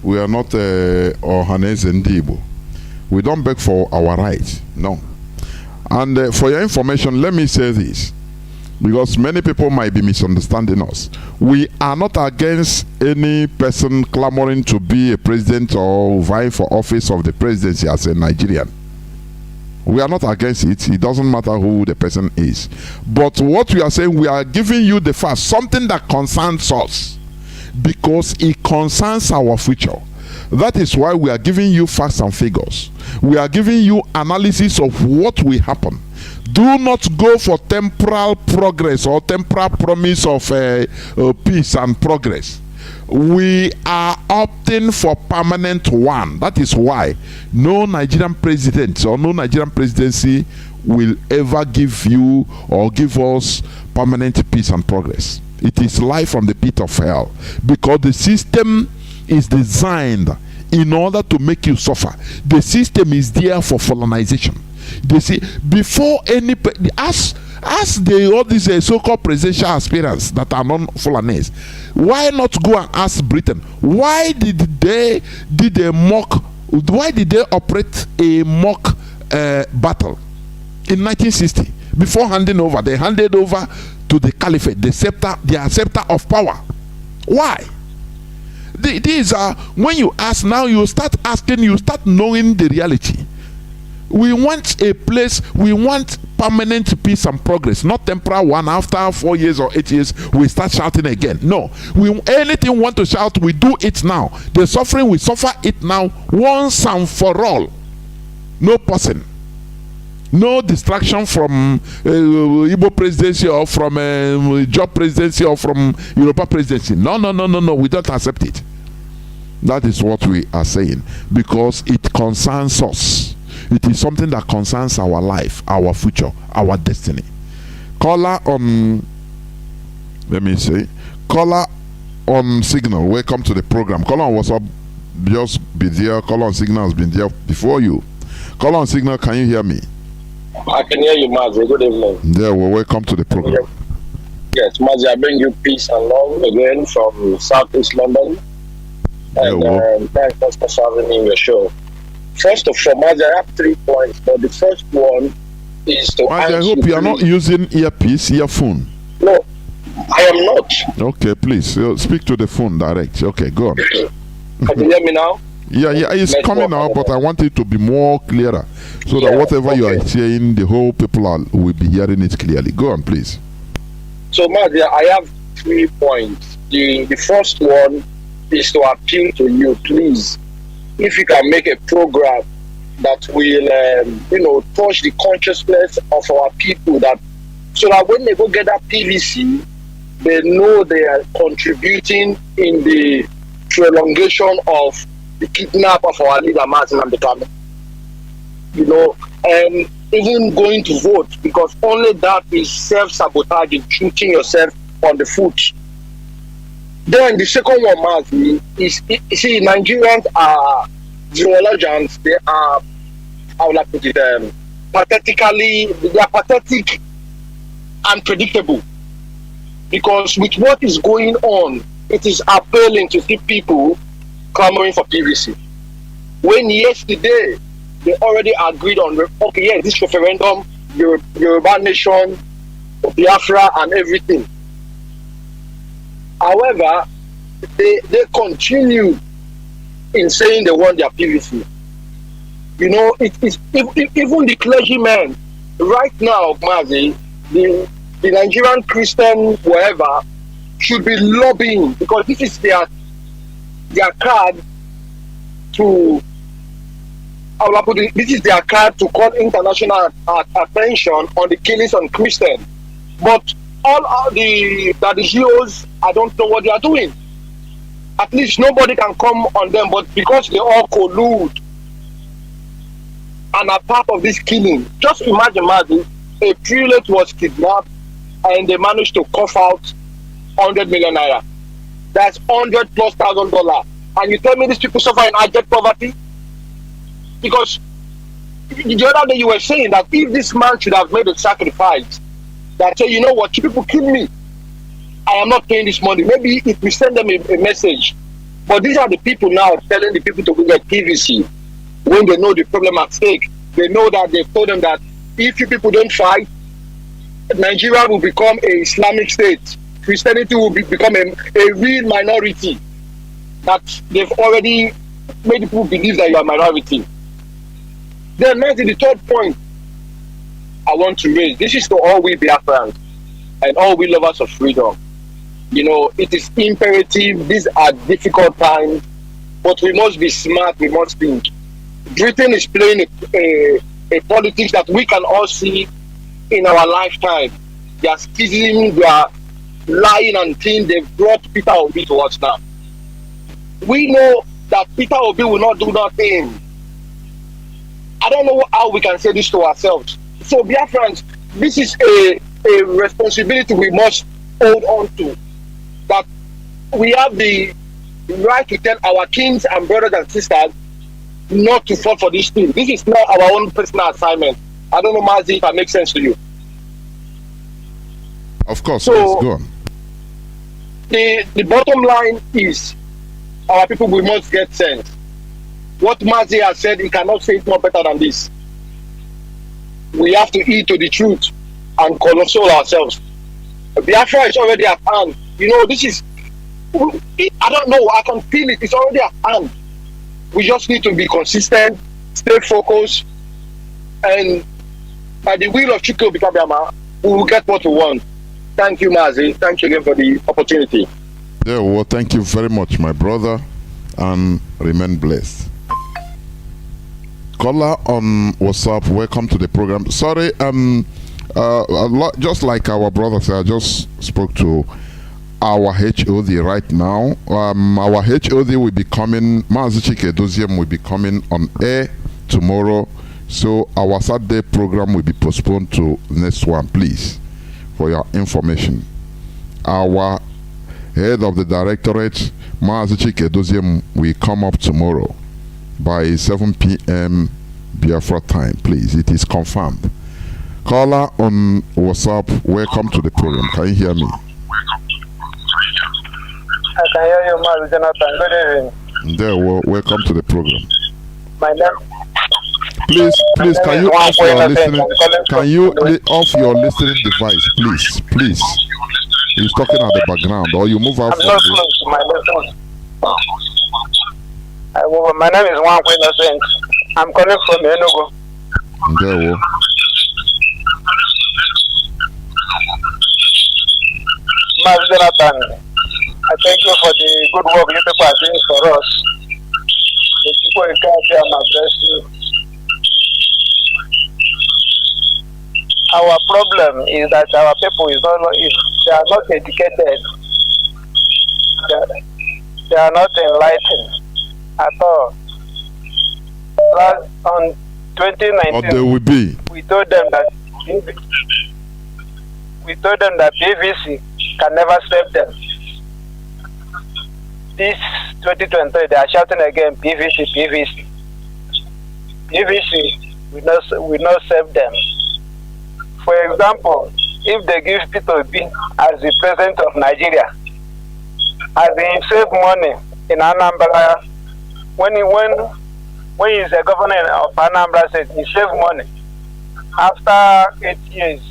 Ohanes and Dibo. We don't beg for our rights. No. And for your information, let me say this, because many people might be misunderstanding us. We are not against any person clamoring to be a president or vying for office of the presidency as a Nigerian. We are not against it. It doesn't matter who the person is. But what we are saying, we are giving you the facts, something that concerns us, because it concerns our future. That is why we are giving you facts and figures. We are giving you analysis of what will happen. Do not go for temporal progress or temporal promise of peace and progress. We are opting for permanent one. That is why no Nigerian president or no Nigerian presidency will ever give you or give us permanent peace and progress. It is life from the pit of hell, because the system is designed in order to make you suffer. The system is there for colonization. They see, before any as all these so-called presidential aspirants that are non-Fulanese, why not go and ask Britain? Why did they operate a mock battle in 1960? Before handing over, they handed over to the caliphate, their scepter of power. Why? These are, when you ask now, you start asking, you start knowing the reality. We want a place, we want permanent peace and progress, not temporal one. After 4 years or 8 years, we start shouting again. No, anything we want to shout, we do it now. The suffering, we suffer it now, once and for all. No person No distraction from Igbo presidency or from job presidency or from Europa presidency. No. We don't accept it. That is what we are saying, because it concerns us. It is something that concerns our life, our future, our destiny. Caller on, let me say, caller on Signal, welcome to the program. Caller on WhatsApp, just be there. Caller on Signal has been there before you. Caller on Signal, can you hear me? I can hear you, Mazi. Good evening. Yeah, well, welcome to the program. Yes, Mazi, I bring you peace and love again from Southeast London. And thanks for having me in your show. First of all, Mazi, I have 3 points, but the first one is to Mazi, I hope you are not using earphone. No, I am not. Okay, please speak to the phone direct. Okay, go on. Can you hear me now? Yeah, it's coming out, but I want it to be more clearer, so that whatever you are saying, the whole people will be hearing it clearly. Go on, please. So, Mazi, I have 3 points. The first one is to appeal to you, please, if you can make a program that will, touch the consciousness of our people, so that when they go get that PVC, they know they are contributing in the prolongation of the kidnap of our leader, Mazi Nnamdi. And even going to vote, because only that is self-sabotaging, shooting yourself on the foot. Then the second one, Mazi, is, you see, Nigerians are zoologians. They are, how will I put it, they are pathetic and predictable. Because with what is going on, it is appalling to see people clamoring for PVC. When yesterday, they already agreed on, this referendum, Yoruba nation, Biafra and everything. However, they continue in saying they want their PVC. It is even the clergymen right now, Mazi, the Nigerian Christian whatever should be lobbying, because this is their card to this is their card to call international attention on the killings on Christians. But all the GOs, I don't know what they are doing. At least nobody can come on them, but because they all collude and are part of this killing. Just imagine, Mazi, a prelate was kidnapped and they managed to cough out 100 million naira. That's $100,000+. And you tell me these people suffer in abject poverty? Because the other day you were saying that if this man should have made a sacrifice, that say, you know what, you people kill me, I am not paying this money. Maybe if we send them a message. But these are the people now telling the people to go get PVC when they know the problem at stake. They know that they've told them that if you people don't fight, Nigeria will become an Islamic state. Christianity will become a real minority. That they've already made people believe that you are a minority. Then Mazi, the third point I want to raise, this is to all we Biafrans and all we lovers of freedom. It is imperative, these are difficult times, but we must be smart, we must think. Britain is playing a politics that we can all see in our lifetime. They are scheming, they are lying and things. They've brought Peter Obi to us now. We know that Peter Obi will not do nothing. I don't know how we can say this to ourselves. So, Biafrans, this is a responsibility we must hold on to. That we have the right to tell our kings and brothers and sisters not to fall for this thing. This is not our own personal assignment. I don't know, Mazi, if that makes sense to you. Of course, so, yes, go on. The bottom line is our people, we must get sense. What Mazi has said, he cannot say it more better than this. We have to eat to the truth and console ourselves. Biafra is already at hand. This is, I don't know, I can feel it. It's already at hand. We just need to be consistent, stay focused, and by the will of Chukwu Bikabiyama, we will get what we want. Thank you, Mazi. Thank you again for the opportunity. Yeah, well, thank you very much, my brother, and remain blessed. Caller on WhatsApp, welcome to the program. Sorry, just like our brother said, I just spoke to our HOD right now. Our HOD will be coming, Mazi Chinedu will be coming on air tomorrow. So our Saturday program will be postponed to next one, please, for your information. Our head of the directorate, Mazi Chinedu, will come up tomorrow by 7 p.m. Biafra time, please. It is confirmed. Caller on WhatsApp, welcome to the program. Can you hear me? I can hear you, Mazi Jonathan. Good evening. There, welcome to the program. My name. Please, can you off your listening? Can you off your listening device, please? He's talking at the background, or you move out. I'm not close to my listening. My name is Nwankwo Innocent. I'm calling from Enugu. There, Mazi Jonathan, I thank you for the good work you people are doing for us. The people in Kenya are bless you. Our problem is that our people they are not educated. They are not enlightened at all. On 2019, or they will be. we told them that PVC can never save them. This 2023, they are shouting again, PVC. PVC will not save them. For example, if they give Peter B as the president of Nigeria, as he save money in Anambra, when he's a governor of Anambra State, he save money. After 8 years,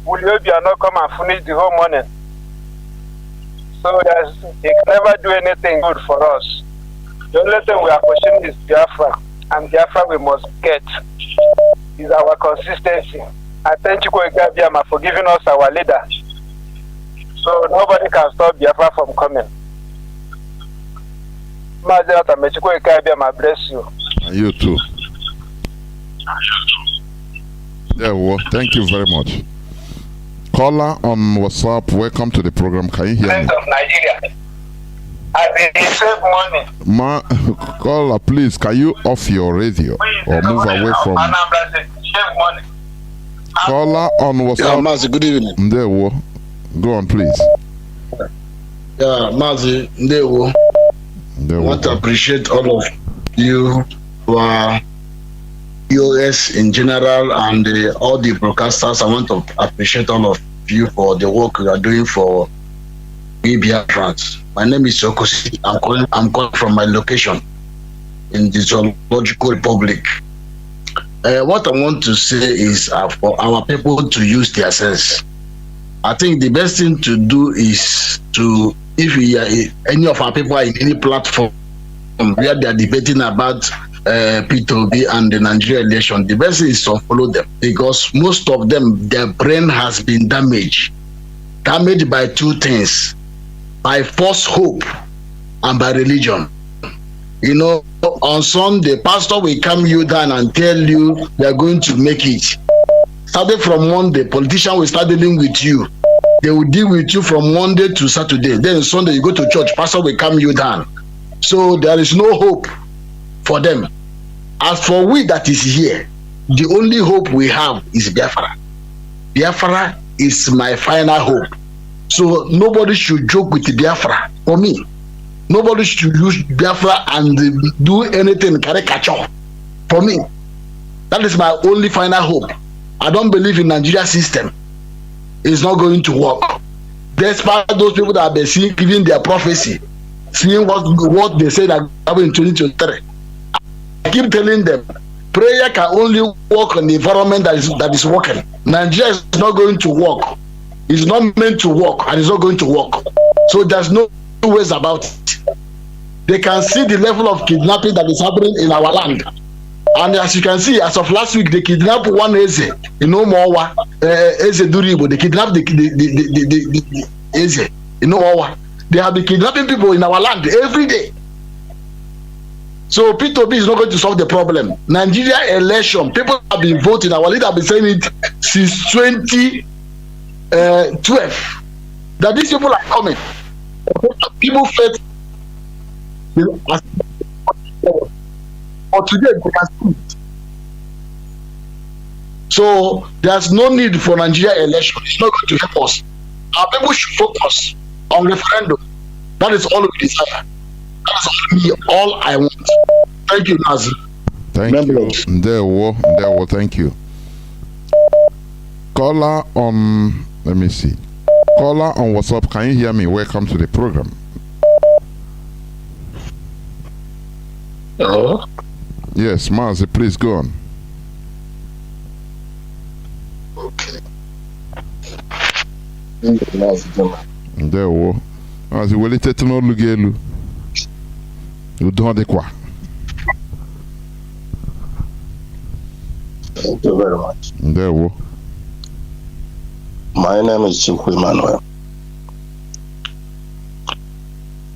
will you not come and finish the whole money? So they can never do anything good for us. The only thing we are pushing is Biafra, and Biafra we must get is our consistency. I thank you for giving us our leader. So nobody can stop Biafra from coming. Bless you. And you too. Yeah, well, thank you very much. Caller on WhatsApp, welcome to the program. Can you hear me? Of Nigeria. As they save money. Caller, please, can you off your radio or move away from? Save money. Caller on WhatsApp. Yeah, Mazi, good evening. Ndewo. Go on, please. Yeah, Mazi, Ndewo. I want to appreciate all of you who are US in general and all the broadcasters. I want to appreciate all of you for the work you are doing for Biafrans. My name is Sokosi. I'm calling from my location in the Zoological Republic. What I want to say is for our people to use their sense. I think the best thing to do is to, if any of our people are in any platform where they are debating about P2B and the Nigerian election, the best thing is to follow them, because most of them, their brain has been damaged by two things: by false hope and by religion. You know, on Sunday, pastor will come you down and tell you they are going to make it. Starting from Monday, politician will start dealing with you. They will deal with you from Monday to Saturday. Then Sunday you go to church, pastor will calm you down. So there is no hope for them. As for we that is here, the only hope we have is Biafra. Biafra is my final hope. So nobody should joke with Biafra. For me, nobody should use Biafra and do anything caricature. For me, that is my only final hope. I don't believe in Nigeria system. It's not going to work. Despite those people that have been seeing, giving their prophecy, seeing what they say that happened in 2023. I keep telling them, prayer can only work in the environment that is working. Nigeria is not going to work. It's not meant to work, and it's not going to work. So there's no two ways about it. They can see the level of kidnapping that is happening in our land. And as you can see, as of last week, they kidnapped one Eze, Eze Duribo. They kidnapped the Eze, They have been kidnapping people in our land every day. So P2B is not going to solve the problem. Nigeria election, people have been voting. Our leader have been saying it since 2012 that these people are coming. People felt, or today they can see it. So there's no need for Nigeria election. It's not going to help us. Our people should focus on referendum. That is all we desire. That's all I want. Thank you, Mazi. Thank you. There, thank you. Caller on, let me see. Caller on WhatsApp, can you hear me? Welcome to the program. Hello? Yes, Mazi, please go on. Okay. There, Mazi, will it take no lugelu? You don't de quoi? Thank you very much. There, my name is Chukwu Emmanuel.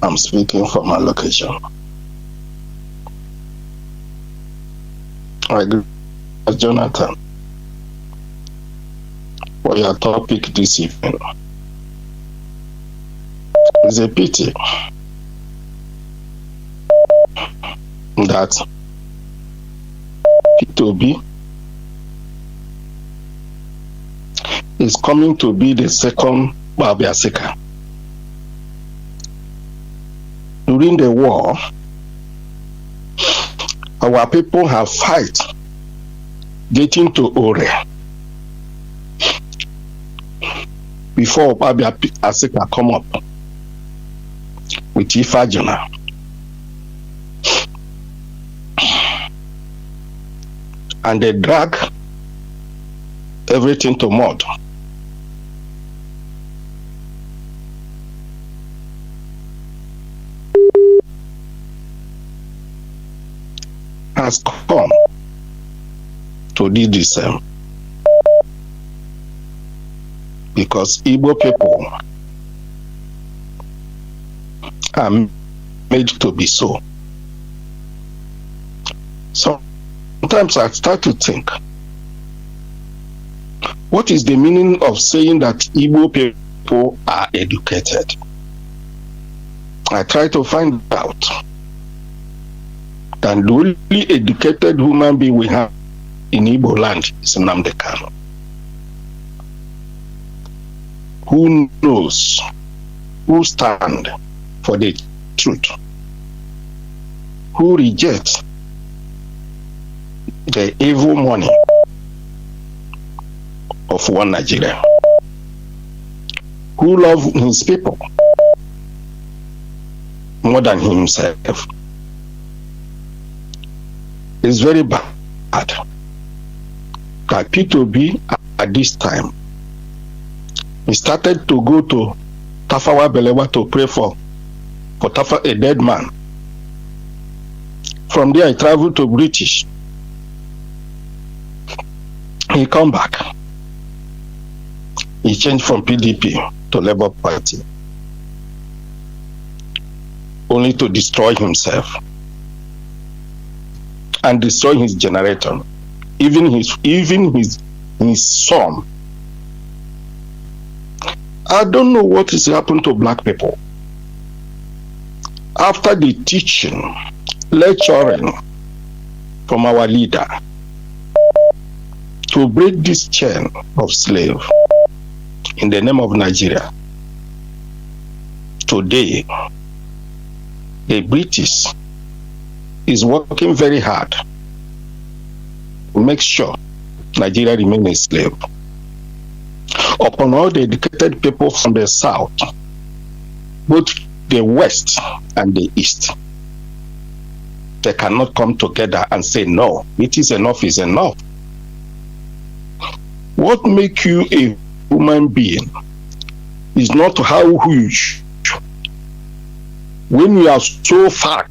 I'm speaking from my location. I agree with Jonathan for your topic this evening. It's a pity that P2B is coming to be the second Biafra. During the war, our people have fight getting to Ore before Biafra come up with Ifajana. And they drag everything to mud. Has come to do the same because Igbo people are made to be so. Sometimes I start to think, what is the meaning of saying that Igbo people are educated? I try to find out. And the only educated human being we have in Igbo land is Nnamdi Kanu. Who knows, who stand for the truth, who reject the evil money of one Nigeria, who love his people more than himself. It's very bad that P2B at this time, he started to go to Tafawa Balewa to pray for Tafa, a dead man. From there, he traveled to British. He come back. He changed from PDP to Labour Party, only to destroy himself and destroy his generator, even his son. I don't know what has happened to black people. After the teaching, lecturing from our leader to break this chain of slave in the name of Nigeria, today the British is working very hard to make sure Nigeria remains a slave upon all the educated people from the south, both the west and the east. They cannot come together and say, no, it is enough is enough. What makes you a human being is not how huge. When you are so fat,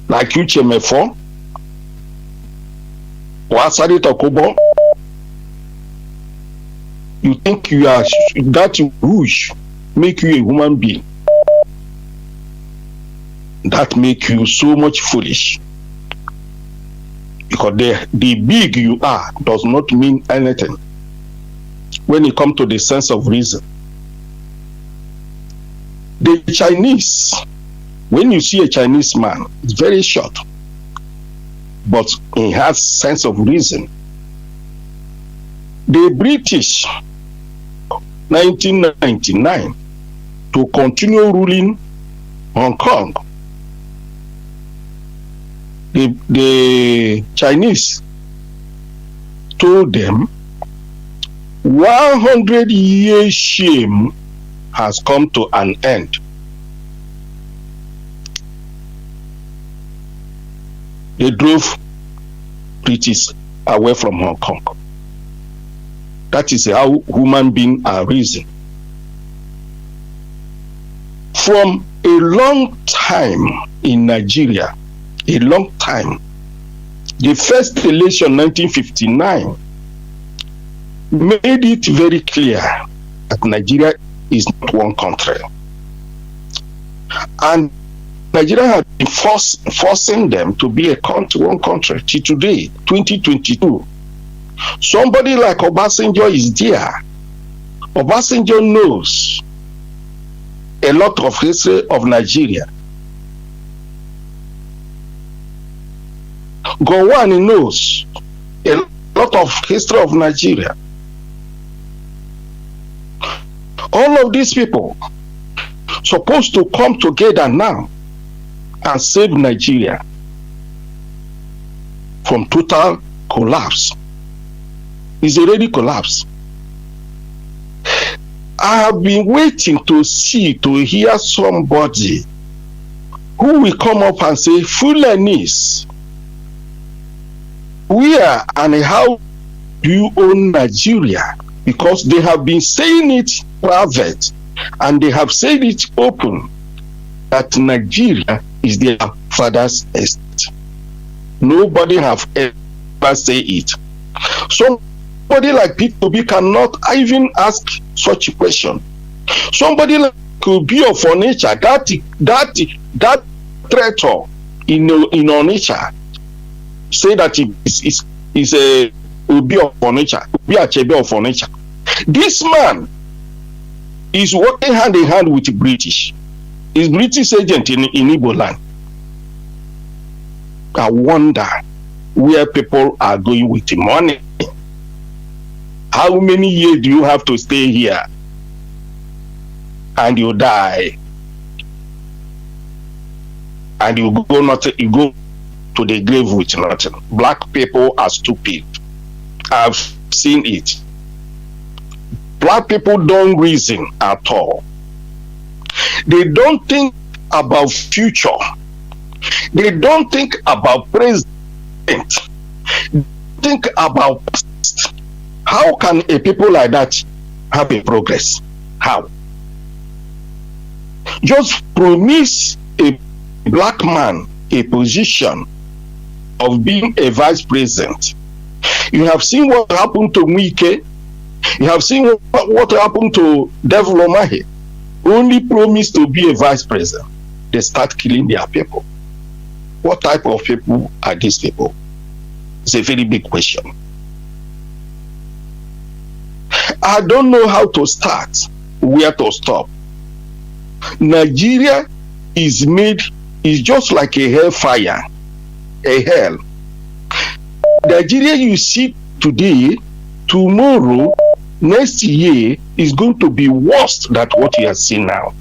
like Uchemefo, Wasari Tokobo, you think you are that huge make you a human being. that make you so much foolish. Because the big you are does not mean anything when it comes to the sense of reason. The Chinese, when you see a Chinese man, it's very short, but he has sense of reason. The British, 1999, to continue ruling Hong Kong, the Chinese told them 100 years shame has come to an end. They drove British away from Hong Kong. That is how human beings are reason. From a long time in Nigeria, a long time, the first election, 1959, made it very clear that Nigeria is not one country. And Nigeria has been forcing them to be one country till today, 2022. Somebody like Obasanjo is there. Obasanjo knows a lot of history of Nigeria. Gowon knows a lot of history of Nigeria. All of these people supposed to come together now and save Nigeria from total collapse. It's already collapsed. I have been waiting to hear somebody who will come up and say, Fulanis, where and how do you own Nigeria? Because they have been saying it private and they have said it open that Nigeria is their father's estate. Nobody have ever said it. Somebody like P2B cannot even ask such a question. Somebody like could be of nature, that traitor in our nature, say that it is a will be of nature, be a chebe of nature. This man is working hand in hand with the British. He's British agent in Igbo land. I wonder where people are going with the money. How many years do you have to stay here and you die? And you go to the grave with nothing. Black people are stupid. I've seen it. Black people don't reason at all. They don't think about future. They don't think about present. Think about past. How can a people like that have a progress? How? Just promise a black man a position of being a vice president. You have seen what happened to Mwike. You have seen what happened to Devil Omahe. Only promise to be a vice president. They start killing their people. What type of people are these people? It's a very big question. I don't know how to start, where to stop. Nigeria is just like a hellfire, a hell. Nigeria you see today, tomorrow, next year is going to be worse than what you are seeing now.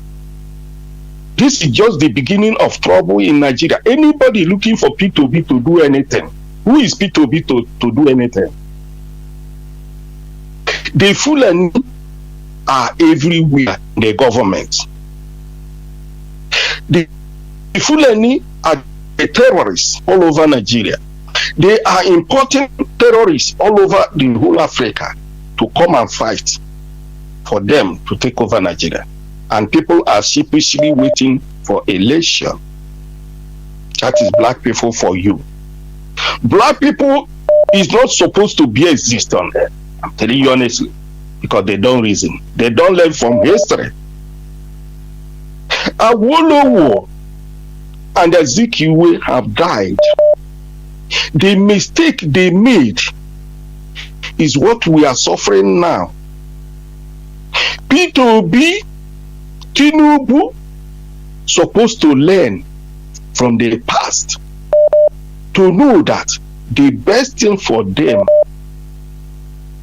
This is just the beginning of trouble in Nigeria. Anybody looking for P2B to do anything, who is P2B to do anything? The Fulani are everywhere in the government. The Fulani are the terrorists all over Nigeria. They are importing terrorists all over the whole Africa to come and fight for them to take over Nigeria. And people are sheepishly waiting for election. That is black people for you. Black people is not supposed to be existing. I'm telling you honestly, because they don't reason. They don't learn from history. Awolowo and Ezekiel have died. The mistake they made is what we are suffering now. P2B, Chinedu, supposed to learn from the past to know that the best thing for them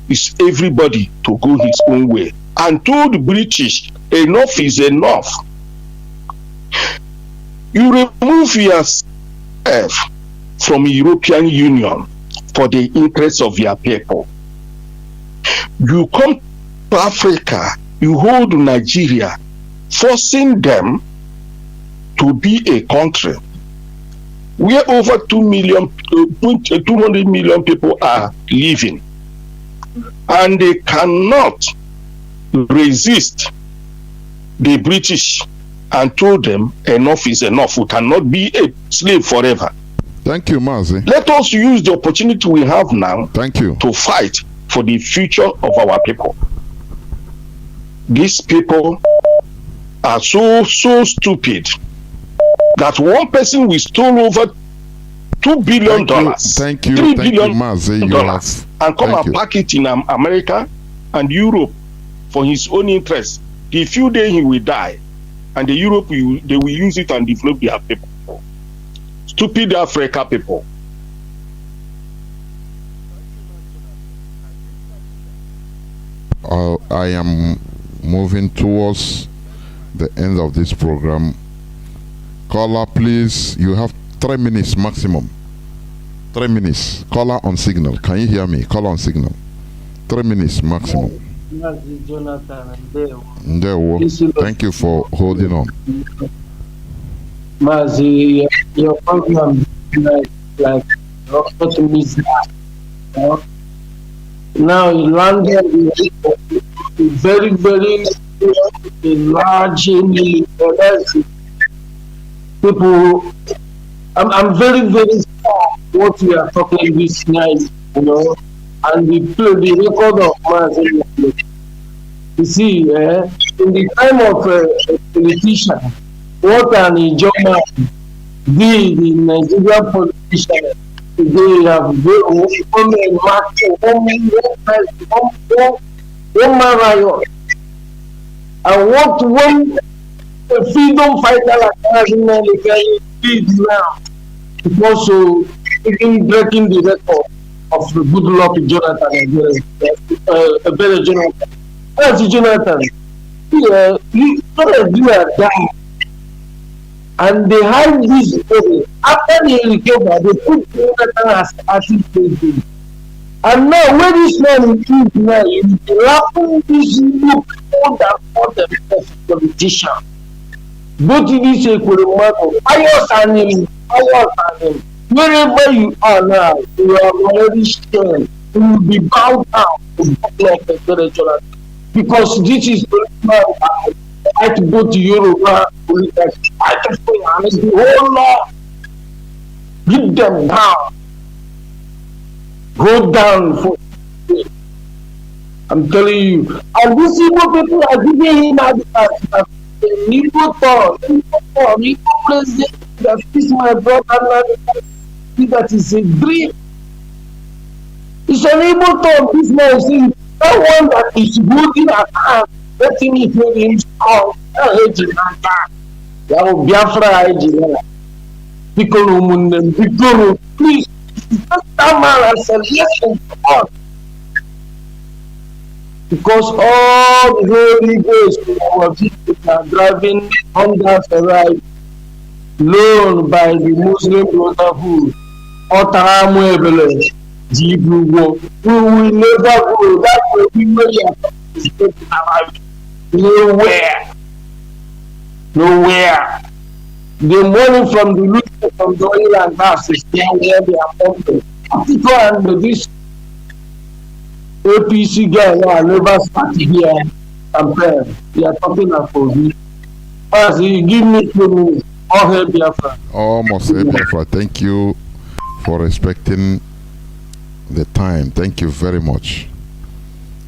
is everybody to go his own way, and told the British enough is enough. You remove yourself from European Union for the interests of your people. You come to Africa, you hold Nigeria, forcing them to be a country where over 200 million people are living, and they cannot resist the British and told them enough is enough. We cannot be a slave forever. Thank you, Mazi. Let us use the opportunity we have now. Thank you. To fight for the future of our people. These people are so stupid that one person will steal over $2 billion. Thank you, Mazi. And come and pack it in America and Europe for his own interest. The few days he will die, and the Europe they will use it and develop their people. Stupid Africa people. I am moving towards the end of this program. Caller, please, you have 3 minutes maximum. 3 minutes. Caller on signal. Can you hear me? Caller on signal. 3 minutes maximum. Thank you for holding on. Mazi, your program like now in London very large people. I'm very sad what we are talking this night, and the record of Mazi. You see, in the time of a politician, what an Ijoma did in Nigerian politicians, they have one man riot. And what one freedom fighter like Nnamdi did now is also even breaking the record of the good luck Jonathan, a better Jonathan. As Jonathan, you are dying. And they hide this story. After they recover, they put Jonathan as assistant. And now, when this man is now, you laughing this look more than for the politician. Go to this Equilimato, pious and him. Wherever you are now, you are already strong. You will be bound down to the Jonathan. Because this is the man I to go to Europe, I to finance the whole law. Give them down. Go down for. I'm telling you. And these people are giving him advice. Igbo president that is my brother. That is a dream. It's an Igbo talk. This man is saying, that one that is holding a hand, letting me hold him strong. Biafra, please, that man has said yes to us. Because all the Holy Ghost our people are driving under the right, loaned by the Muslim Brotherhood. We will never go. That will be nowhere. The money from the loot from the oil and gas is there where they are pumping. People and this APC guy never started here campaign. We are talking about this. Mazi, give me 2 minutes. All hail Biafra. Almost hail Biafra. Thank you for respecting the time. Thank you very much.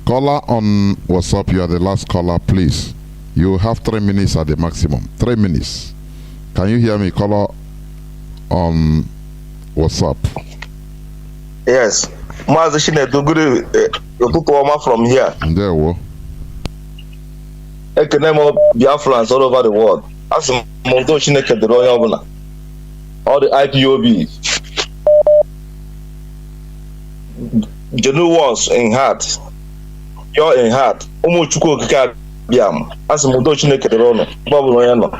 Caller on WhatsApp, you are the last caller, please. You have 3 minutes at the maximum. 3 minutes. Can you hear me, caller on WhatsApp. Yes. Mazi Chinedu, good from here. There we Ekenemo Biafrans all over the world. As Monto Chineke the Royal all the IPOB. The new ones in heart. You're in heart. Umuchuko Biam. As Monto Chineke the Rono. Bob Royano.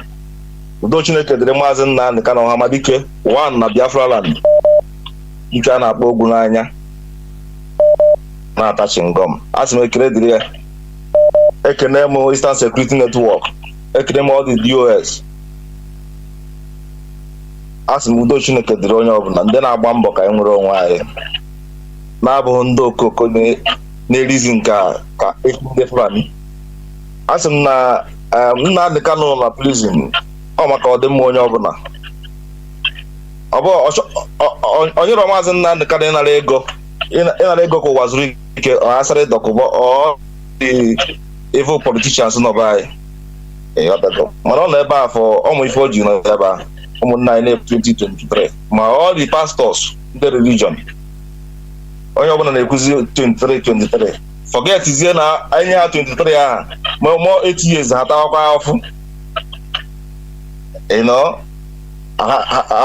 Monto Chineke the Mazin and the Kanu Hamadike. One na Biafra land. You can have Bogunanya. Not touching gum. As me credit here. Ekenemo Eastern Security Network. Ekenemo the DOS. As Mudo Chineke the Royal and then I bambo ka enwere onwe anyị. Na abụ ndị okoko na-erizi ka different. As na Nnamdi Kanu na prison. Ọ maka ọdịmma onye ọbụla. Onye Mazi Nnamdi Kanu ịnara ego ka ụwa zuru ike ọ asịrị dọkụbọ ọ the evil politicians no by mana ọ nọ ebe a for ụmụ ife oji nọ ebe a ụmụnna anyị 2023 ma all the pastors the religion onye ọbụla na-ekwuzi 23 forget izie na anyị ha 23 aha ma 8 years ha tawakwa afụ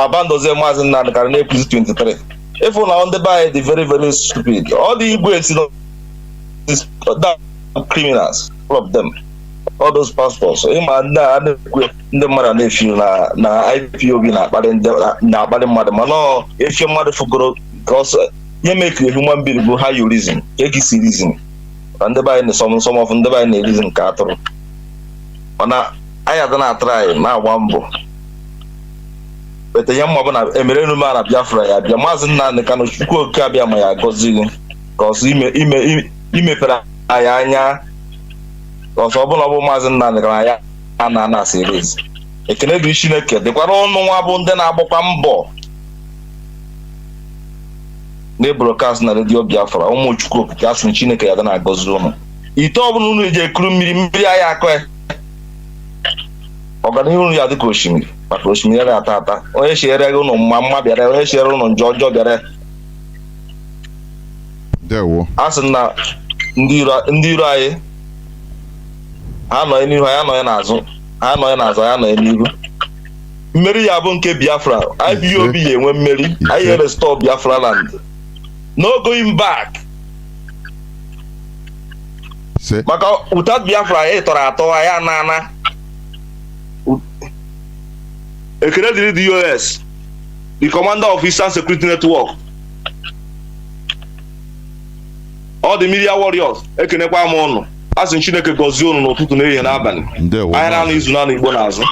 abandozie Mazi Nnamdi Kanu na-ekwuzi 23 ịfụ na ndị be anyị dị very very stupid all the Igbo si criminals, all of them, all those pastors. Ndị mmadụ na-efi na IPOB na-akpali mmadụ mana efi mmadụ fugoro because ihe mekiri human being bụ how you reason, ekisi reason. Ndị be anyị some of ndị be anyị na-reason ka atụrụ. Mana anyị ada na-atry na-agba mbọ. Bete ihe mmabụ na emere enume a na Biafra ya bịa Mazi Nnamdi Kanu Chukwu oke abịa ma ya gọzie because imepere anyị anya ọsọ ọbụla bụ Mazi Nnamdi Kanu ya na series ekene dị Chineke dịkwara ọnụ nwa bụ ndị na-agbakwa mbọ na-broadcast na redio Biafra ụmụ Chukwu okike asị Chineke ya na-agọzi ụnụ ite ọbụla unu eji ekuru mmiri anyị akọ ya ọganihu unu ya dịka osimiri maka osimiri ga-ata ata onye chere ụnụ mma bịara onye chere ụnụ njọ ọjọọ bịara asị na ndị iro anyị ha nọ n'ihu anyị anọghị n'azụ ha anọghị n'azụ anyị anọghị n'ihu mmeri ya bụ nke Biafra IPOB ya enwe mmeri anyị restore Biafra land no going back maka without Biafra anyị tọrọ atọ anyị na ekele dịrị DOS the commander of Eastern Security Network all the media warriors ekenekwa m ụnụ asị Chineke gọzie ụnụ n'ụtụtụ n'ehihie n'abalị anyị na-anụ izu na Igbo n'azụ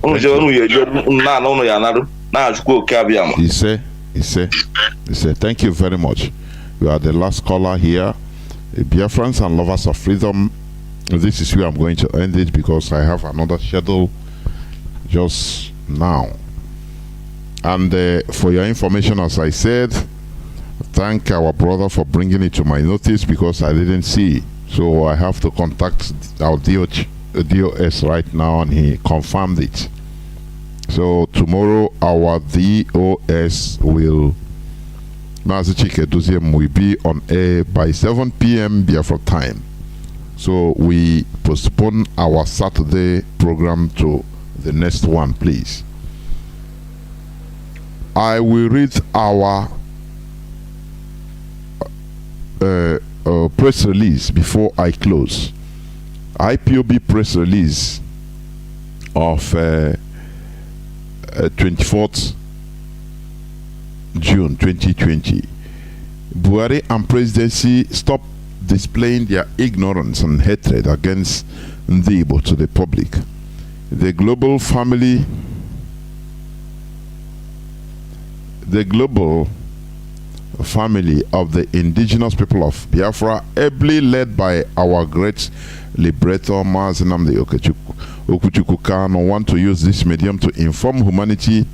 ụnụ jee ụnụ ya eje na-anụ ụnụ ya narụ na-achụkwa oke abịa ma Ise, thank you very much. You are the last caller here. Biafrans and lovers of freedom, this is where I'm going to end it because I have another schedule just now. And for your information, as I said, thank our brother for bringing it to my notice because I didn't see it. So I have to contact our DOS right now and he confirmed it. So tomorrow our DOS will will be on air by 7 p.m. Biafra time. So we postpone our Saturday program to the next one, please. I will read our press release before I close. IPOB press release of 24th June 2020. Buhari and presidency stop displaying their ignorance and hatred against Ndibo to the public. The global family of the indigenous people of Biafra, ably led by our great liberator Mazi Nnamdi Kanu, want to use this medium to inform humanity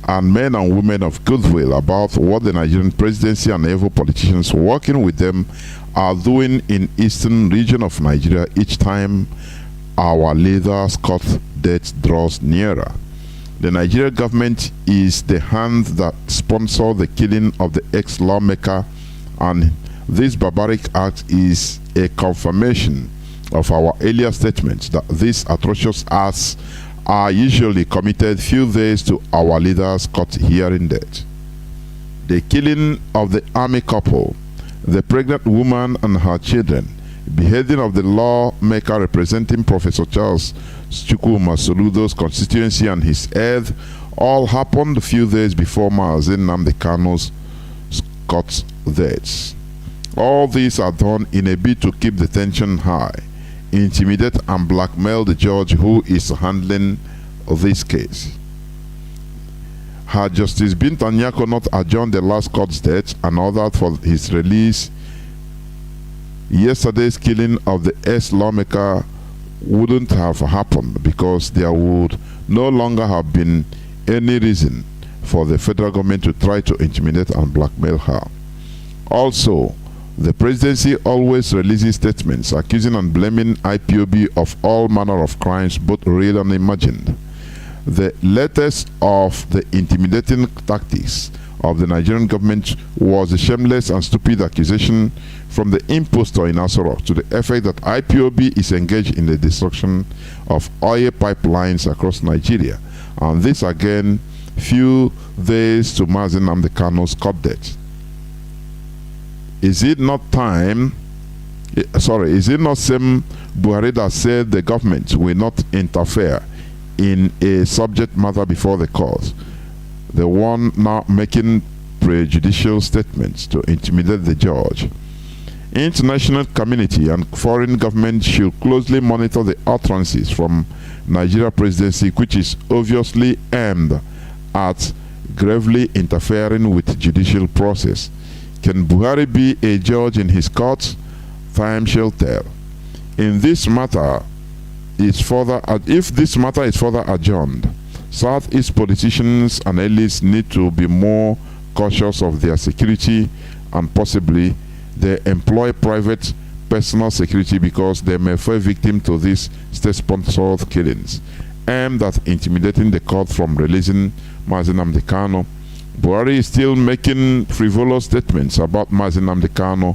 and men and women of goodwill about what the Nigerian presidency and evil politicians working with them are doing in eastern region of Nigeria each time our leader's court date draws nearer. The Nigerian government is the hand that sponsored the killing of the ex-lawmaker, and this barbaric act is a confirmation of our earlier statements that these atrocious acts are usually committed few days to our leaders caught hearing death. The killing of the army couple, the pregnant woman and her children, beheading of the lawmaker representing Professor Charles Chukwuma Soludo's constituency and his head, all happened a few days before Mazi Nnamdi Kanu's caught deaths. All these are done in a bid to keep the tension high, intimidate and blackmail the judge who is handling this case. Had Justice Binta Nyako not adjourned the last court's date and ordered for his release, yesterday's killing of the ex-lawmaker wouldn't have happened, because there would no longer have been any reason for the federal government to try to intimidate and blackmail her. Also, the presidency always releases statements accusing and blaming IPOB of all manner of crimes, both real and imagined. The latest of the intimidating tactics of the Nigerian government was the shameless and stupid accusation from the impostor in Aso to the effect that IPOB is engaged in the destruction of oil pipelines across Nigeria, and this again few days to Mazi Nnamdi Kanu's court date. Is it not same Buhari that said the government will not interfere in a subject matter before the court, the one now making prejudicial statements to intimidate the judge? International community and foreign governments should closely monitor the utterances from Nigeria presidency, which is obviously aimed at gravely interfering with the judicial process. Can Buhari be a judge in his court? Time shall tell. If this matter is further adjourned, Southeast politicians and elites need to be more cautious of their security, and possibly they employ private personal security, because they may fall victim to these state-sponsored killings aimed at intimidating the court from releasing Mazi Nnamdi Kanu. Buhari is still making frivolous statements about Mazi Nnamdi Kanu,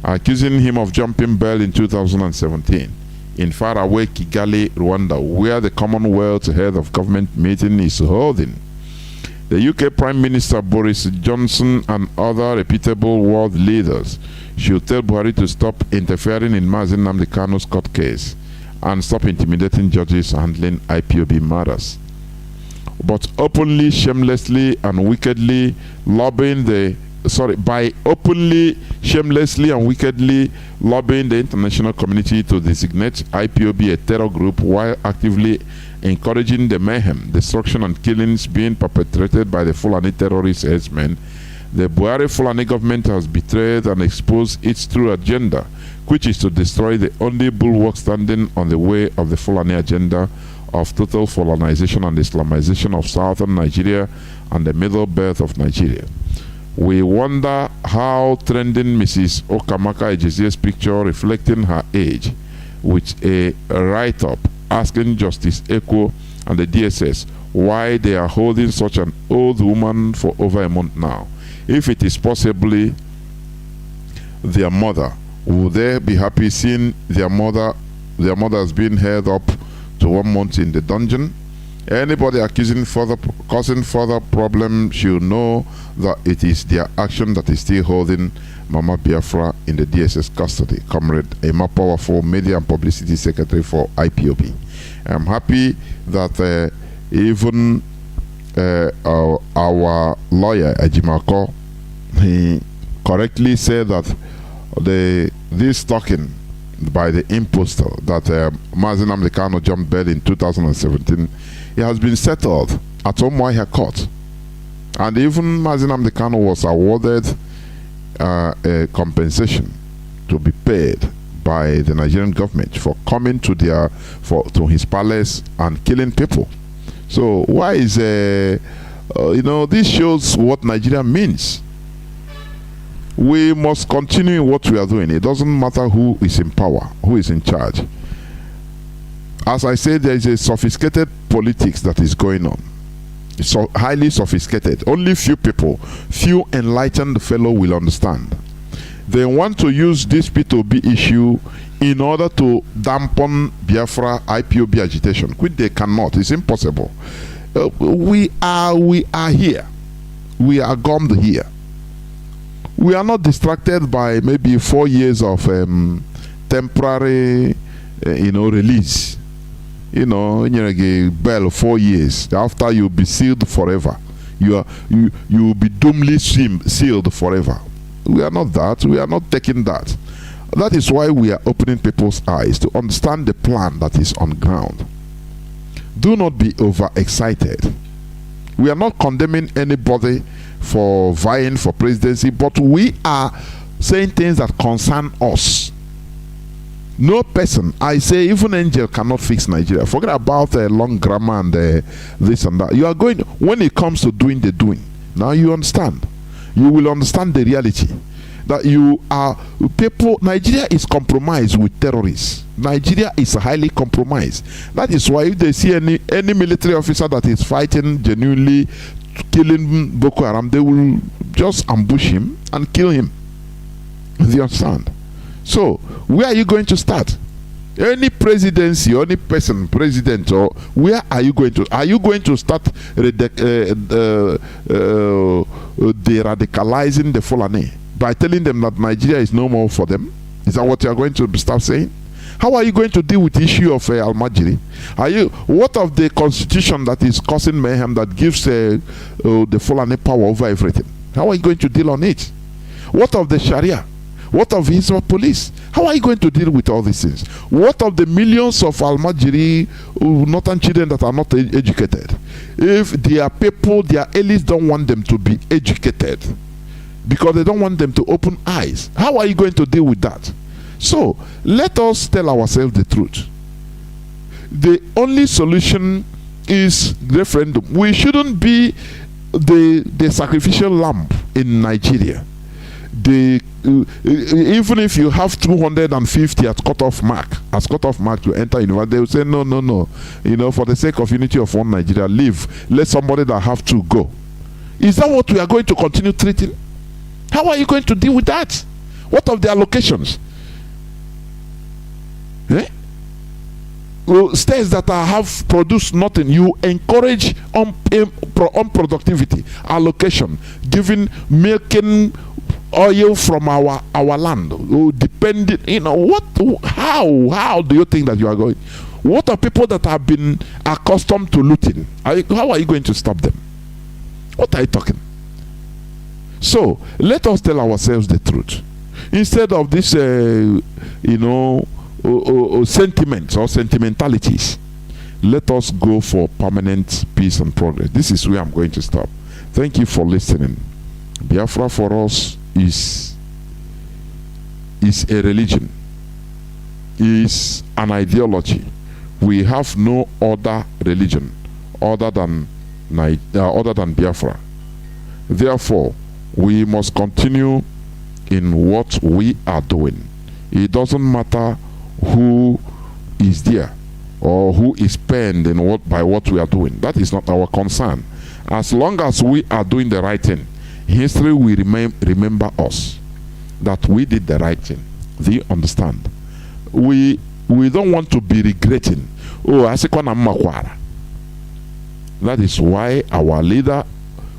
accusing him of jumping bail in 2017 in faraway Kigali, Rwanda, where the Commonwealth head of government meeting is holding. The UK Prime Minister Boris Johnson and other reputable world leaders should tell Buhari to stop interfering in Mazi Nnamdi Kanu's court case and stop intimidating judges handling IPOB matters. But openly, shamelessly, and wickedly lobbying the international community to designate IPOB a terror group, while actively encouraging the mayhem, destruction, and killings being perpetrated by the Fulani terrorist headsmen, the Buhari Fulani government has betrayed and exposed its true agenda, which is to destroy the only bulwark standing on the way of the Fulani agenda of total Fulanization and Islamization of southern Nigeria and the middle belt of Nigeria. We wonder how trending Mrs. Okamaka Ejezie's picture reflecting her age, with a write-up asking Justice Eko and the DSS why they are holding such an old woman for over a month now. If it is possibly their mother, would they be happy seeing their mothers being held up to 1 month in the dungeon? Anybody causing further problem should know that it is their action that is still holding Mama Biafra in the DSS custody. Comrade Emma Powerful, Media and Publicity Secretary for IPOB. I'm happy that even our lawyer Ejimako, he correctly said that this talking by the impostor that Mazi Nnamdi Kanu jumped bail in 2017, it has been settled at Umuahia Court, and even Mazi Nnamdi Kanu was awarded a compensation to be paid by the Nigerian government for coming to his palace and killing people. So why is this shows what Nigeria means. We must continue what we are doing. It doesn't matter who is in power, who is in charge. As I said, there is a sophisticated politics that is going on. so highly sophisticated. Only few people, few enlightened fellow will understand. They want to use this P2B issue in order to dampen Biafra IPOB agitation, which they cannot. It's impossible. We are here. We are gummed here. We are not distracted by maybe 4 years of temporary, release. You bail 4 years after you'll be sealed forever. You will be doomly sealed forever. We are not that. We are not taking that. That is why we are opening people's eyes to understand the plan that is on ground. Do not be overexcited. We are not condemning anybody for vying for presidency, but we are saying things that concern us. No person, I say, even angel cannot fix Nigeria. Forget about long grammar and this and that. You are going, when it comes to doing the doing, now you understand. You will understand the reality. That you are people. Nigeria is compromised with terrorists. Nigeria is highly compromised. That is why if they see any military officer that is fighting genuinely, killing Boko Haram, they will just ambush him and kill him. Do you understand? So where are you going to start? Any presidency, any person, president, or where are you going to? Are you going to start de-radicalizing the Fulani by telling them that Nigeria is no more for them? Is that what you are going to start saying? How are you going to deal with the issue of Al-Majiri? What of the constitution that is causing mayhem, that gives the Fulani power over everything? How are you going to deal on it? What of the Sharia? What of Israel police? How are you going to deal with all these things? What of the millions of Al-Majiri northern children that are not educated? If their people, their elites don't want them to be educated because they don't want them to open eyes, how are you going to deal with that? So let us tell ourselves the truth. The only solution is referendum. We shouldn't be the sacrificial lamb in Nigeria. Even if you have 250 as cutoff mark to enter university, they will say no. For the sake of unity of one Nigeria, leave. Let somebody that have to go. Is that what we are going to continue treating? How are you going to deal with that? What of the allocations? States that have produced nothing, you encourage unproductivity, allocation, making oil from our land, depending, how do you think that you are going? What are people that have been accustomed to looting? How are you going to stop them? What are you talking? So let us tell ourselves the truth instead of this sentiments or sentimentalities. Let us go for permanent peace and progress. This is where I'm going to stop. Thank you for listening. Biafra for us is a religion, is an ideology. We have no other religion other than Biafra. Therefore, we must continue in what we are doing. It doesn't matter who is there or who is penned in by what we are doing. That is not our concern. As long as we are doing the right thing, history will remember us that we did the right thing. Do you understand? We don't want to be regretting. That is why our leader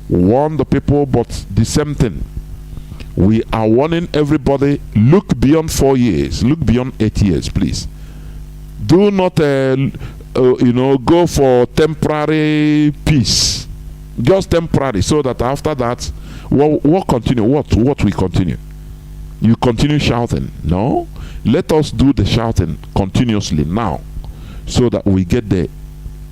warned the people, but the same thing. We are warning everybody, look beyond 4 years, look beyond 8 years, please. Do not go for temporary peace, just temporary, so that after that, what continue? What we continue? You continue shouting? No, let us do the shouting continuously now, so that we get the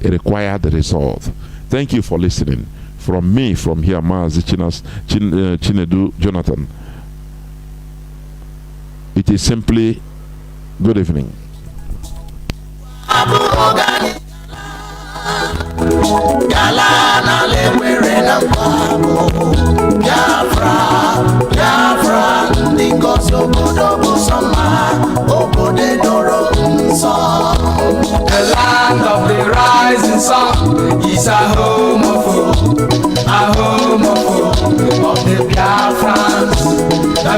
required result. Thank you for listening. From me, from here, Mazi, Chinedu, Jonathan. It is simply good evening. The land of the rising sun is a home of hope.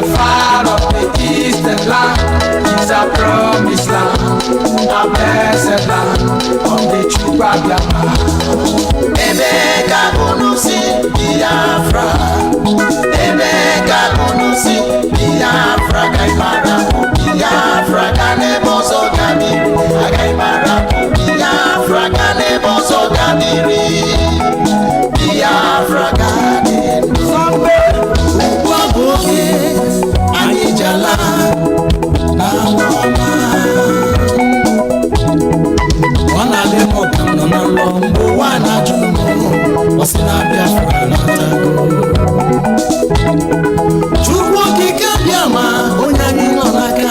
far of the eastern land is a promised land, a blessed land of the true Biafra. Ebeka unusi Biafra, Ebeka unusi Biafra, Gaimara Biafra, Kanebozo Gabiri, Gaimara Biafra, Kanebozo Gabiri, Biafra Gaden, Waboke, Anijala, Namama. Wana lemo kama na lombo wana jumo wasina Biafra na tago chukwu kike biama onye anyị nọ n'aka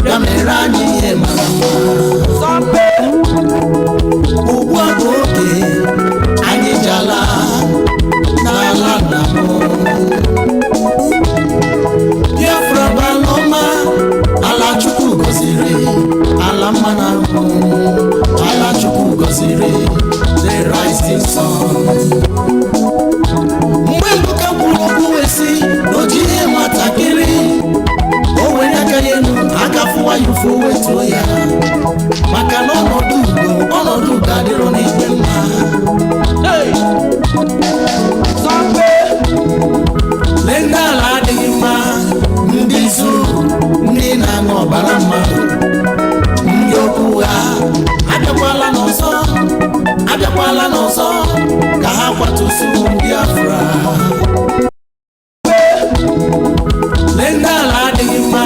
ya mere anyị ihe mara mma ugbu a bụ oge anyị jala n'ala nna m Biafra balọma ala chukwu gọziri ala mmanụ ahụ ala chukwu gọziri the rising sun mgbe mbuka kwuru okwu wesi n'oji ihe nwatakịrị o were aka ya elu agafụwa ya ụfụ wetuo ya maka na ọnọdụ ugo adịrọ n'igwe mma lee ndị ala adịghị mma ndị zuru ndị na-aṅụ ọbara mmadụ ndị okwu ha abịakwala n'ọzọ ka ha kwatusu Biafra lee ndị ala adịghị mma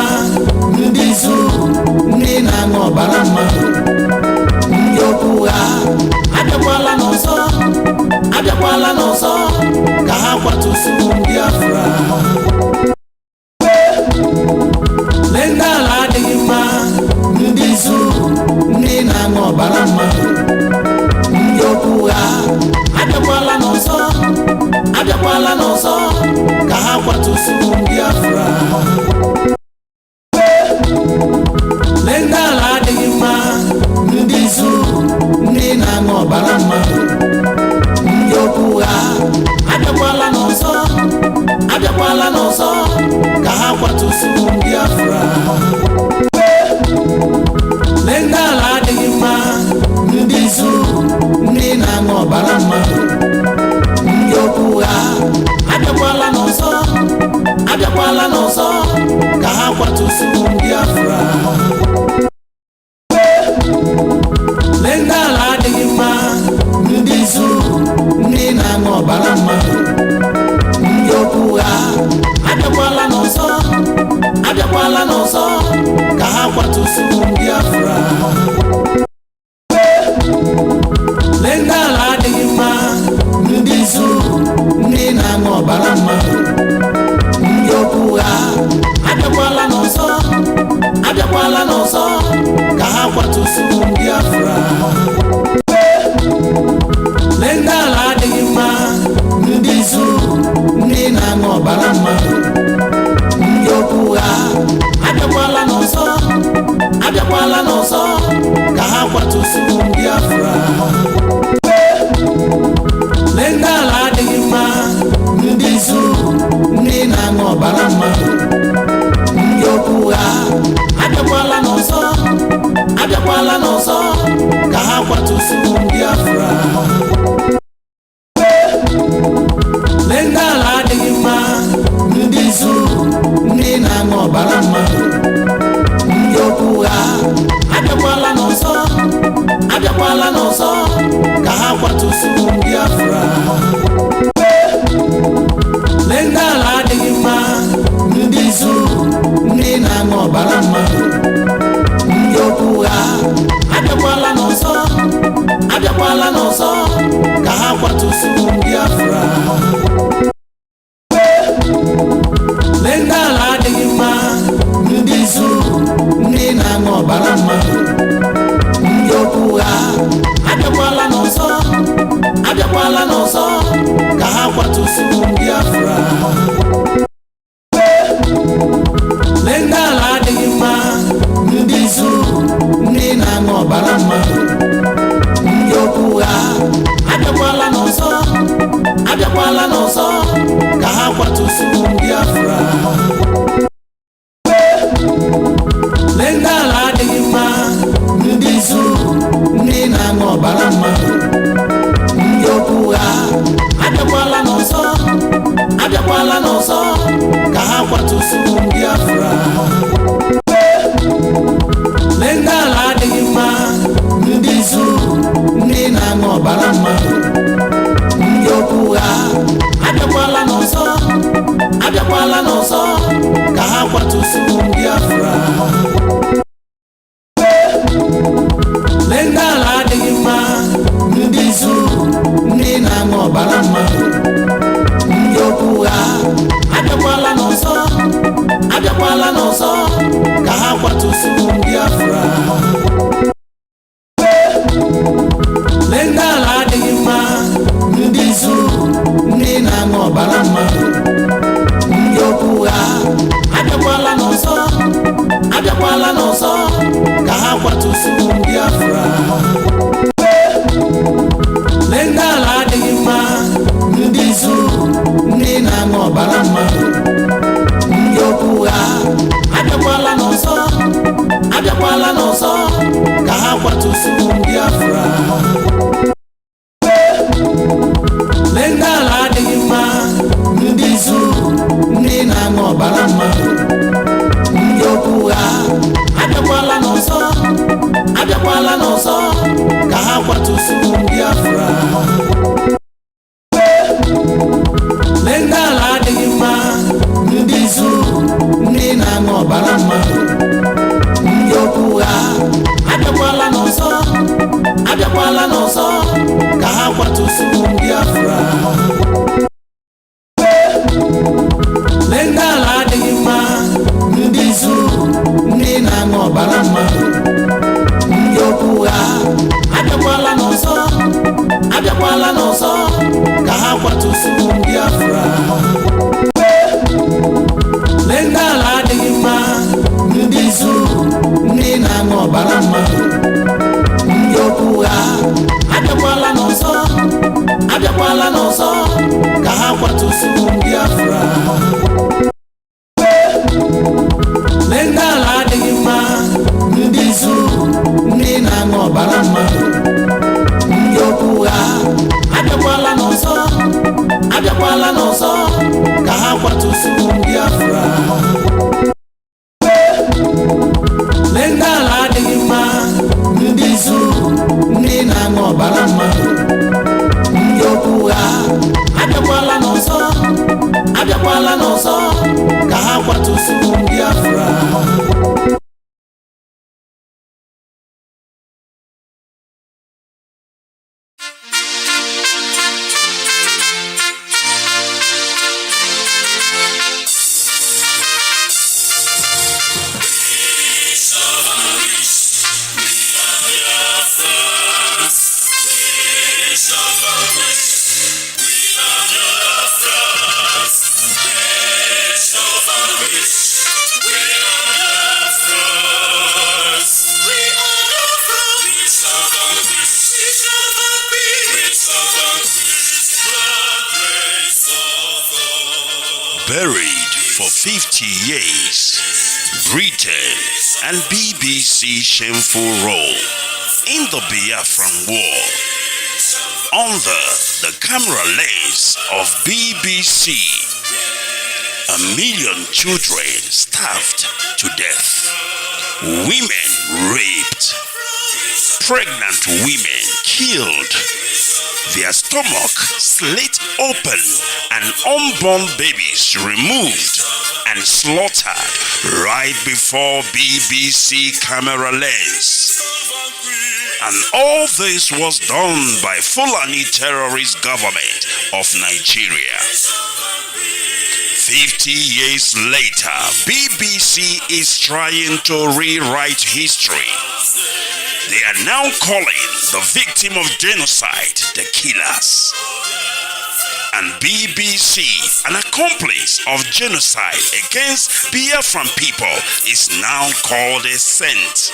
ndị zuru ndị na-aṅụ ọbara mmadụ ndị okwu ha abịakwala n'ọzọ ka ha kwatusu Biafra lee ndị ala adịghị mma ndị zuru ndị na-aṅụ ọbara mmadụ ndị okwu ha abịakwala n'ọzọ ka ha kwatusu Biafra lee ndị ala adịghị mma ndị zuru ndị na-aṅụ ọbara mmadụ ndị okwu ha abịakwala n'ọzọ ka ha kwatusu Biafra lee ndị ala adịghị mma ndị zuru ndị na-aṅụ ọbara mmadụ ndị okwu ha abịakwala n'ọzọ ka ha kwatusu Biafra lee ndị ala adịghị mma ndị zuru ndị na-aṅụ ọbara mmadụ ndị okwu ha abịakwala n'ọzọ ka ha kwatusu Biafra lee ndị ala adịghị mma ndị zuru ndị na-aṅụ ọbara mmadụ ndị okwu ha abịakwala n'ọzọ ka ha kwatusu Biafra lee ndị ala adịghị mma ndị zuru ndị na-aṅụ ọbara mmadụ ndị okwu ha abịakwala n'ọzọ ka ha kwatusu Biafra lee ndị ala adịghị mma ndị zuru ndị na-aṅụ ọbara mmadụ ndị okwu ha abịakwala n'ọzọ ka ha kwatusu Biafra lee ndị ala adịghị mma ndị zuru ndị na-aṅụ ọbara mmadụ ndị okwu ha abịakwala n'ọzọ ka ha kwatusu Biafra lee ndị ala adịghị mma ndị zuru ndị na-aṅụ ọbara mmadụ ndị okwu ha abịakwala n'ọzọ ka ha kwatusu Biafra lee ndị ala adịghị mma ndị zuru ndị na-aṅụ ọbara mmadụ ndị okwu ha abịakwala n'ọzọ ka ha kwatusu Biafra lee ndị ala adịghị mma ndị zuru ndị na-aṅụ ọbara mmadụ ndị okwu ha abịakwala n'ọzọ ka ha kwatusu Biafra ha abịakwala n'ọzọ ka ha kwatusu Biafra. Lee ndị ala adịghị mma, ndị zu, ndị na-aṅụ ọbara mmadụ, ndị okwu ha abịakwala n'ọzọ ka ha kwatusu Biafra. Lee ndị ala adịghị mma, ndị zu, ndị na-aṅụ ọbara mmadụ, ndị okwu ha abịakwala n'ọzọ ka ha kwatusu Biafra. Lee ndị ala adịghị mma, ndị zu, ndị na-aṅụ ọbara mmadụ, ndị okwu ha abịakwala n'ọzọ ka ha kwatusu Biafra. Lee ndị ala adịghị mma, ndị zu, ndị na-aṅụ ọbara mmadụ, ndị okwu ha abịakwala n'ọzọ ka ha kwatusu Biafra. Lee ndị ala adịghị mma, ndị zu, ndị na-aṅụ ọbara mmadụ, ndị okwu ha abịakwala n'ọzọ ka ha kwatusu Biafra. Lee ndị ala adịghị mma, ndị zu, ndị na-aṅụ ọbara mmadụ, ndị okwu ha abịakwala n'ọzọ ka ha kwatusu Biafra. Lee ndị ala adịghị mma, ndị zu, ndị na-aṅụ ọbara mmadụ, ndị okwu ha abịakwala n'ọzọ ka ha kwatusu Biafra. Lee ndị ala adịghị mma, ndị zu, ndị na-aṅụ ọbara mmadụ, ndị okwu ha abịakwala n'ọzọ ka ha kwatusu Biafra. Lee ndị ala adịghị mma, ndị zu, ndị na-aṅụ ọbara mmadụ, ndị okwu ha abịakwala n'ọzọ ka ha kwatusu Biafra. Lee ndị ala adịghị mma, ndị zu, ndị na-aṅụ ọbara mmadụ, ndị okwu ha abịakwala n'ọzọ ka ha kwatusu Biafra. Buried for 50 years, Britain and BBC shameful role in the Biafran war. Under the camera lens of BBC, 1 million children starved to death, women raped, pregnant women killed, their stomach slit open, and unborn babies removed and slaughtered right before BBC camera lens. And all this was done by Fulani terrorist government of Nigeria. 50 years later, BBC is trying to rewrite history. They are now calling the victim of genocide the killers. And BBC, an accomplice of genocide against Biafran people, is now called a saint.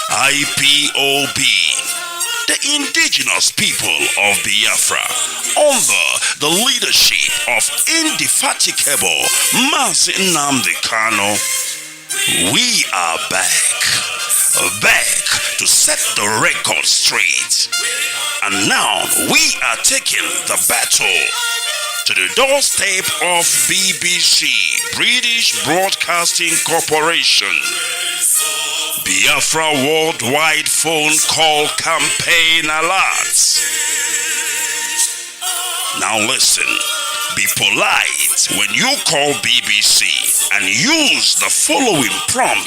IPOB, the indigenous people of Biafra, under the leadership of indefatigable Mazi Nnamdi Kanu, we are back to set the record straight. And now we are taking the battle to the doorstep of BBC, British Broadcasting Corporation. Biafra worldwide phone call campaign alerts. Now listen, be polite when you call BBC and use the following prompt.